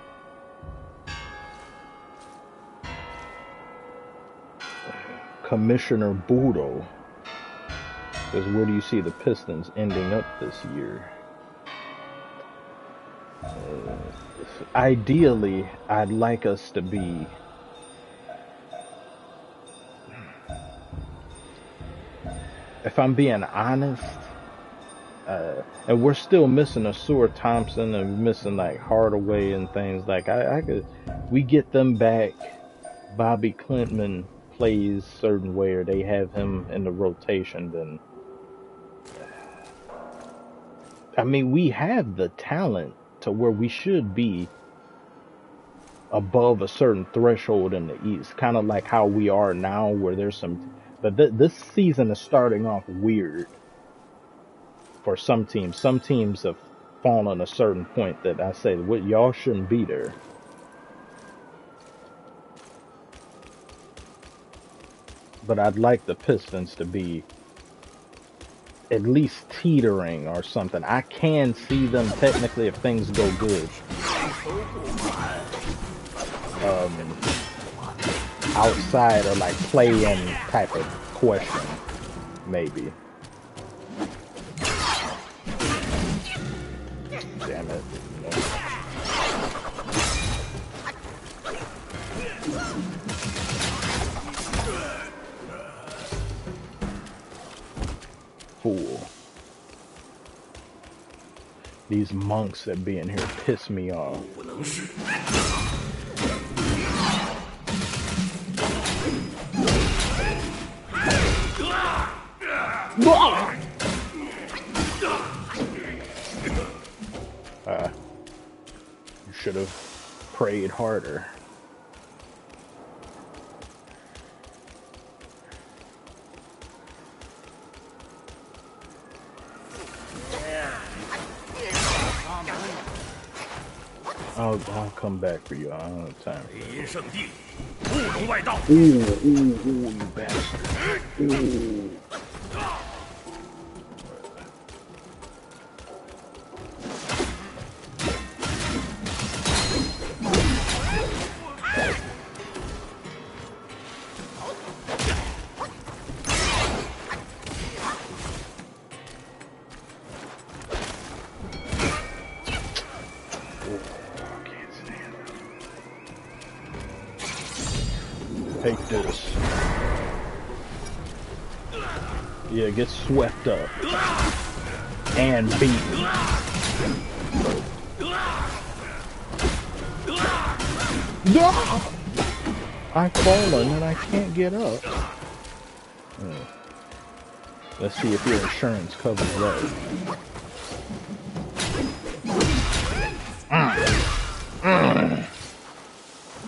Commissioner Boodle says, where do you see the Pistons ending up this year? Ideally, I'd like us to be if I'm being honest, and we're still missing a Seward Thompson and missing like Hardaway and things like we get them back. Bobby Clinton plays certain way, or they have him in the rotation. Then, I mean, we have the talent to where we should be above a certain threshold in the East, kind of like how we are now, where there's some. But this season is starting off weird for some teams. Some teams have fallen a certain point that I say, what, y'all shouldn't be there. But I'd like the Pistons to be at least teetering or something. I can see them technically if things go good. Outside or like play-in type of question, maybe. Damn it. Fool. These monks that be in here piss me off. You should have prayed harder. I'll come back for you. I don't have time for that. Ooh, you bastard. Ooh. Take this. Yeah, get swept up. And beaten. I've fallen and I can't get up. Let's see if your insurance covers that.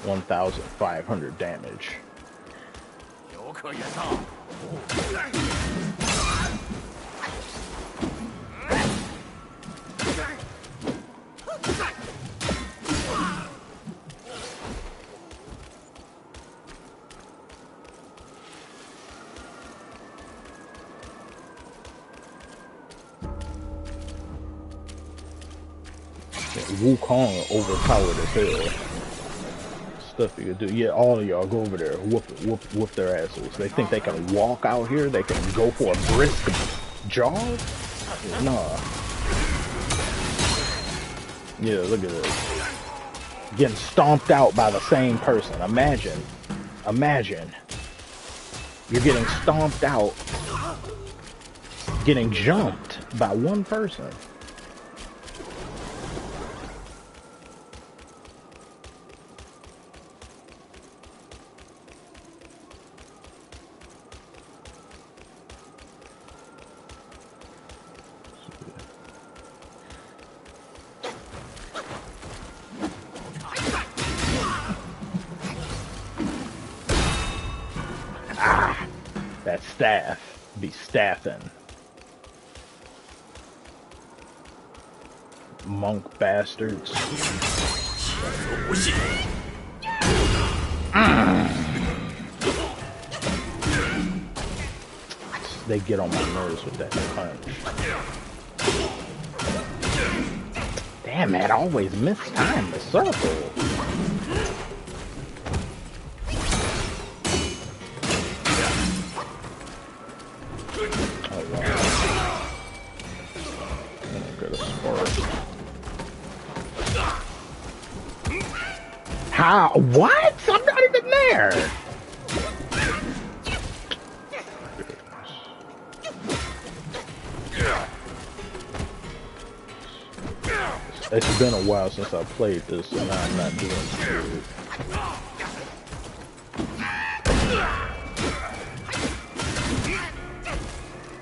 1,500 damage. Wukong overpowered as hell. stuff you could do. Yeah, all of y'all go over there, whoop their asses. They think they can walk out here. They can go for a brisk jog. Nah. Yeah, look at this. Getting stomped out by the same person. Imagine. You're getting stomped out, getting jumped by one person. That staff be staffing. Monk bastards. They get on my nerves with that punch. Damn, man, I always miss time the circle. How? What? I'm not even there. It's been a while since I played this, and I'm not doing it.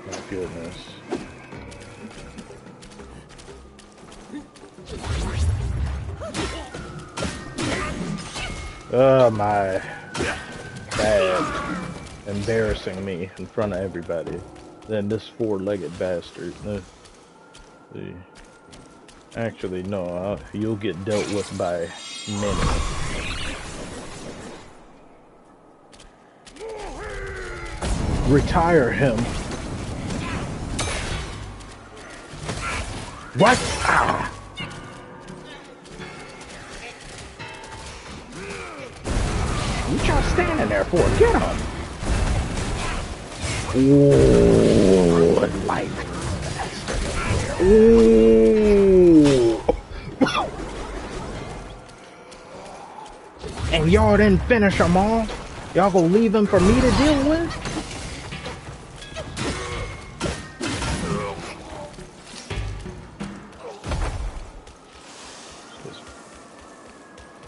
My goodness. Oh my. Bad. Embarrassing me in front of everybody. Then this four-legged bastard. See. Actually, no, you'll get dealt with by many. Retire him. What? Ah. What y'all standing there for? Get him. Ooh, life. Ooh. And y'all didn't finish them all? Y'all gonna leave them for me to deal with?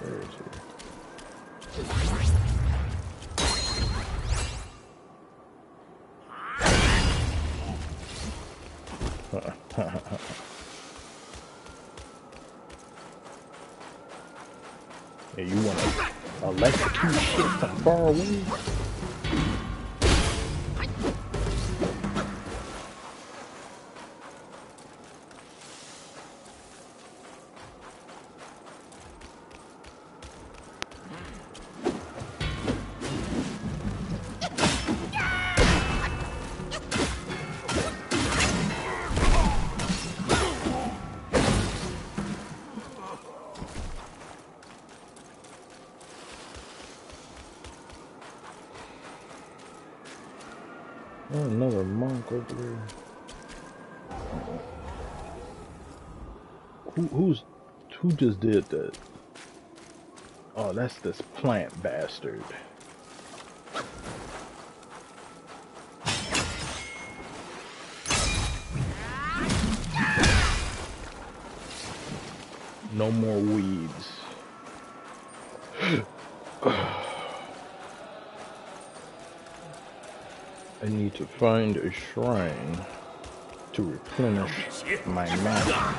Where is he? Yeah, you wanna electrocute shit from far away? Oh, another monk over there. Who just did that? Oh, that's this plant bastard. No more weeds. I need to find a shrine to replenish my mana.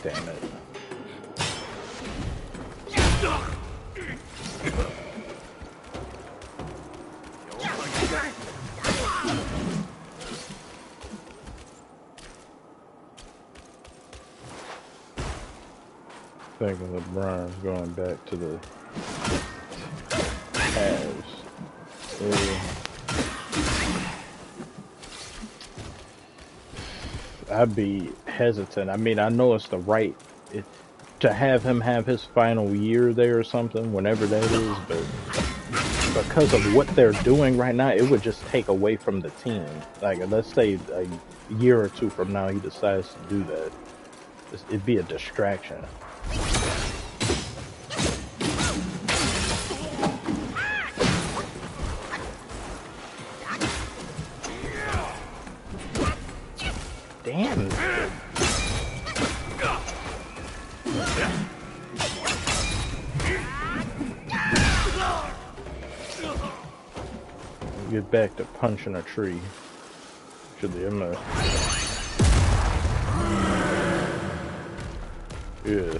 Damn it. Thinking LeBron's going back to the Cavs. I'd be hesitant. I mean, I know it's the right it, to have him have his final year there or something, whenever that is, but because of what they're doing right now, it would just take away from the team. Like, let's say a year or two from now, he decides to do that. It'd be a distraction. Damn. Get back to punching a tree. Actually, I'm gonna... Yeah.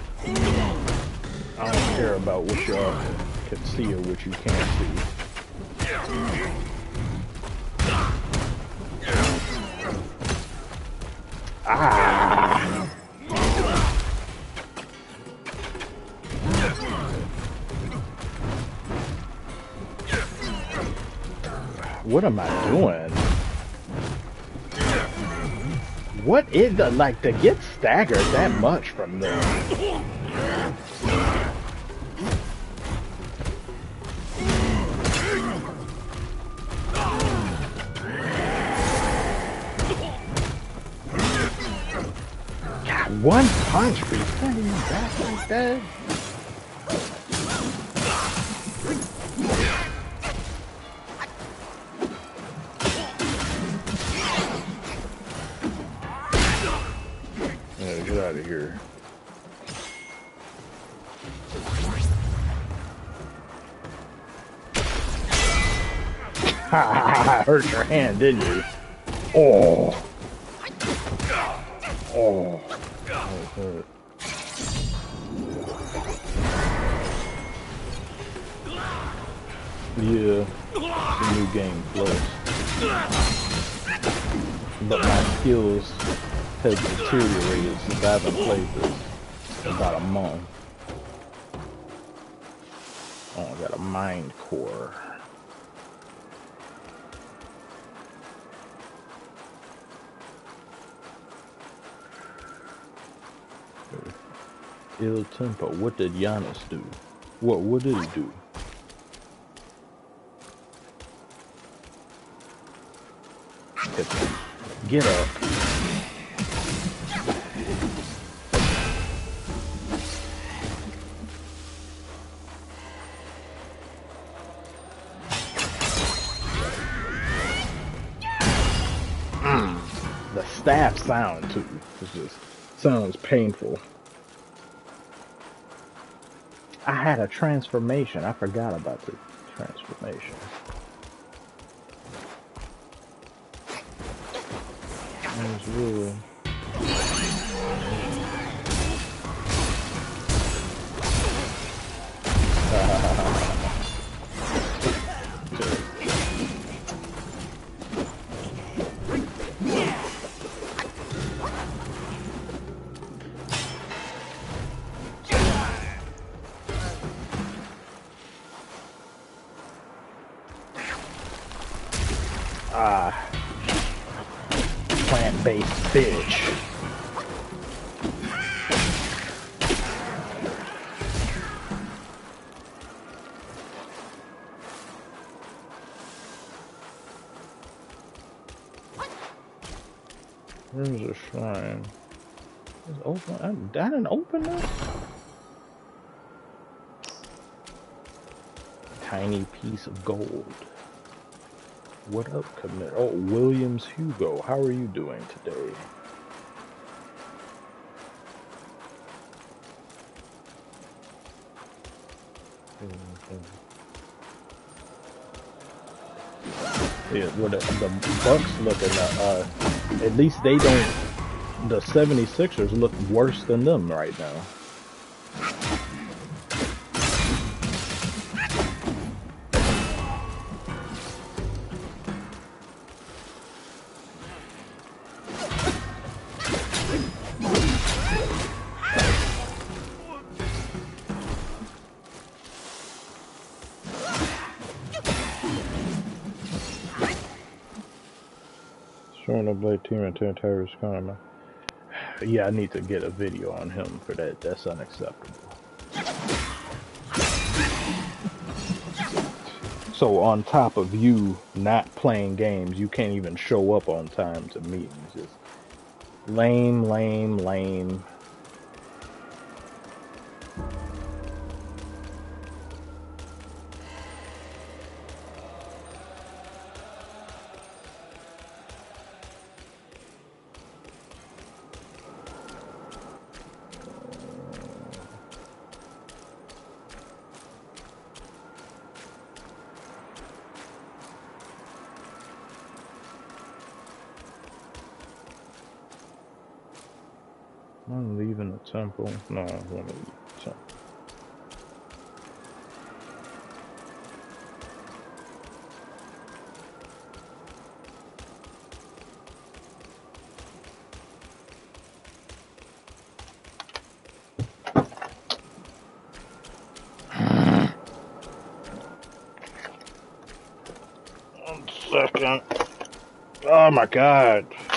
I don't care about what y'all can see or what you can't see. Ah! What am I doing? What is the, like, to get staggered that much from them? God, one punch for turning you back like that? Get out of here. Ha! Hurt your hand, didn't you? Oh! Oh! That hurt. Yeah, the new game plus. But my skills have deteriorated since I haven't played this in about a month. Oh, I got a mind core. Ill tempo. What did Giannis do? What did he do? Get up. The staff sound too. It just sounds painful. I had a transformation. I forgot about the transformation. It was really... plant-based bitch. Where's the shrine? It's open. I didn't open this. Tiny piece of gold. What up, commit? Oh, Williams Hugo. How are you doing today? Yeah, well, the Bucks looking, at least they don't, the 76ers look worse than them right now. showing a black team and 10 terrorists coming. Yeah, I need to get a video on him for that. That's unacceptable. So on top of you not playing games, you can't even show up on time to meetings. Just lame, lame, lame. I'm leaving the temple. No, I want to leave the temple. Second. Oh my god.